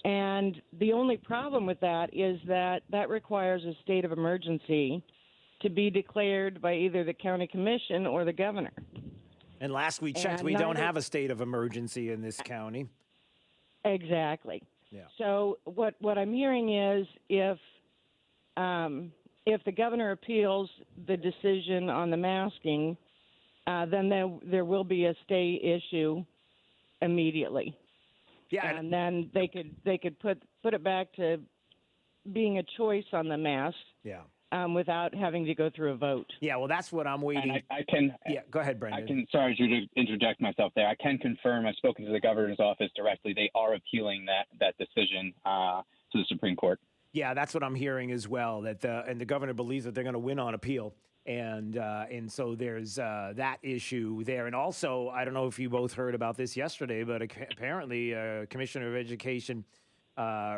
[SPEAKER 11] And the only problem with that is that requires a state of emergency to be declared by either the county commission or the governor.
[SPEAKER 13] And last we checked, we don't have a state of emergency in this county.
[SPEAKER 11] Exactly.
[SPEAKER 13] Yeah.
[SPEAKER 11] So what I'm hearing is if the governor appeals the decision on the masking, then there will be a stay issue immediately.
[SPEAKER 13] Yeah,
[SPEAKER 11] and then they could put it back to being a choice on the mask.
[SPEAKER 13] Yeah.
[SPEAKER 11] Without having to go through a vote.
[SPEAKER 13] Yeah, well, that's what I'm waiting.
[SPEAKER 10] And I can.
[SPEAKER 13] Yeah, go ahead, Brendan.
[SPEAKER 10] Sorry to interject myself there. I can confirm. I've spoken to the governor's office directly. They are appealing that decision to the Supreme Court.
[SPEAKER 13] Yeah, that's what I'm hearing as well. That the governor believes that they're going to win on appeal, and so there's that issue there. And also, I don't know if you both heard about this yesterday, but apparently, Commissioner of Education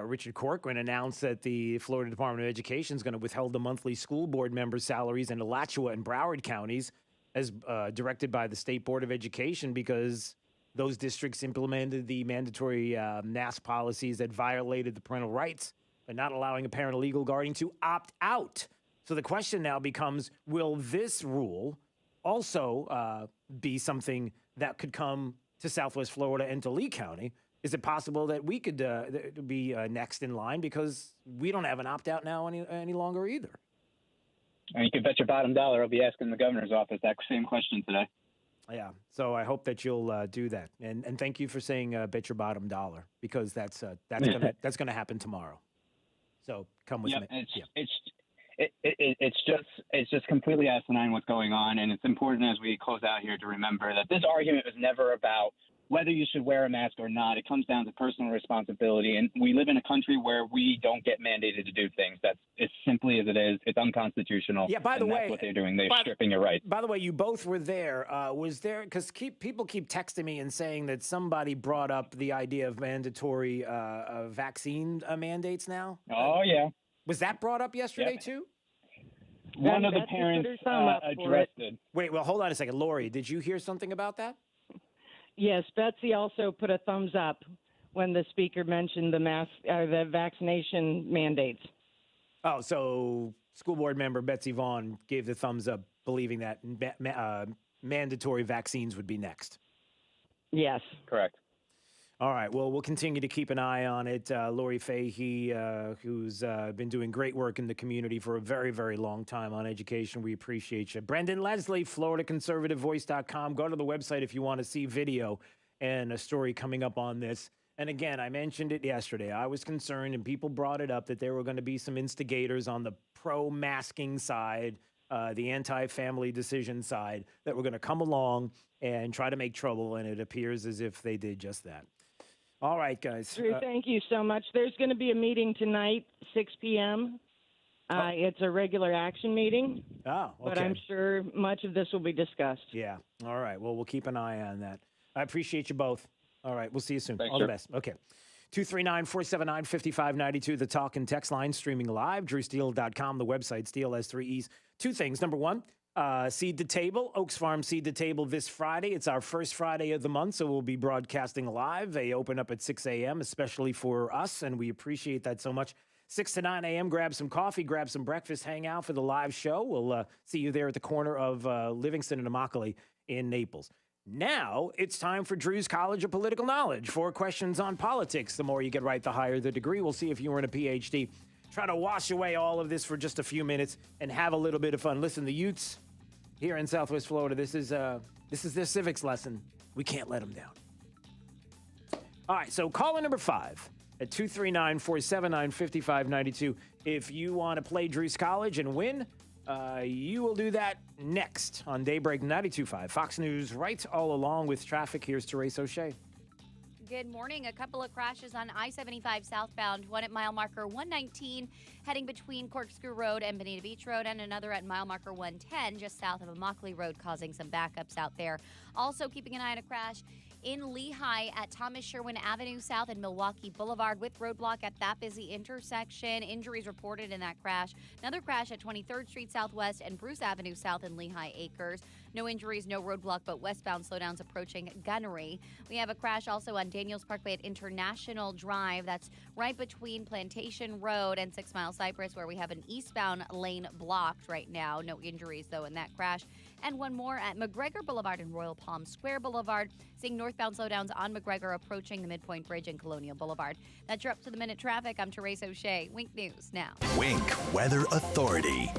[SPEAKER 13] Richard Corcoran announced that the Florida Department of Education is going to withhold the monthly school board member salaries in Alachua and Broward counties as directed by the State Board of Education because those districts implemented the mandatory mask policies that violated the parental rights by not allowing a parent or legal guardian to opt out. So the question now becomes, will this rule also be something that could come to Southwest Florida and to Lee County? Is it possible that we could be next in line because we don't have an opt-out now any longer either?
[SPEAKER 10] And you can bet your bottom dollar I'll be asking the governor's office that same question today.
[SPEAKER 13] Yeah, so I hope that you'll do that, and thank you for saying bet your bottom dollar because that's gonna happen tomorrow. So come with me.
[SPEAKER 10] It's just completely asinine what's going on, and it's important as we close out here to remember that this argument was never about whether you should wear a mask or not. It comes down to personal responsibility, and we live in a country where we don't get mandated to do things. That's as simply as it is. It's unconstitutional.
[SPEAKER 13] Yeah, by the way,
[SPEAKER 10] that's what they're doing. They're stripping your rights.
[SPEAKER 13] By the way, you both were there. Was there, because people keep texting me and saying that somebody brought up the idea of mandatory vaccine mandates now?
[SPEAKER 10] Oh, yeah.
[SPEAKER 13] Was that brought up yesterday, too?
[SPEAKER 10] One of the parents addressed it.
[SPEAKER 13] Wait, well, hold on a second. Lori, did you hear something about that?
[SPEAKER 11] Yes, Betsy also put a thumbs up when the speaker mentioned the vaccination mandates.
[SPEAKER 13] Oh, so school board member Betsy Vaughn gave the thumbs up, believing that mandatory vaccines would be next.
[SPEAKER 11] Yes.
[SPEAKER 10] Correct.
[SPEAKER 13] All right. Well, we'll continue to keep an eye on it. Lori Fahey, who's been doing great work in the community for a very, very long time on education. We appreciate you. Brendan Leslie, FloridaConservativeVoice.com. Go to the website if you want to see video and a story coming up on this. And again, I mentioned it yesterday. I was concerned, and people brought it up, that there were going to be some instigators on the pro-masking side, the anti-family decision side, that were going to come along and try to make trouble, and it appears as if they did just that. All right, guys.
[SPEAKER 11] Drew, thank you so much. There's going to be a meeting tonight, 6 p.m. It's a regular action meeting.
[SPEAKER 13] Oh, okay.
[SPEAKER 11] But I'm sure much of this will be discussed.
[SPEAKER 13] Yeah. All right. Well, we'll keep an eye on that. I appreciate you both. All right. We'll see you soon.
[SPEAKER 10] Thanks,
[SPEAKER 13] all
[SPEAKER 10] sir.
[SPEAKER 13] the best. Okay. 239-479-5592, the talk and text line, streaming live, drewsteele.com, the website, Steele has 3 E's. Two things. Number one, Seed to Table, Oaks Farm Seed to Table this Friday. It's our first Friday of the month, so we'll be broadcasting live. They open up at 6 a.m., especially for us, and we appreciate that so much. 6 to 9 a.m., grab some coffee, grab some breakfast, hang out for the live show. We'll see you there at the corner of Livingston and Immokalee in Naples. Now it's time for Drew's College of Political Knowledge. 4 questions on politics. The more you get right, the higher the degree. We'll see if you earn a PhD. Try to wash away all of this for just a few minutes and have a little bit of fun. Listen, the Utes here in Southwest Florida, this is their civics lesson. We can't let them down. All right, so caller number 5 at 239-479-5592. If you want to play Drew's College and win You will do that next on Daybreak 92.5. Fox News right all along with traffic. Here's Therese O'Shea.
[SPEAKER 12] Good morning. A couple of crashes on I-75 southbound, one at mile marker 119, heading between Corkscrew Road and Bonita Beach Road, and another at mile marker 110, just south of Immokalee Road, causing some backups out there. Also keeping an eye on a crash in Lehigh at Thomas Sherwin Avenue South and Milwaukee Boulevard with roadblock at that busy intersection. Injuries reported in that crash. Another crash at 23rd Street Southwest and Bruce Avenue South in Lehigh Acres. No injuries, no roadblock, but westbound slowdowns approaching Gunnery. We have a crash also on Daniels Parkway at International Drive. That's right between Plantation Road and 6 Mile Cypress, where we have an eastbound lane blocked right now. No injuries, though, in that crash. And one more at McGregor Boulevard and Royal Palm Square Boulevard. Seeing northbound slowdowns on McGregor approaching the Midpoint Bridge and Colonial Boulevard. That's your up-to-the-minute traffic. I'm Therese O'Shea. Wink News now.
[SPEAKER 17] Wink Weather Authority.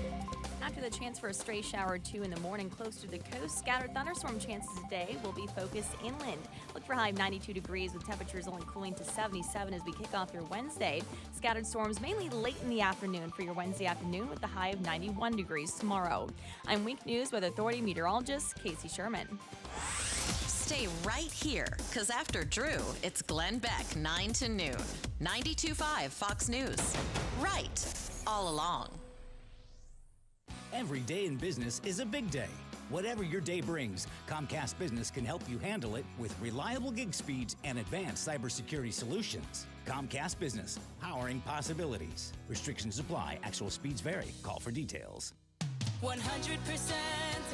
[SPEAKER 1] After the chance for a stray shower or two in the morning close to the coast, scattered thunderstorm chances today will be focused inland. Look for a high of 92 degrees with temperatures only cooling to 77 as we kick off your Wednesday. Scattered storms mainly late in the afternoon for your Wednesday afternoon with the high of 91 degrees tomorrow. I'm Wink News Weather Authority meteorologist Casey Sherman.
[SPEAKER 2] Stay right here, because after Drew, it's Glenn Beck, 9 to noon. 92.5 Fox News. Right all along.
[SPEAKER 19] Every day in business is a big day. Whatever your day brings, Comcast Business can help you handle it with reliable gig speeds and advanced cybersecurity solutions. Comcast Business, powering possibilities. Restrictions apply. Actual speeds vary. Call for details.
[SPEAKER 18] 100%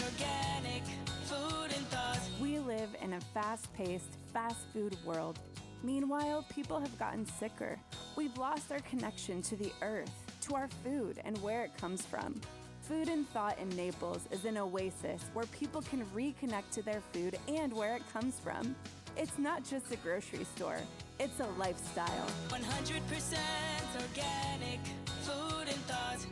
[SPEAKER 18] organic food and thoughts.
[SPEAKER 20] We live in a fast-paced, fast food world. Meanwhile, people have gotten sicker. We've lost our connection to the earth, to our food, and where it comes from. Food and Thought in Naples is an oasis where people can reconnect to their food and where it comes from. It's not just a grocery store, it's a lifestyle.
[SPEAKER 18] 100% organic food and thought.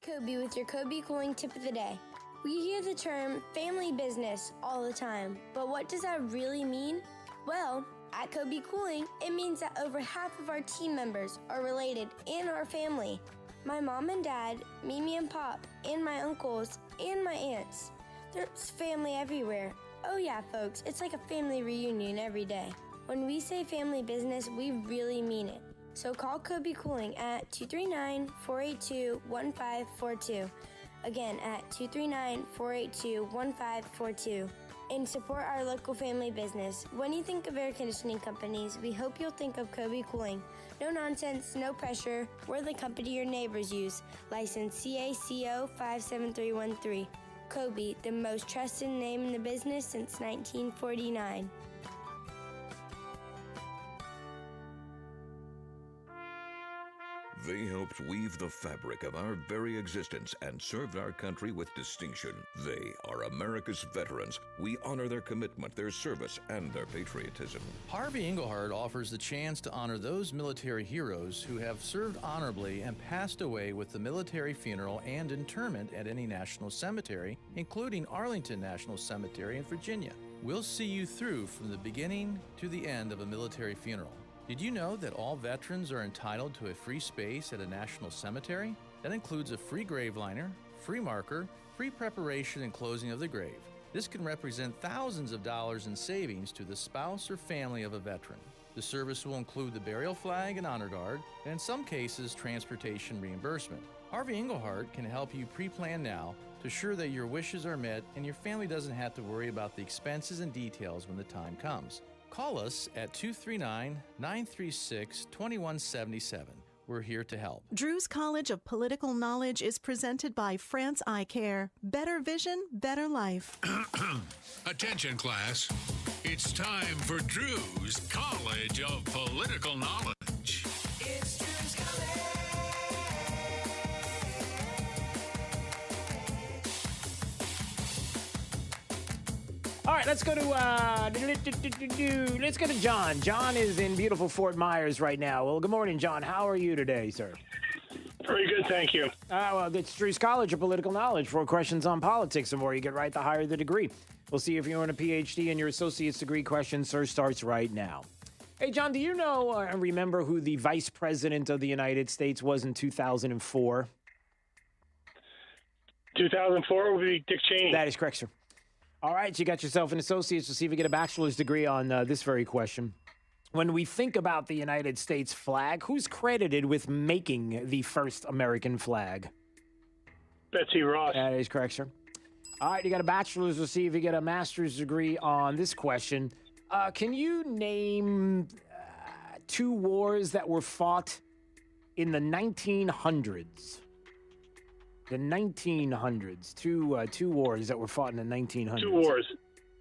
[SPEAKER 21] Kobe with your Kobe Cooling Tip of the Day. We hear the term family business all the time, but what does that really mean? Well, at Kobe Cooling, it means that over half of our team members are related and are family. My mom and dad, Mimi and Pop, and my uncles, and my aunts. There's family everywhere. Oh yeah, folks, it's like a family reunion every day. When we say family business, we really mean it. So call Kobe Cooling at 239-482-1542. Again, at 239-482-1542. And support our local family business. When you think of air conditioning companies, we hope you'll think of Kobe Cooling. No nonsense, no pressure. We're the company your neighbors use. License CACO 57313. Kobe, the most trusted name in the business since 1949.
[SPEAKER 22] They helped weave the fabric of our very existence and served our country with distinction. They are America's veterans. We honor their commitment, their service, and their patriotism.
[SPEAKER 27] Harvey Engelhardt offers the chance to honor those military heroes who have served honorably and passed away with the military funeral and interment at any national cemetery, including Arlington National Cemetery in Virginia. We'll see you through from the beginning to the end of a military funeral. Did you know that all veterans are entitled to a free space at a national cemetery? That includes a free grave liner, free marker, free preparation and closing of the grave. This can represent thousands of dollars in savings to the spouse or family of a veteran. The service will include the burial flag and honor guard, and in some cases, transportation reimbursement. Harvey Engelhardt can help you pre-plan now to ensure that your wishes are met and your family doesn't have to worry about the expenses and details when the time comes. Call us at 239-936-2177. We're here to help.
[SPEAKER 26] Drew's College of Political Knowledge is presented by France Eye Care. Better vision, better life.
[SPEAKER 28] Attention, class. It's time for Drew's College of Political Knowledge.
[SPEAKER 18] It's Drew's College.
[SPEAKER 13] All right, let's go to John. John is in beautiful Fort Myers right now. Well, good morning, John. How are you today, sir?
[SPEAKER 29] Very good, thank you.
[SPEAKER 13] Well, it's Drew's College of Political Knowledge. 4 questions on politics. The more you get right, the higher the degree. We'll see if you earn a PhD, and your associate's degree question, sir, starts right now. Hey, John, do you know or remember who the Vice President of the United States was in 2004?
[SPEAKER 29] 2004 would be Dick Cheney.
[SPEAKER 13] That is correct, sir. All right, you got yourself an associate's. We'll see if you get a bachelor's degree on this very question. When we think about the United States flag, who's credited with making the first American flag?
[SPEAKER 29] Betsy Ross.
[SPEAKER 13] That is correct, sir. All right, you got a bachelor's. We'll see if you get a master's degree on this question. Can you name two wars that were fought in the 1900s? The 1900s. Two wars that were fought in the 1900s.
[SPEAKER 29] Two wars.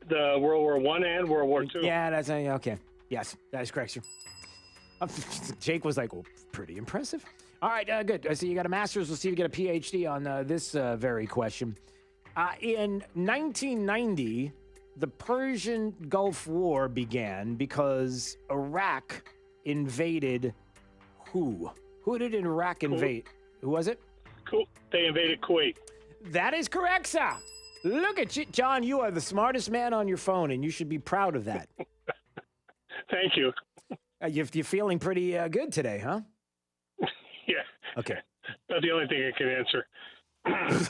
[SPEAKER 29] The World War I and World War II.
[SPEAKER 13] Yeah, that's okay. Yes, that is correct, sir. Jake was like, well, pretty impressive. All right, good. So you got a master's. We'll see if you get a PhD on this very question. In 1990, the Persian Gulf War began because Iraq invaded who? Who did Iraq invade? Who was it?
[SPEAKER 29] Cool. They invaded Kuwait. That
[SPEAKER 13] is correct, sir. Look at you, John. You are the smartest man on your phone, and you should be proud of that.
[SPEAKER 29] Thank you.
[SPEAKER 13] You're feeling pretty good today, huh?
[SPEAKER 29] Yeah.
[SPEAKER 13] Okay.
[SPEAKER 29] Not the only thing I can answer.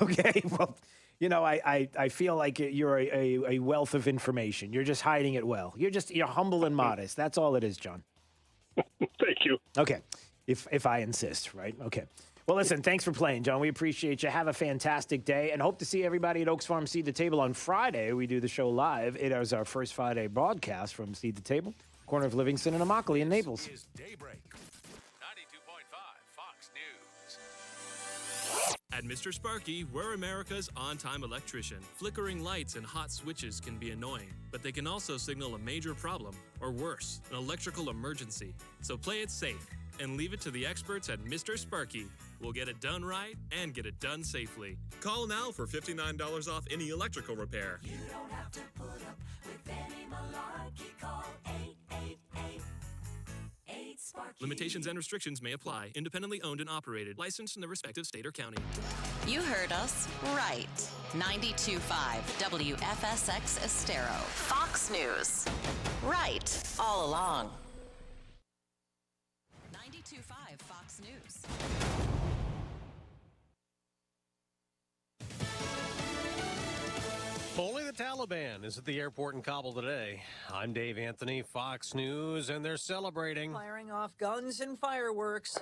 [SPEAKER 13] Okay. Well, you know, I feel like you're a wealth of information. You're just hiding it well. You're humble and modest. That's all it is, John.
[SPEAKER 29] Thank you.
[SPEAKER 13] Okay. If I insist, right? Okay. Well, listen, thanks for playing, John. We appreciate you. Have a fantastic day and hope to see everybody at Oaks Farm Seed the Table on Friday. We do the show live. It is our first Friday broadcast from Seed the Table, corner of Livingston and Immokalee in Naples.
[SPEAKER 3] This is Daybreak. 92.5 Fox News. At Mr. Sparky, we're America's on-time electrician. Flickering lights and hot switches can be annoying, but they can also signal a major problem, or worse, an electrical emergency. So play it safe and leave it to the experts at Mr. Sparky. We'll get it done right and get it done safely. Call now for $59 off any electrical repair.
[SPEAKER 18] You don't have to put up with any malarkey. Call 888-8-SPARKY.
[SPEAKER 3] Limitations and restrictions may apply. Independently owned and operated. Licensed in the respective state or county.
[SPEAKER 2] You heard us right. 92.5 WFSX Estero. Fox News. Right all along. 92.5 Fox News.
[SPEAKER 4] Only the Taliban is at the airport in Kabul today. I'm Dave Anthony, Fox News, and they're celebrating.
[SPEAKER 6] Firing off guns and fireworks.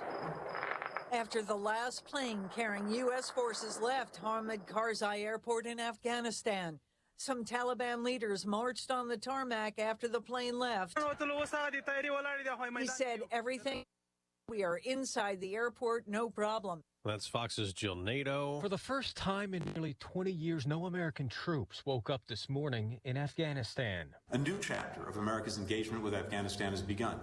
[SPEAKER 6] After the last plane carrying U.S. forces left Hamid Karzai Airport in Afghanistan, some Taliban leaders marched on the tarmac after the plane left. He said everything. We are inside the airport, no problem.
[SPEAKER 4] That's Fox's Jill Nato.
[SPEAKER 9] For the first time in nearly 20 years, no American troops woke up this morning in Afghanistan.
[SPEAKER 14] A new chapter of America's engagement with Afghanistan has begun.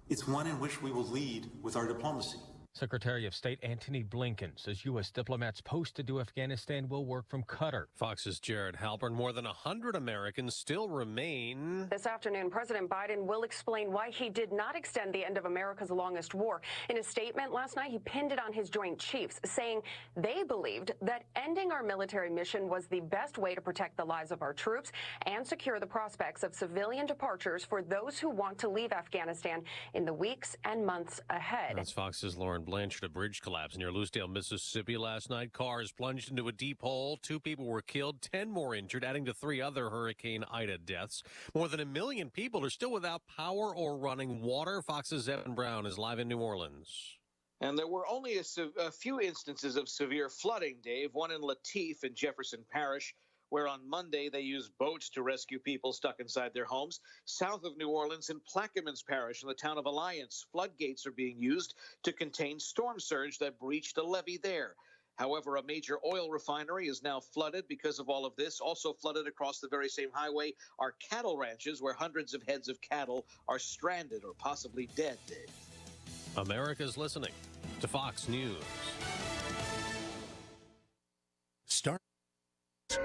[SPEAKER 14] It's one in which we will lead with our diplomacy.
[SPEAKER 9] Secretary of State Antony Blinken says U.S. diplomats posted to Afghanistan will work from Qatar.
[SPEAKER 4] Fox's Jared Halpern. More than 100 Americans still remain.
[SPEAKER 15] This afternoon, President Biden will explain why he did not extend the end of America's longest war. In a statement last night, he pinned it on his Joint Chiefs, saying they believed that ending our military mission was the best way to protect the lives of our troops and secure the prospects of civilian departures for those who want to leave Afghanistan in the weeks and months ahead.
[SPEAKER 4] That's Fox's Lauren Blanchard. A bridge collapse near Lucedale, Mississippi last night. Cars plunged into a deep hole. 2 people were killed, 10 more injured, adding to 3 other Hurricane Ida deaths. More than 1 million people are still without power or running water. Fox's Evan Brown is live in New Orleans.
[SPEAKER 23] And there were only a few instances of severe flooding, Dave, one in Latif in Jefferson Parish, where on Monday they used boats to rescue people stuck inside their homes. South of New Orleans in Plaquemines Parish in the town of Alliance, floodgates are being used to contain storm surge that breached a levee there. However, a major oil refinery is now flooded because of all of this. Also flooded across the very same highway are cattle ranches where hundreds of heads of cattle are stranded or possibly dead, Dave.
[SPEAKER 4] America's listening to Fox News.
[SPEAKER 17] Start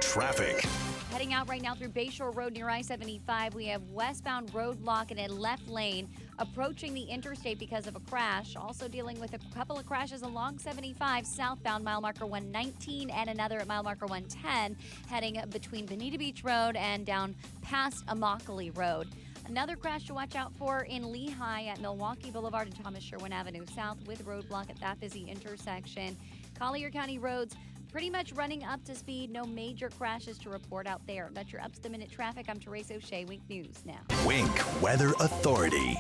[SPEAKER 17] traffic.
[SPEAKER 12] Heading out right now through Bayshore Road near I-75, we have westbound road lock in a left lane approaching the interstate because of a crash. Also dealing with a couple of crashes along 75 southbound mile marker 119 and another at mile marker 110 heading between Bonita Beach Road and down past Immokalee Road. Another crash to watch out for in Lehigh at Milwaukee Boulevard and Thomas Sherwin Avenue South with roadblock at that busy intersection. Collier County roads pretty much running up to speed. No major crashes to report out there. That's your up-to-the-minute traffic. I'm Teresa O'Shea, Wink News now.
[SPEAKER 17] Wink Weather Authority.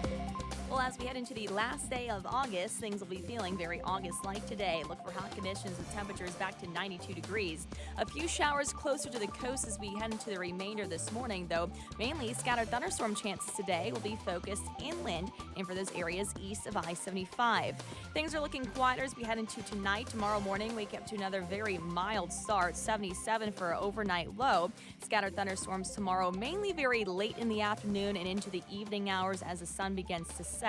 [SPEAKER 1] Well, as we head into the last day of August, things will be feeling very August-like today. Look for hot conditions with temperatures back to 92 degrees. A few showers closer to the coast as we head into the remainder this morning, though. Mainly scattered thunderstorm chances today will be focused inland and for those areas east of I-75. Things are looking quieter as we head into tonight. Tomorrow morning, wake up to another very mild start, 77 for an overnight low. Scattered thunderstorms tomorrow, mainly very late in the afternoon and into the evening hours as the sun begins to set.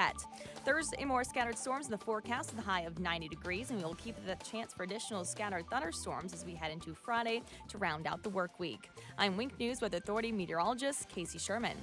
[SPEAKER 1] Thursday, more scattered storms in the forecast with a high of 90 degrees, and we will keep the chance for additional scattered thunderstorms as we head into Friday to round out the work week. I'm Wink News Weather Authority meteorologist Casey Sherman.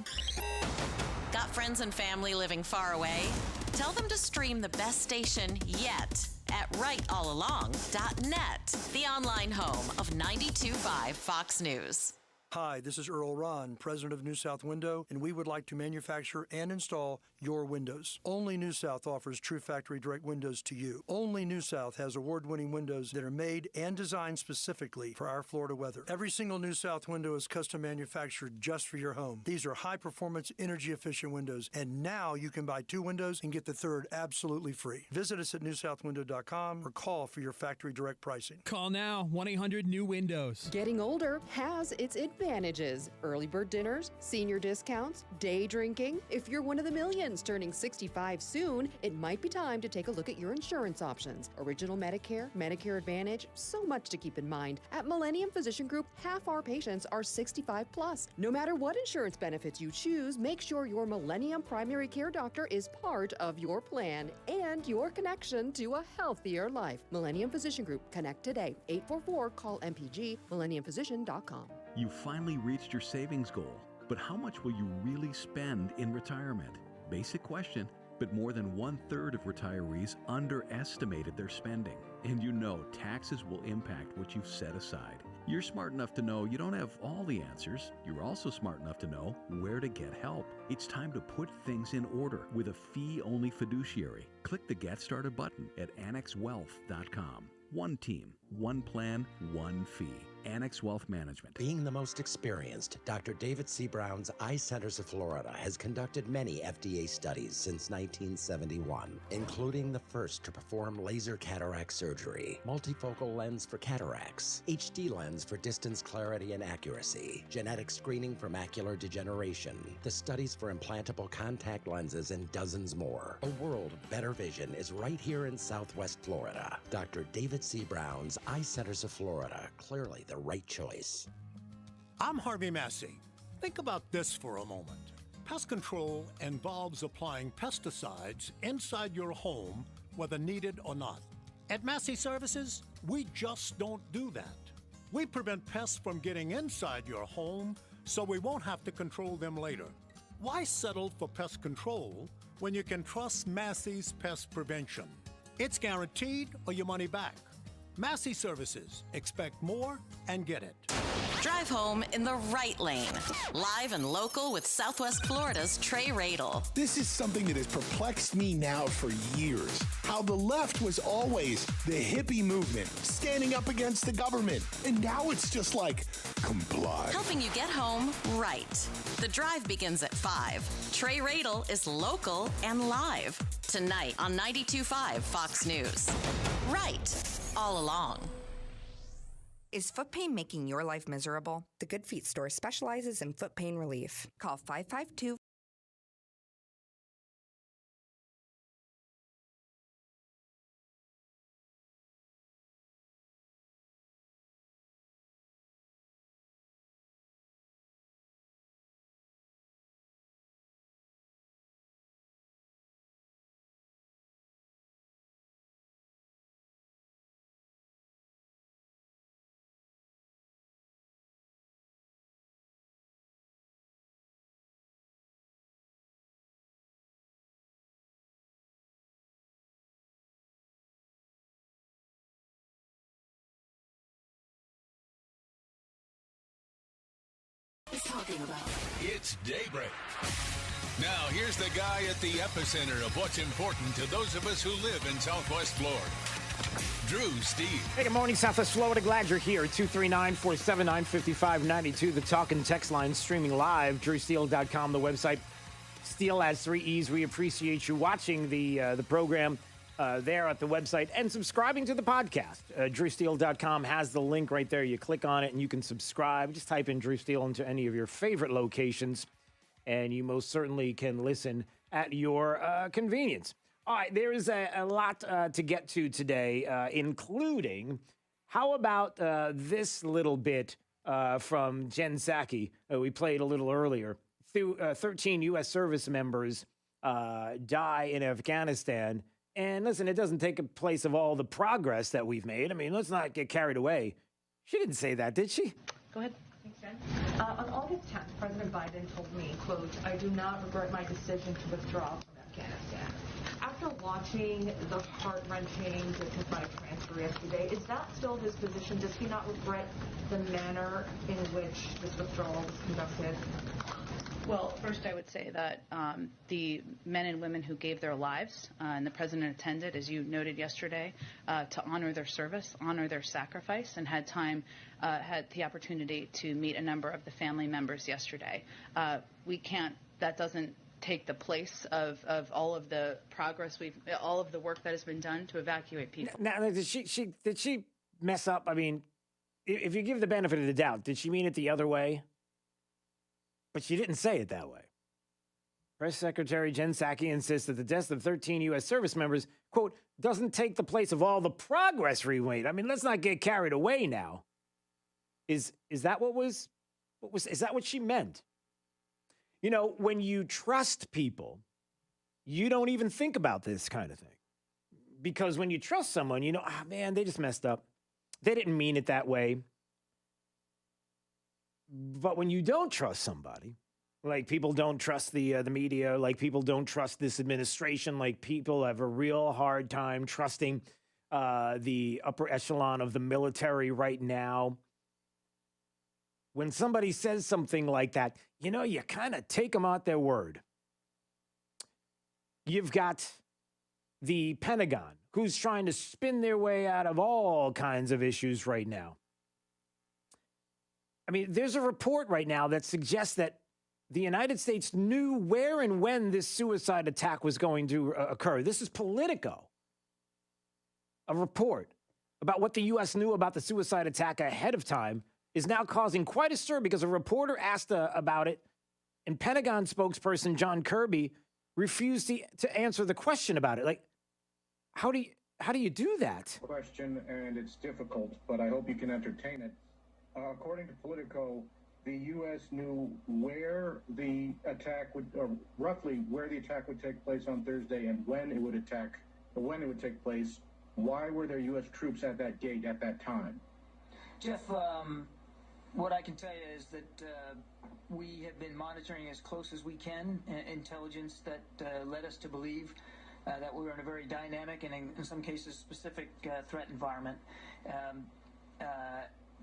[SPEAKER 2] Got friends and family living far away? Tell them to stream the best station yet at rightallalong.net, the online home of 92.5 Fox News.
[SPEAKER 5] Hi, this is Earl Ron, president of New South Window, and we would like to manufacture and install your windows. Only New South offers true factory direct windows to you. Only New South has award-winning windows that are made and designed specifically for our Florida weather. Every single New South window is custom manufactured just for your home. These are high-performance, energy-efficient windows, and now you can buy 2 windows and get the third absolutely free. Visit us at newsouthwindow.com or call for your factory direct pricing.
[SPEAKER 7] Call now, 1-800-NEW-WINDOWS.
[SPEAKER 8] Getting older has its advantages. Early bird dinners, senior discounts, day drinking. If you're one of the millions turning 65 soon, it might be time to take a look at your insurance options. Original Medicare, Medicare Advantage, so much to keep in mind. At Millennium Physician Group, half our patients are 65 plus. No matter what insurance benefits you choose, make sure your Millennium primary care doctor is part of your plan and your connection to a healthier life. Millennium Physician Group. Connect today. 844-CALL-MPG, millenniumphysician.com.
[SPEAKER 10] You finally reached your savings goal, but how much will you really spend in retirement? Basic question, but more than 1/3 of retirees underestimated their spending. And you know taxes will impact what you've set aside. You're smart enough to know you don't have all the answers. You're also smart enough to know where to get help. It's time to put things in order with a fee-only fiduciary. Click the Get Started button at annexwealth.com. One team, one plan, one fee. Annex Wealth Management.
[SPEAKER 11] Being the most experienced, Dr. David C. Brown's Eye Centers of Florida has conducted many FDA studies since 1971, including the first to perform laser cataract surgery, multifocal lens for cataracts, HD lens for distance clarity and accuracy, genetic screening for macular degeneration, the studies for implantable contact lenses, and dozens more. A world of better vision is right here in Southwest Florida. Dr. David C. Brown's Eye Centers of Florida, clearly the right choice.
[SPEAKER 16] I'm Harvey Massey. Think about this for a moment. Pest control involves applying pesticides inside your home, whether needed or not. At Massey Services, we just don't do that. We prevent pests from getting inside your home, so we won't have to control them later. Why settle for pest control when you can trust Massey's pest prevention? It's guaranteed or your money back. Massey Services. Expect more and get it.
[SPEAKER 2] Drive home in the right lane. Live and local with Southwest Florida's Trey Radel.
[SPEAKER 24] This is something that has perplexed me now for years. How the left was always the hippie movement, standing up against the government. And now it's just like, comply.
[SPEAKER 2] Helping you get home right. The drive begins at 5. Trey Radel is local and live. Tonight on 92.5 Fox News. Right. All along.
[SPEAKER 25] Is foot pain making your life miserable? The Good Feet store specializes in foot pain relief. Call 552
[SPEAKER 18] is talking about.
[SPEAKER 13] It's Daybreak. Now, here's the guy at the epicenter of what's important to those of us who live in Southwest Florida. Drew Steve.
[SPEAKER 19] Hey, good morning, Southwest Florida. Glad you're here. 239-479-5592. The talk and text line streaming live. DrewSteele.com, the website. Steele has 3 E's. We appreciate you watching the program there at the website and subscribing to the podcast. DrewSteele.com has the link right there. You click on it and you can subscribe. Just type in Drew Steele into any of your favorite locations, and you most certainly can listen at your convenience. All right, there is a lot to get to today, including how about this little bit from Jen Psaki we played a little earlier. 13 U.S. service members die in Afghanistan. And listen, it doesn't take place of all the progress that we've made. I mean, let's not get carried away. She didn't say that, did she?
[SPEAKER 20] Go ahead. Thanks, Jen. On August 10th, President Biden told me, quote, "I do not regret my decision to withdraw from Afghanistan." After watching the heart-wrenching decisive transfer yesterday, is that still his position? Does he not regret the manner in which this withdrawal was conducted?
[SPEAKER 21] Well, first I would say that the men and women who gave their lives, and the president attended, as you noted yesterday, to honor their service, honor their sacrifice, and had the opportunity to meet a number of the family members yesterday. That doesn't take the place of all of the progress all of the work that has been done to evacuate people.
[SPEAKER 19] Now, did she mess up? I mean, if you give the benefit of the doubt, did she mean it the other way? But she didn't say it that way. Press Secretary Jen Psaki insists that the deaths of 13 U.S. service members, quote, doesn't take the place of all the progress we made. I mean, let's not get carried away now. Is that is that what she meant? You know, when you trust people, you don't even think about this kind of thing. Because when you trust someone, you know, man, they just messed up. They didn't mean it that way. But when you don't trust somebody, like people don't trust the media, like people don't trust this administration, like people have a real hard time trusting the upper echelon of the military right now. When somebody says something like that, you know, you kind of take them at their word. You've got the Pentagon, who's trying to spin their way out of all kinds of issues right now. I mean, there's a report right now that suggests that the United States knew where and when this suicide attack was going to occur. This is Politico. A report about what the U.S. knew about the suicide attack ahead of time is now causing quite a stir because a reporter asked about it, and Pentagon spokesperson John Kirby refused to answer the question about it. Like, how do you do that?
[SPEAKER 22] Question, and it's difficult, but I hope you can entertain it. According to Politico, the U.S. knew where the attack would, or roughly where the attack would take place on Thursday, and when it would take place. Why were there U.S. troops at that gate at that time?
[SPEAKER 26] Jeff, what I can tell you is that we have been monitoring as close as we can intelligence that led us to believe that we were in a very dynamic and in some cases specific threat environment.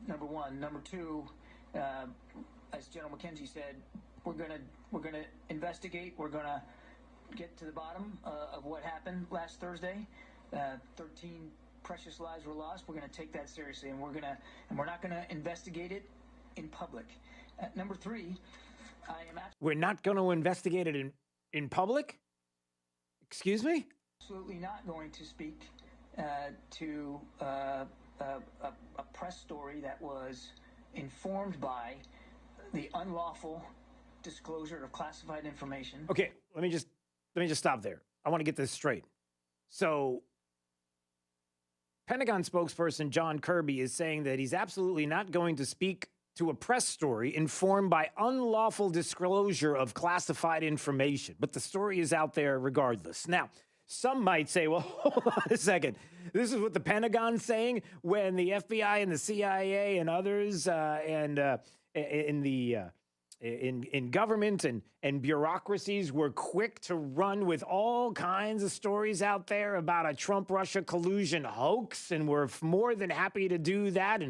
[SPEAKER 26] Number one. Number two, as General McKenzie said, we're gonna investigate. We're gonna get to the bottom of what happened last Thursday. 13 precious lives were lost. We're gonna take that seriously, and we're not gonna investigate it in public. Number three,
[SPEAKER 19] We're not going to investigate it in public? Excuse me?
[SPEAKER 26] Absolutely not going to speak to a press story that was informed by the unlawful disclosure of classified information.
[SPEAKER 19] Okay, let me just stop there. I want to get this straight. So, Pentagon spokesperson John Kirby is saying that he's absolutely not going to speak to a press story informed by unlawful disclosure of classified information. But the story is out there regardless. Now, some might say, well, hold on a second. This is what the Pentagon's saying when the FBI and the CIA and others in government and bureaucracies were quick to run with all kinds of stories out there about a Trump-Russia collusion hoax, and we're more than happy to do that.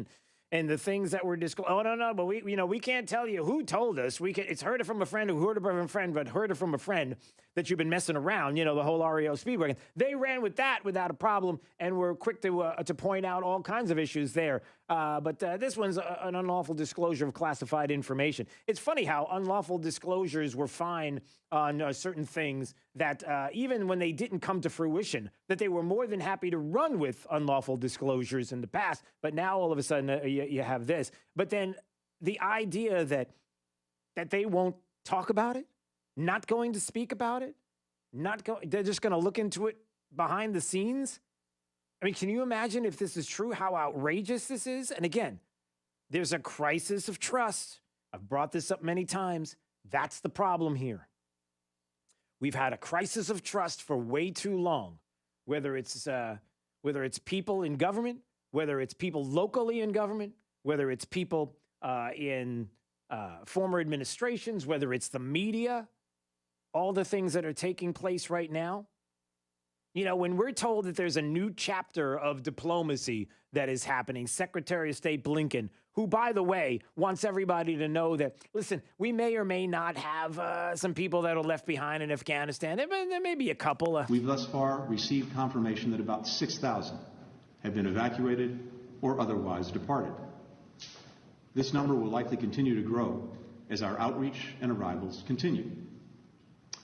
[SPEAKER 19] and the things that were disclosed. Oh, no, but we can't tell you who told us. It's heard it from a friend who heard it from a friend, but heard it from a friend that you've been messing around, the whole REO Speedwagon. They ran with that without a problem and were quick to point out all kinds of issues there. But this one's an unlawful disclosure of classified information. It's funny how unlawful disclosures were fine on certain things that even when they didn't come to fruition, that they were more than happy to run with unlawful disclosures in the past. But now all of a sudden you have this. But then the idea that they won't talk about it, not going to speak about it, they're just going to look into it behind the scenes. I mean, can you imagine if this is true, how outrageous this is? And again, there's a crisis of trust. I've brought this up many times. That's the problem here. We've had a crisis of trust for way too long, whether it's people in government, whether it's people locally in government, whether it's people in former administrations, whether it's the media, all the things that are taking place right now. When we're told that there's a new chapter of diplomacy that is happening, Secretary of State Blinken, who, by the way, wants everybody to know that, listen, we may or may not have some people that are left behind in Afghanistan. There may be a couple.
[SPEAKER 3] We've thus far received confirmation that about 6,000 have been evacuated or otherwise departed. This number will likely continue to grow as our outreach and arrivals continue.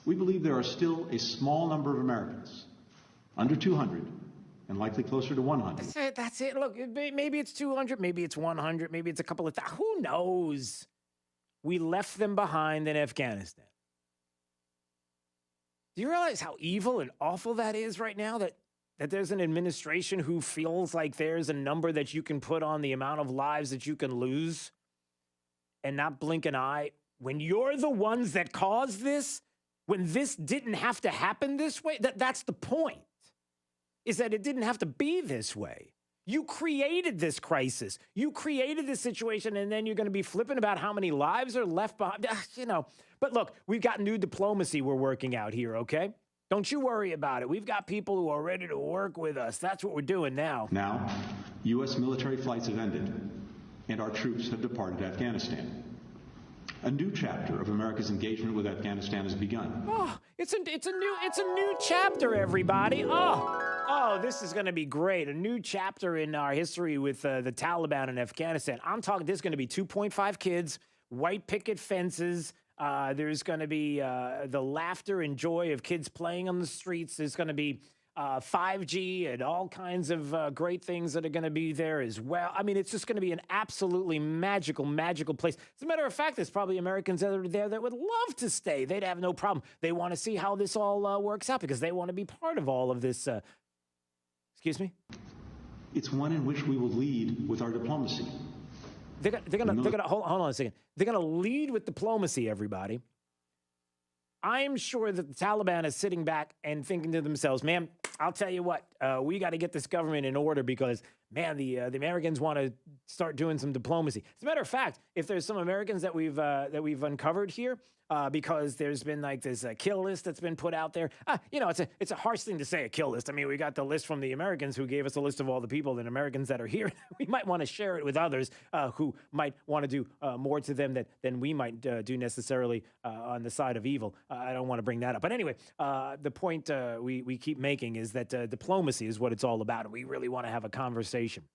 [SPEAKER 3] We believe there are still a small number of Americans, under 200, and likely closer to 100.
[SPEAKER 19] That's it. Look, maybe it's 200, maybe it's 100, maybe it's a couple of thousand. Who knows? We left them behind in Afghanistan. Do you realize how evil and awful that is right now? That there's an administration who feels like there's a number that you can put on the amount of lives that you can lose and not blink an eye when you're the ones that caused this, when this didn't have to happen this way. That's the point. Is that it didn't have to be this way. You created this crisis. You created this situation, and then you're going to be flipping about how many lives are left behind. But look, we've got new diplomacy we're working out here, okay? Don't you worry about it. We've got people who are ready to work with us. That's what we're doing now.
[SPEAKER 3] Now, U.S. military flights have ended, and our troops have departed Afghanistan. A new chapter of America's engagement with Afghanistan has begun.
[SPEAKER 19] Oh, it's a new chapter, everybody. Oh, this is going to be great. A new chapter in our history with the Taliban in Afghanistan. I'm talking, there's going to be 2.5 kids, white picket fences. There's going to be the laughter and joy of kids playing on the streets. There's going to be 5G and all kinds of great things that are going to be there as well. I mean, it's just going to be an absolutely magical, magical place. As a matter of fact, there's probably Americans that are there that would love to stay. They'd have no problem. They want to see how this all works out because they want to be part of all of this. Excuse me?
[SPEAKER 3] It's one in which we will lead with our diplomacy.
[SPEAKER 19] They're gonna hold on a second. They're gonna lead with diplomacy, everybody. I am sure that the Taliban is sitting back and thinking to themselves, man, I'll tell you what, we got to get this government in order because, man, the Americans want to start doing some diplomacy. As a matter of fact, if there's some Americans that we've uncovered here, because there's been like this kill list that's been put out there. It's a harsh thing to say, a kill list. I mean, we got the list from the Americans who gave us a list of all the people and Americans that are here. We might want to share it with others who might want to do more to them than we might do necessarily on the side of evil. I don't want to bring that up. But anyway, the point we keep making is that diplomacy is what it's all about, and we really want to have a conversation.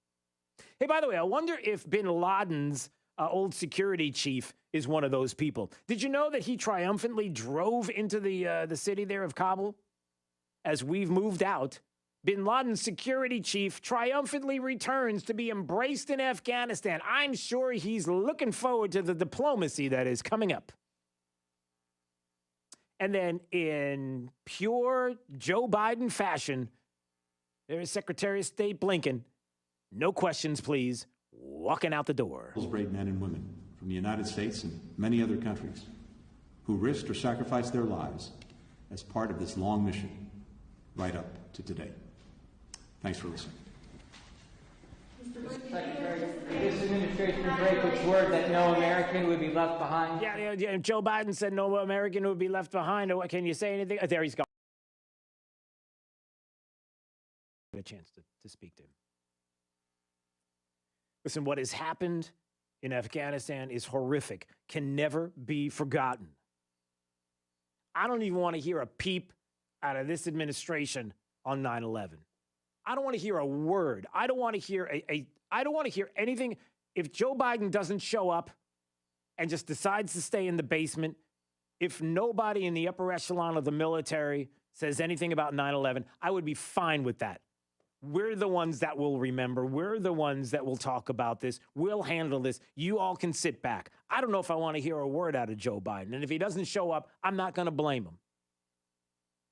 [SPEAKER 19] Hey, by the way, I wonder if bin Laden's old security chief is one of those people. Did you know that he triumphantly drove into the city there of Kabul? As we've moved out, bin Laden's security chief triumphantly returns to be embraced in Afghanistan. I'm sure he's looking forward to the diplomacy that is coming up. And then in pure Joe Biden fashion, there's Secretary of State Blinken. No questions, please. Walking out the door.
[SPEAKER 3] Brave men and women from the United States and many other countries who risked or sacrificed their lives as part of this long mission right up to today. Thanks for listening.
[SPEAKER 6] Secretary, this administration break its word that no American would be left behind.
[SPEAKER 19] Yeah, Joe Biden said no American would be left behind. Can you say anything? There he's gone. A chance to speak to him. Listen, what has happened in Afghanistan is horrific, can never be forgotten. I don't even want to hear a peep out of this administration on 9/11. I don't want to hear a word. I don't want to hear I don't want to hear anything. If Joe Biden doesn't show up and just decides to stay in the basement, if nobody in the upper echelon of the military says anything about 9/11, I would be fine with that. We're the ones that will remember. We're the ones that will talk about this. We'll handle this. You all can sit back. I don't know if I want to hear a word out of Joe Biden. And if he doesn't show up, I'm not going to blame him.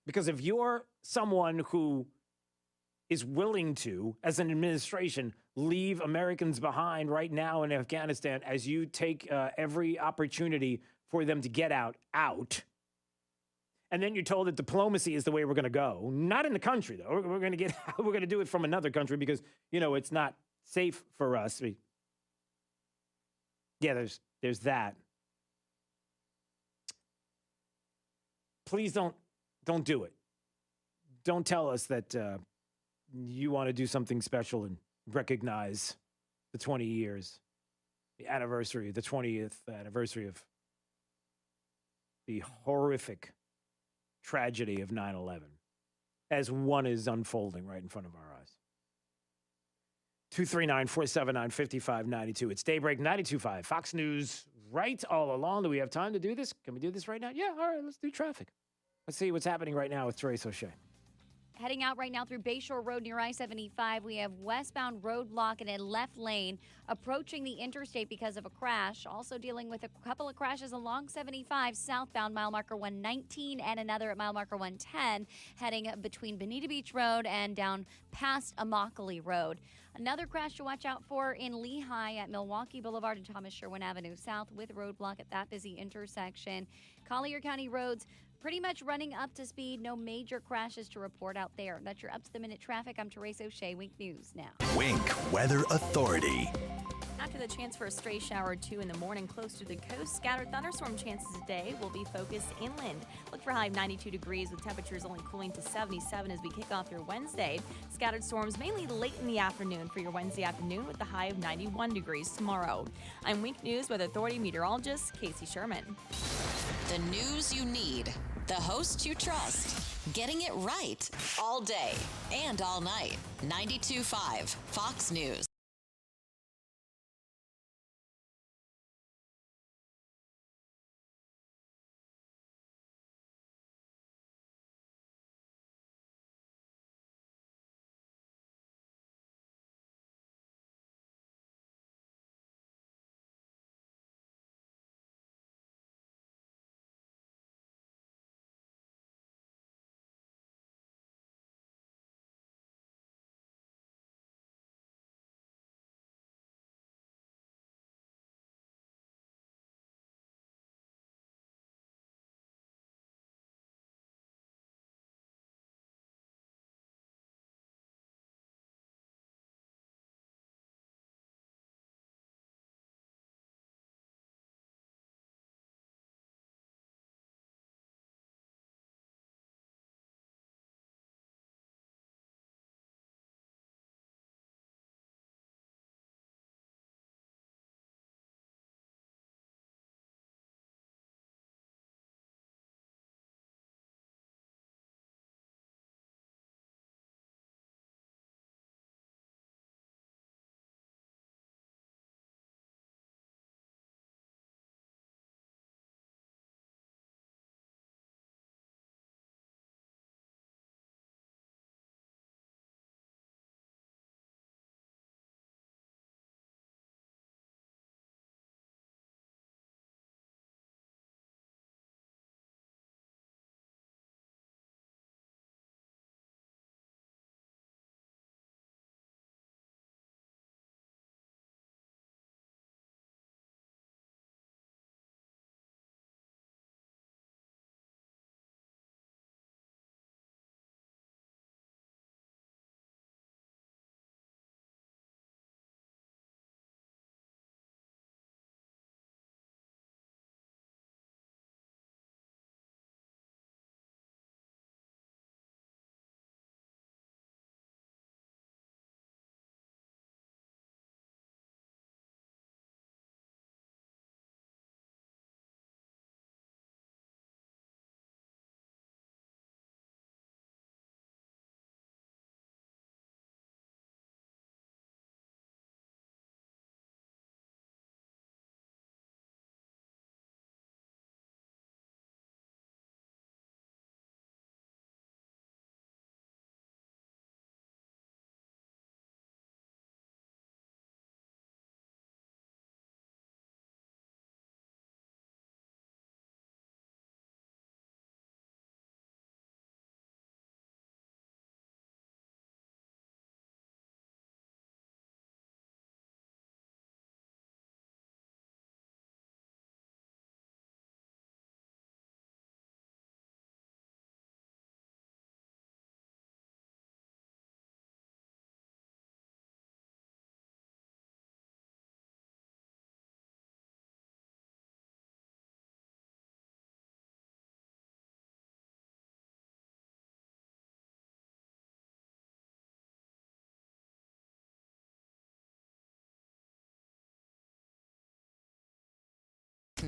[SPEAKER 19] Because if you're someone who is willing to, as an administration, leave Americans behind right now in Afghanistan as you take every opportunity for them to get out, and then you're told that diplomacy is the way we're going to go. Not in the country, though. We're going to get we're going to do it from another country because, it's not safe for us. There's that. Please don't do it. Don't tell us that you want to do something special and recognize the 20 years, the 20th anniversary of the horrific tragedy of 9/11 as one is unfolding right in front of our eyes. 239-479-5592. It's Daybreak 92.5. Fox News right all along. Do we have time to do this? Can we do this right now? Yeah, all right, let's do traffic. Let's see what's happening right now with Therese O'Shea.
[SPEAKER 1] Heading out right now through Bayshore Road near I-75, we have westbound roadblock in a left lane approaching the interstate because of a crash. Also dealing with a couple of crashes along 75 southbound mile marker 119 and another at mile marker 110 heading between Bonita Beach Road and down past Immokalee Road. Another crash to watch out for in Lehigh at Milwaukee Boulevard and Thomas Sherwin Avenue South with roadblock at that busy intersection. Collier County roads pretty much running up to speed. No major crashes to report out there. That's your up-to-the-minute traffic. I'm Therese O'Shea. Wink News now.
[SPEAKER 17] Wink Weather Authority.
[SPEAKER 1] After the chance for a stray shower or two in the morning close to the coast, scattered thunderstorm chances today will be focused inland. Look for a high of 92 degrees with temperatures only cooling to 77 as we kick off your Wednesday. Scattered storms mainly late in the afternoon for your Wednesday afternoon with a high of 91 degrees tomorrow. I'm Wink News Weather Authority meteorologist Casey Sherman.
[SPEAKER 2] The news you need. The hosts you trust. Getting it right all day and all night. 92.5 Fox News.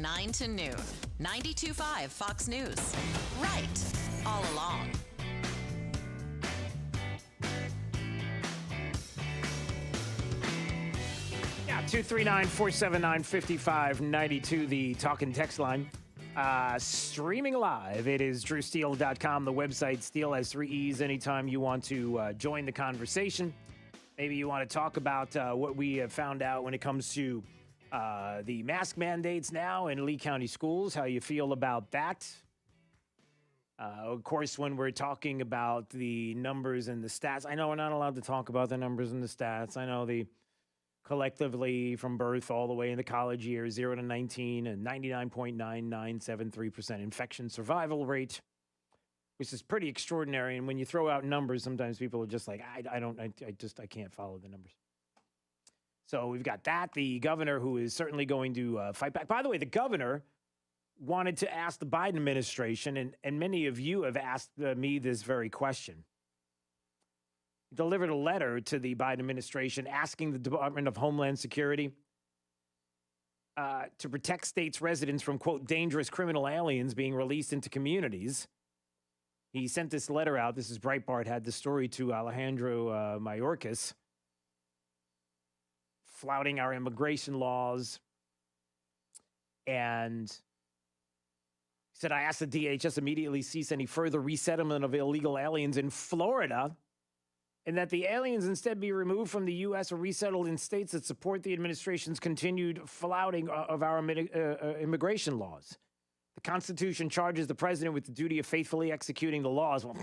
[SPEAKER 2] 9 to noon. 92.5 Fox News. Right all along.
[SPEAKER 19] Yeah, 239-479-5592, the talk and text line. Streaming live, it is drewsteele.com, the website. Steele has 3 E's anytime you want to join the conversation. Maybe you want to talk about what we have found out when it comes to the mask mandates now in Lee County schools, how you feel about that. Of course, when we're talking about the numbers and the stats, I know we're not allowed to talk about the numbers and the stats. I know the collectively from birth all the way in the college years, 0 to 19, and 99.9973% infection survival rate, which is pretty extraordinary. And when you throw out numbers, sometimes people are just like, I can't follow the numbers. So we've got that. The governor, who is certainly going to fight back. By the way, the governor wanted to ask the Biden administration, and many of you have asked me this very question. He delivered a letter to the Biden administration asking the Department of Homeland Security to protect states' residents from, quote, dangerous criminal aliens being released into communities. He sent this letter out. This is Breitbart, had the story to Alejandro Mayorkas, flouting our immigration laws. And he said, I asked the DHS immediately cease any further resettlement of illegal aliens in Florida, and that the aliens instead be removed from the U.S. or resettled in states that support the administration's continued flouting of our immigration laws. The Constitution charges the president with the duty of faithfully executing the laws. Well,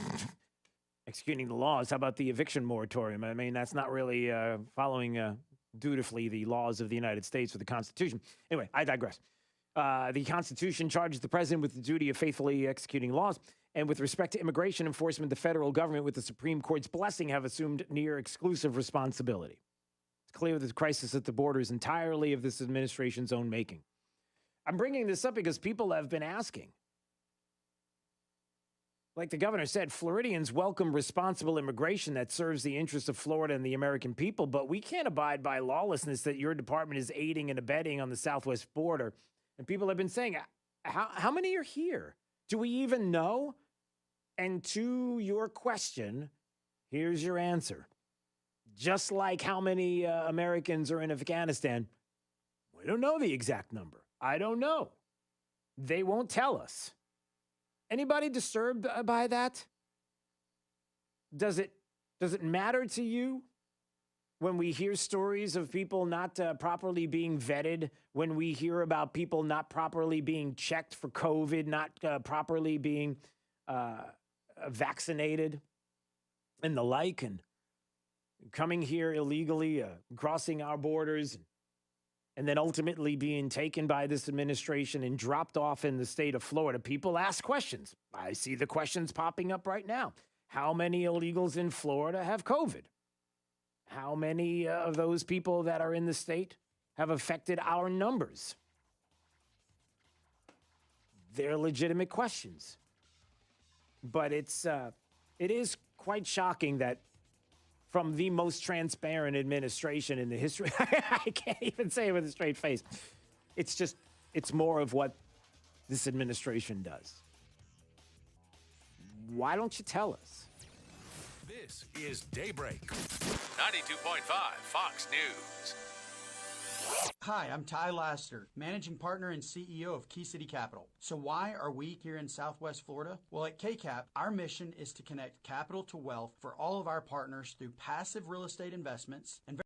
[SPEAKER 19] executing the laws, how about the eviction moratorium? I mean, that's not really following dutifully the laws of the United States or the Constitution. Anyway, I digress. The Constitution charges the president with the duty of faithfully executing laws. And with respect to immigration enforcement, the federal government, with the Supreme Court's blessing, have assumed near exclusive responsibility. It's clear that the crisis at the border is entirely of this administration's own making. I'm bringing this up because people have been asking. Like the governor said, Floridians welcome responsible immigration that serves the interests of Florida and the American people, but we can't abide by lawlessness that your department is aiding and abetting on the southwest border. And people have been saying, how many are here? Do we even know? And to your question, here's your answer. Just like how many Americans are in Afghanistan, we don't know the exact number. I don't know. They won't tell us. Anybody disturbed by that? Does it matter to you when we hear stories of people not properly being vetted, when we hear about people not properly being checked for COVID, not properly being vaccinated and the like, and coming here illegally, crossing our borders, and then ultimately being taken by this administration and dropped off in the state of Florida? People ask questions. I see the questions popping up right now. How many illegals in Florida have COVID? How many of those people that are in the state have affected our numbers? They're legitimate questions. But it is quite shocking that from the most transparent administration in the history, I can't even say it with a straight face. It's more of what this administration does. Why don't you tell us?
[SPEAKER 13] This is Daybreak. 92.5 Fox News.
[SPEAKER 4] Hi, I'm Ty Laster, Managing Partner and CEO of Key City Capital. So why are we here in Southwest Florida? Well, at KCAP, our mission is to connect capital to wealth for all of our partners through passive real estate investments and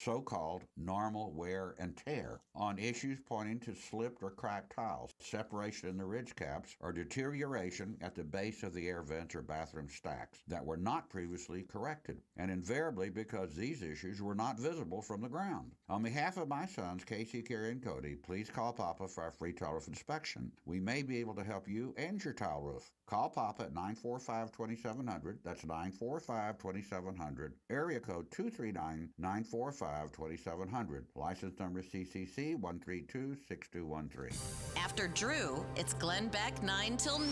[SPEAKER 5] so-called normal wear and tear on issues pointing to slipped or cracked tiles, separation in the ridge caps, or deterioration at the base of the air vents or bathroom stacks that were not previously corrected, and invariably because these issues were not visible from the ground. On behalf of my sons, Casey, Carrie, and Cody, please call Papa for our free tile roof inspection. We may be able to help you and your tile roof. Call Papa at 945-2700. That's 945-2700. Area code 239-945-2700. License number CCC 1326213.
[SPEAKER 2] After Drew, it's Glenn Beck 9 till noon.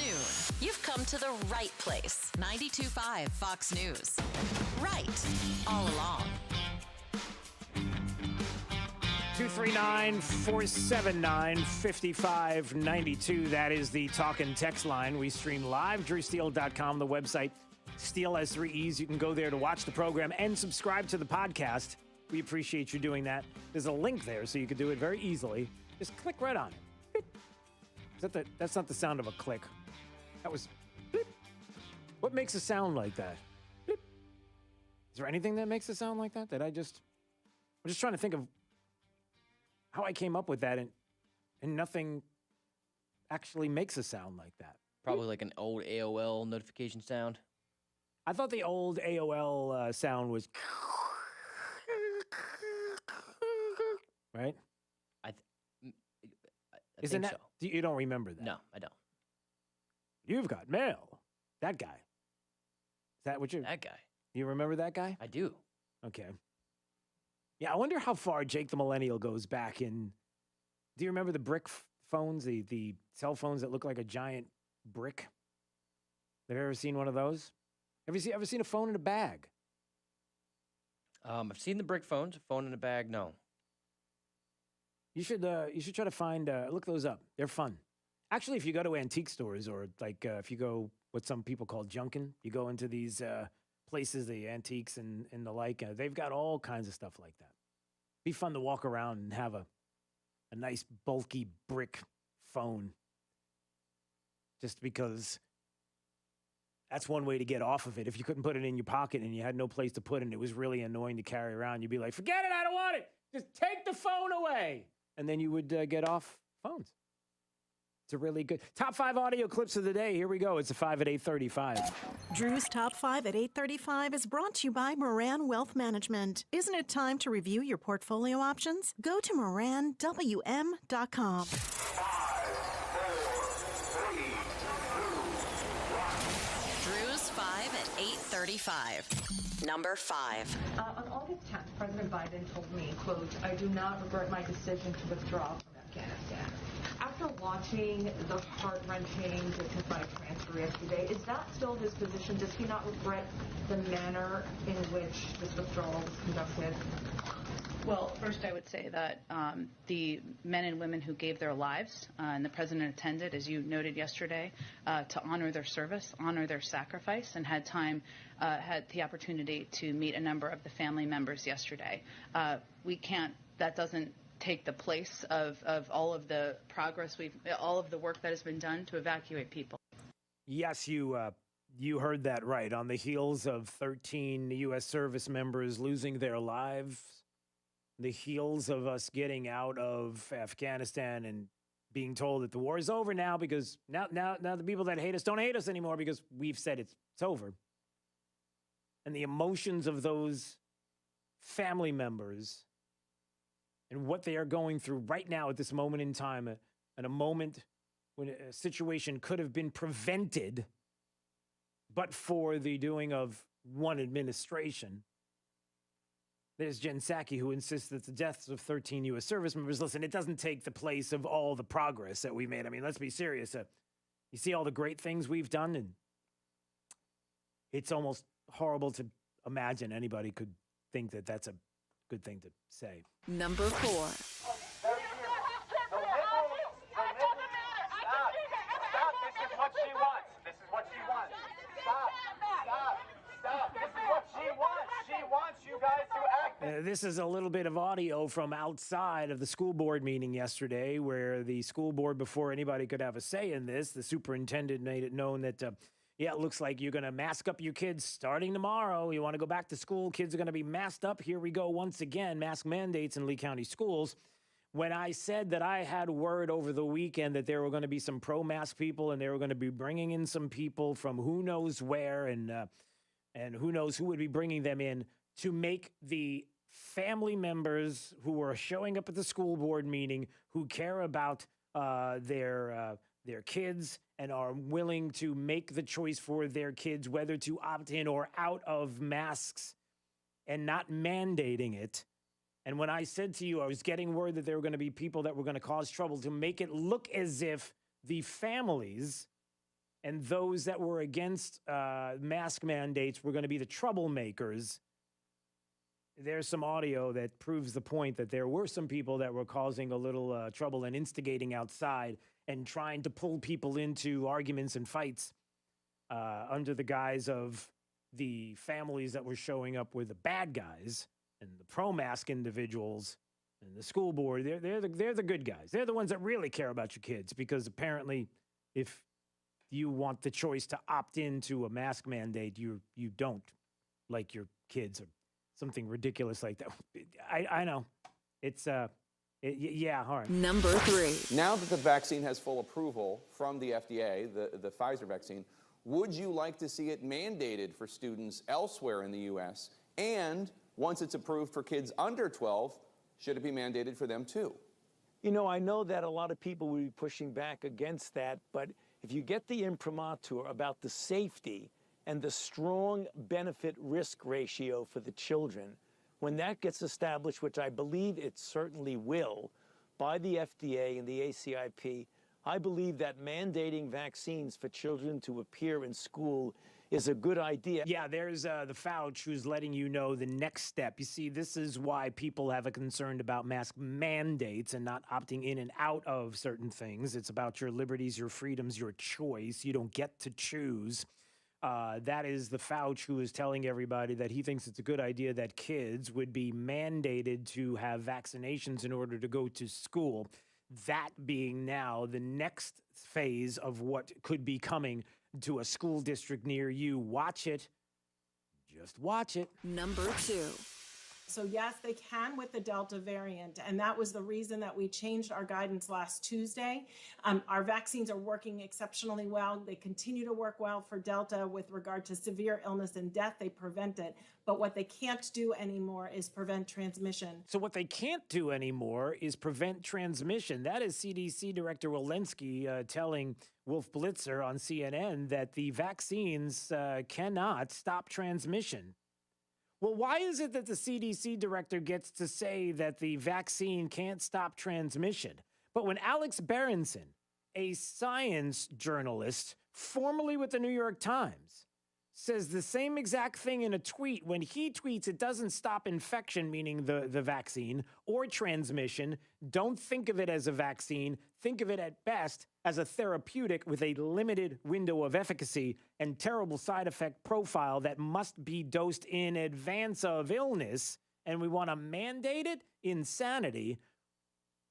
[SPEAKER 2] You've come to the right place. 92.5 Fox News. Right all along.
[SPEAKER 19] 239-479-5592. That is the talk and text line. We stream live, drewsteele.com, the website. Steele has 3 E's. You can go there to watch the program and subscribe to the podcast. We appreciate you doing that. There's a link there, so you can do it very easily. Just click right on it. That's not the sound of a click. That was... What makes a sound like that? Is there anything that makes a sound like that? I'm just trying to think of how I came up with that, and nothing actually makes a sound like that.
[SPEAKER 9] Probably like an old AOL notification sound.
[SPEAKER 19] I thought the old AOL sound was... Right?
[SPEAKER 9] I
[SPEAKER 19] Isn't
[SPEAKER 9] think
[SPEAKER 19] that...
[SPEAKER 9] so.
[SPEAKER 19] You don't remember that?
[SPEAKER 9] No, I don't.
[SPEAKER 19] You've got mail. That guy. Is that what you...
[SPEAKER 9] That guy.
[SPEAKER 19] You remember that guy?
[SPEAKER 9] I do.
[SPEAKER 19] Okay. Yeah, I wonder how far Jake the Millennial goes back in... Do you remember the brick phones, the cell phones that look like a giant brick? Have you ever seen one of those? Have you ever seen a phone in a bag?
[SPEAKER 9] I've seen the brick phones. Phone in a bag, no.
[SPEAKER 19] You should try to find... look those up. They're fun. Actually, if you go to antique stores or if you go what some people call junkin', you go into these places, the antiques and the like, they've got all kinds of stuff like that. Be fun to walk around and have a nice bulky brick phone. Just because that's one way to get off of it. If you couldn't put it in your pocket and you had no place to put it and it was really annoying to carry around, you'd be like, forget it, I don't want it. Just take the phone away. And then you would get off phones. It's a really good... Top 5 audio clips of the day. Here we go. It's a 5 at 8:35.
[SPEAKER 12] Drew's Top 5 at 8:35 is brought to you by Moran Wealth Management. Isn't it time to review your portfolio options? Go to moranwm.com.
[SPEAKER 2] 5, 4, 3, 2, 1. Drew's 5 at 8:35. Number 5.
[SPEAKER 20] On August 10th, President Biden told me, quote, I do not regret my decision to withdraw from Afghanistan. After watching the heart-wrenching dignified transfer yesterday, is that still his position? Does he not regret the manner in which this withdrawal was conducted?
[SPEAKER 21] Well, first I would say that the men and women who gave their lives, and the president attended, as you noted yesterday, to honor their service, honor their sacrifice, and had the opportunity to meet a number of the family members yesterday. That doesn't take the place of all of the progress all of the work that has been done to evacuate people.
[SPEAKER 19] Yes, you heard that right. On the heels of 13 U.S. service members losing their lives, the heels of us getting out of Afghanistan and being told that the war is over now because now the people that hate us don't hate us anymore because we've said it's over. And the emotions of those family members and what they are going through right now at this moment in time, at a moment when a situation could have been prevented, but for the doing of one administration. There's Jen Psaki, who insists that the deaths of 13 U.S. service members, listen, it doesn't take the place of all the progress that we made. I mean, let's be serious. You see all the great things we've done, and it's almost horrible to imagine anybody could think that that's a good thing to say.
[SPEAKER 12] Number 4.
[SPEAKER 19] This is a little bit of audio from outside of the school board meeting yesterday, where the school board, before anybody could have a say in this, the superintendent made it known that, Yeah, it looks like you're going to mask up your kids starting tomorrow. You want to go back to school, kids are going to be masked up. Here we go once again, mask mandates in Lee County schools. When I said that I had word over the weekend that there were going to be some pro-mask people and they were going to be bringing in some people from who knows where and who knows who would be bringing them in to make the family members who are showing up at the school board meeting, who care about their kids and are willing to make the choice for their kids whether to opt in or out of masks and not mandating it. And when I said to you, I was getting word that there were going to be people that were going to cause trouble to make it look as if the families and those that were against mask mandates were going to be the troublemakers. There's some audio that proves the point that there were some people that were causing a little trouble and instigating outside and trying to pull people into arguments and fights under the guise of the families that were showing up with the bad guys and the pro-mask individuals and the school board. They're the good guys. They're the ones that really care about your kids, because apparently if you want the choice to opt into a mask mandate, you don't like your kids or something ridiculous like that. I know. It's, yeah, hard.
[SPEAKER 7] Number 3. Now that the vaccine has full approval from the FDA, the Pfizer vaccine, would you like to see it mandated for students elsewhere in the U.S.? And once it's approved for kids under 12, should it be mandated for them too?
[SPEAKER 8] You know, I know that a lot of people will be pushing back against that, but if you get the imprimatur about the safety and the strong benefit-risk ratio for the children, when that gets established, which I believe it certainly will, by the FDA and the ACIP, I believe that mandating vaccines for children to appear in school is a good idea.
[SPEAKER 19] Yeah, there's the Fauci who's letting you know the next step. You see, this is why people have a concern about mask mandates and not opting in and out of certain things. It's about your liberties, your freedoms, your choice. You don't get to choose. That is the Fauci who is telling everybody that he thinks it's a good idea that kids would be mandated to have vaccinations in order to go to school. That being now the next phase of what could be coming to a school district near you. Watch it. Just watch it.
[SPEAKER 7] Number 2.
[SPEAKER 10] So yes, they can with the Delta variant, and that was the reason that we changed our guidance last Tuesday. Our vaccines are working exceptionally well. They continue to work well for Delta with regard to severe illness and death. They prevent it. But what they can't do anymore is prevent transmission.
[SPEAKER 19] So what they can't do anymore is prevent transmission. That is CDC Director Walensky telling Wolf Blitzer on CNN that the vaccines cannot stop transmission. Well, why is it that the CDC director gets to say that the vaccine can't stop transmission? But when Alex Berenson, a science journalist, formerly with the New York Times, says the same exact thing in a tweet, when he tweets it doesn't stop infection, meaning the vaccine, or transmission, don't think of it as a vaccine. Think of it at best as a therapeutic with a limited window of efficacy and terrible side effect profile that must be dosed in advance of illness, and we want to mandate it? Insanity.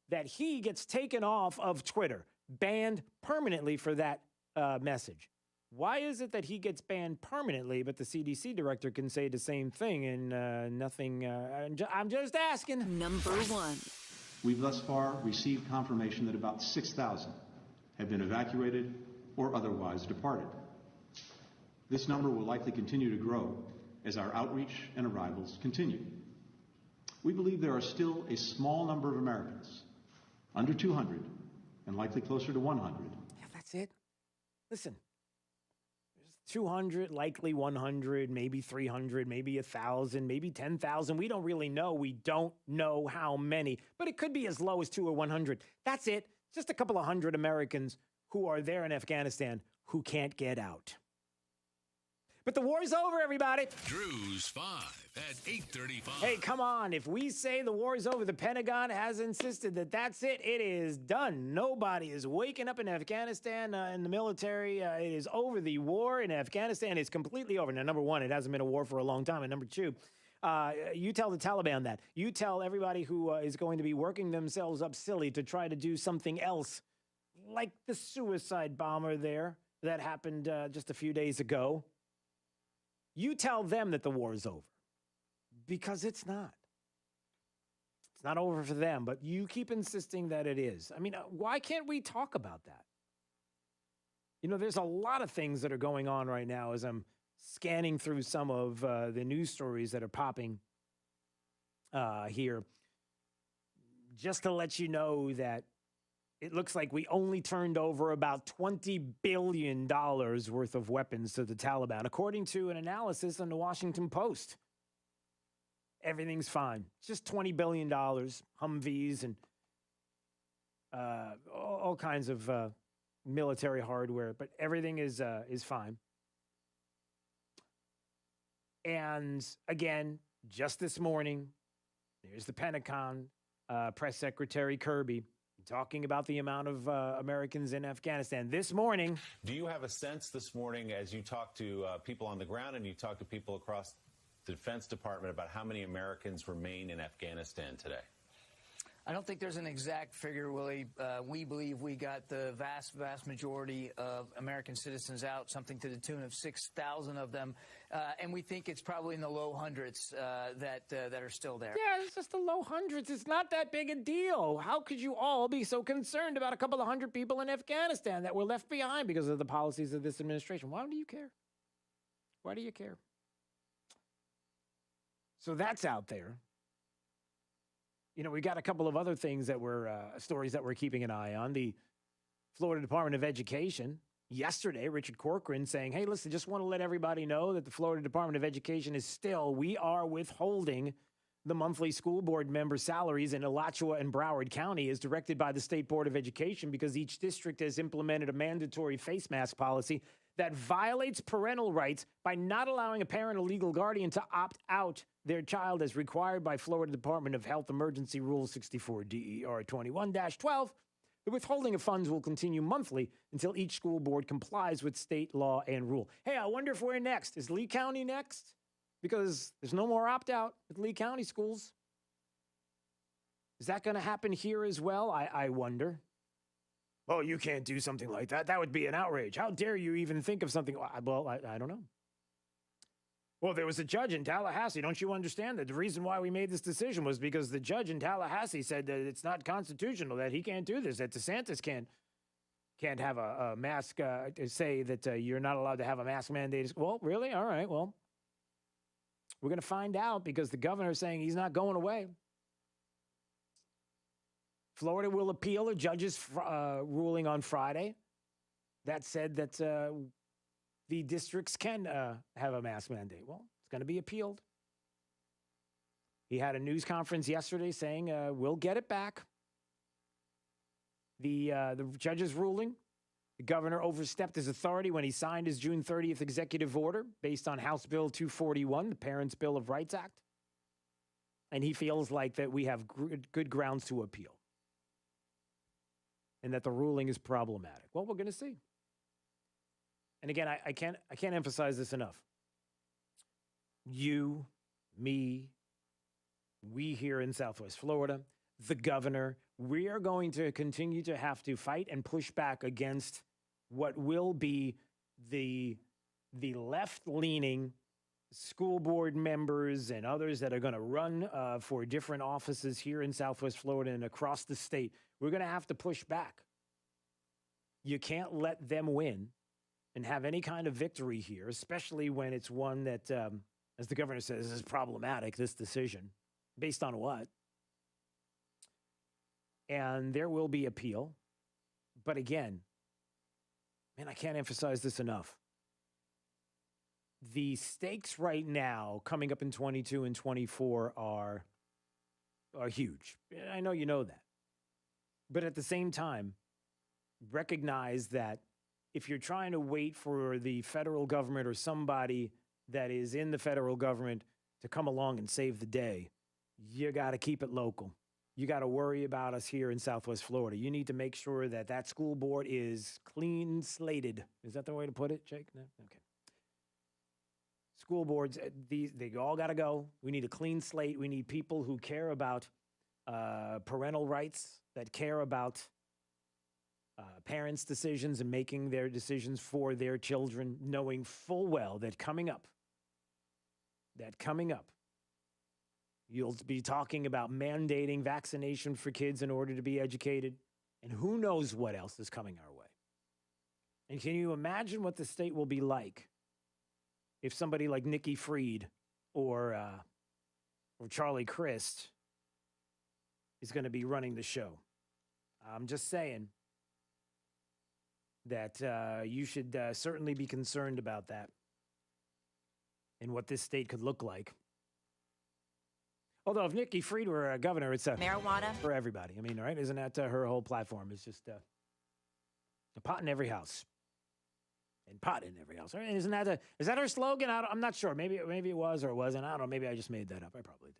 [SPEAKER 19] That he gets taken off of Twitter, banned permanently for that message. Why is it that he gets banned permanently, but the CDC director can say the same thing and nothing? I'm just asking.
[SPEAKER 7] Number 1.
[SPEAKER 3] We've thus far received confirmation that about 6,000 have been evacuated or otherwise departed. This number will likely continue to grow as our outreach and arrivals continue. We believe there are still a small number of Americans, under 200 and likely closer to 100.
[SPEAKER 19] Yeah, that's it. Listen. 200, likely 100, maybe 300, maybe 1,000, maybe 10,000. We don't really know. We don't know how many, but it could be as low as 2 or 100. That's it. Just a couple of hundred Americans who are there in Afghanistan who can't get out. But the war's over, everybody.
[SPEAKER 13] Drew's 5 at 8:35.
[SPEAKER 19] Hey, come on. If we say the war's over, the Pentagon has insisted that that's it. It is done. Nobody is waking up in Afghanistan in the military. It is over. The war in Afghanistan is completely over. Now, number one, it hasn't been a war for a long time. And number two, you tell the Taliban that. You tell everybody who is going to be working themselves up silly to try to do something else, like the suicide bomber there that happened just a few days ago. You tell them that the war is over, because it's not. It's not over for them, but you keep insisting that it is. I mean, why can't we talk about that? You know, there's a lot of things that are going on right now as I'm scanning through some of the news stories that are popping here. Just to let you know that it looks like we only turned over about $20 billion worth of weapons to the Taliban, according to an analysis on the Washington Post. Everything's fine. It's just $20 billion, Humvees, and all kinds of military hardware, but everything is fine. And again, just this morning, there's the Pentagon Press Secretary Kirby talking about the amount of Americans in Afghanistan. This morning.
[SPEAKER 11] Do you have a sense this morning, as you talk to people on the ground and you talk to people across the Defense Department, about how many Americans remain in Afghanistan today?
[SPEAKER 26] I don't think there's an exact figure, Willie. We believe we got the vast majority of American citizens out, something to the tune of 6,000 of them. And we think it's probably in the low hundreds that are still there.
[SPEAKER 19] Yeah, it's just the low hundreds. It's not that big a deal. How could you all be so concerned about a couple of hundred people in Afghanistan that were left behind because of the policies of this administration? Why do you care? Why do you care? So that's out there. You know, we got a couple of other things that were stories that we're keeping an eye on. The Florida Department of Education, yesterday, Richard Corcoran saying, hey, listen, just want to let everybody know that the Florida Department of Education we are withholding the monthly school board member salaries in Alachua and Broward County as directed by the State Board of Education because each district has implemented a mandatory face mask policy that violates parental rights by not allowing a parent or legal guardian to opt out their child as required by Florida Department of Health Emergency Rule 64 DER 21-12. The withholding of funds will continue monthly until each school board complies with state law and rule. Hey, I wonder if we're next. Is Lee County next? Because there's no more opt-out with Lee County schools. Is that going to happen here as well? I wonder. Oh, you can't do something like that. That would be an outrage. How dare you even think of something? Well, I don't know. Well, there was a judge in Tallahassee. Don't you understand that the reason why we made this decision was because the judge in Tallahassee said that it's not constitutional, that he can't do this, that DeSantis can't have a mask, say that you're not allowed to have a mask mandate. Well, really? All right, well, we're going to find out because the governor is saying he's not going away. Florida will appeal a judge's ruling on Friday that said that the districts can have a mask mandate. Well, it's going to be appealed. He had a news conference yesterday saying we'll get it back. The judge's ruling, the governor overstepped his authority when he signed his June 30th executive order based on House Bill 241, the Parents' Bill of Rights Act. And he feels like that we have good grounds to appeal and that the ruling is problematic. Well, we're going to see. And again, I can't emphasize this enough. You, me, we here in Southwest Florida, the governor, we are going to continue to have to fight and push back against what will be the left-leaning school board members and others that are going to run for different offices here in Southwest Florida and across the state. We're going to have to push back. You can't let them win and have any kind of victory here, especially when it's one that, as the governor says, is problematic, this decision. Based on what? And there will be appeal. But again, man, I can't emphasize this enough. The stakes right now, coming up in 22 and 24, are huge. I know you know that. But at the same time, recognize that if you're trying to wait for the federal government or somebody that is in the federal government to come along and save the day, you got to keep it local. You got to worry about us here in Southwest Florida. You need to make sure that that school board is clean slated. Is that the way to put it, Jake? No? Okay. School boards, they all got to go. We need a clean slate. We need people who care about parental rights, that care about parents' decisions and making their decisions for their children, knowing full well that coming up, you'll be talking about mandating vaccination for kids in order to be educated, and who knows what else is coming our way. And can you imagine what the state will be like if somebody like Nikki Fried or Charlie Crist is going to be running the show? I'm just saying that you should certainly be concerned about that and what this state could look like. Although if Nikki Fried were a governor, it's
[SPEAKER 14] marijuana
[SPEAKER 19] for everybody. I mean, right? Isn't that her whole platform? It's just a pot in every house. And pot in every house. Right? Isn't that is that her slogan? I'm not sure. Maybe it was or it wasn't. I don't know. Maybe I just made that up. I probably did.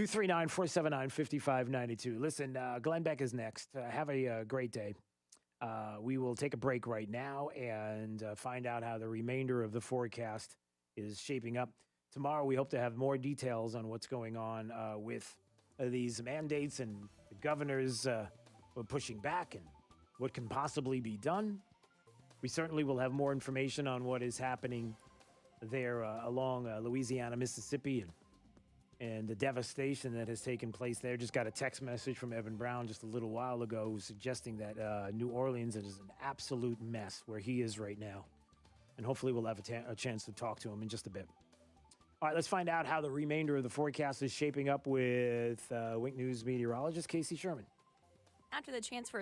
[SPEAKER 19] 239-479-5592. Listen, Glenn Beck is next. Have a great day. We will take a break right now and find out how the remainder of the forecast is shaping up. Tomorrow, we hope to have more details on what's going on with these mandates and the governors pushing back and what can possibly be done. We certainly will have more information on what is happening there along Louisiana, Mississippi, and the devastation that has taken place there. Just got a text message from Evan Brown just a little while ago suggesting that New Orleans is an absolute mess where he is right now. And hopefully we'll have a chance to talk to him in just a bit. All right, let's find out how the remainder of the forecast is shaping up with Wink News meteorologist Casey Sherman.
[SPEAKER 1] After the chance for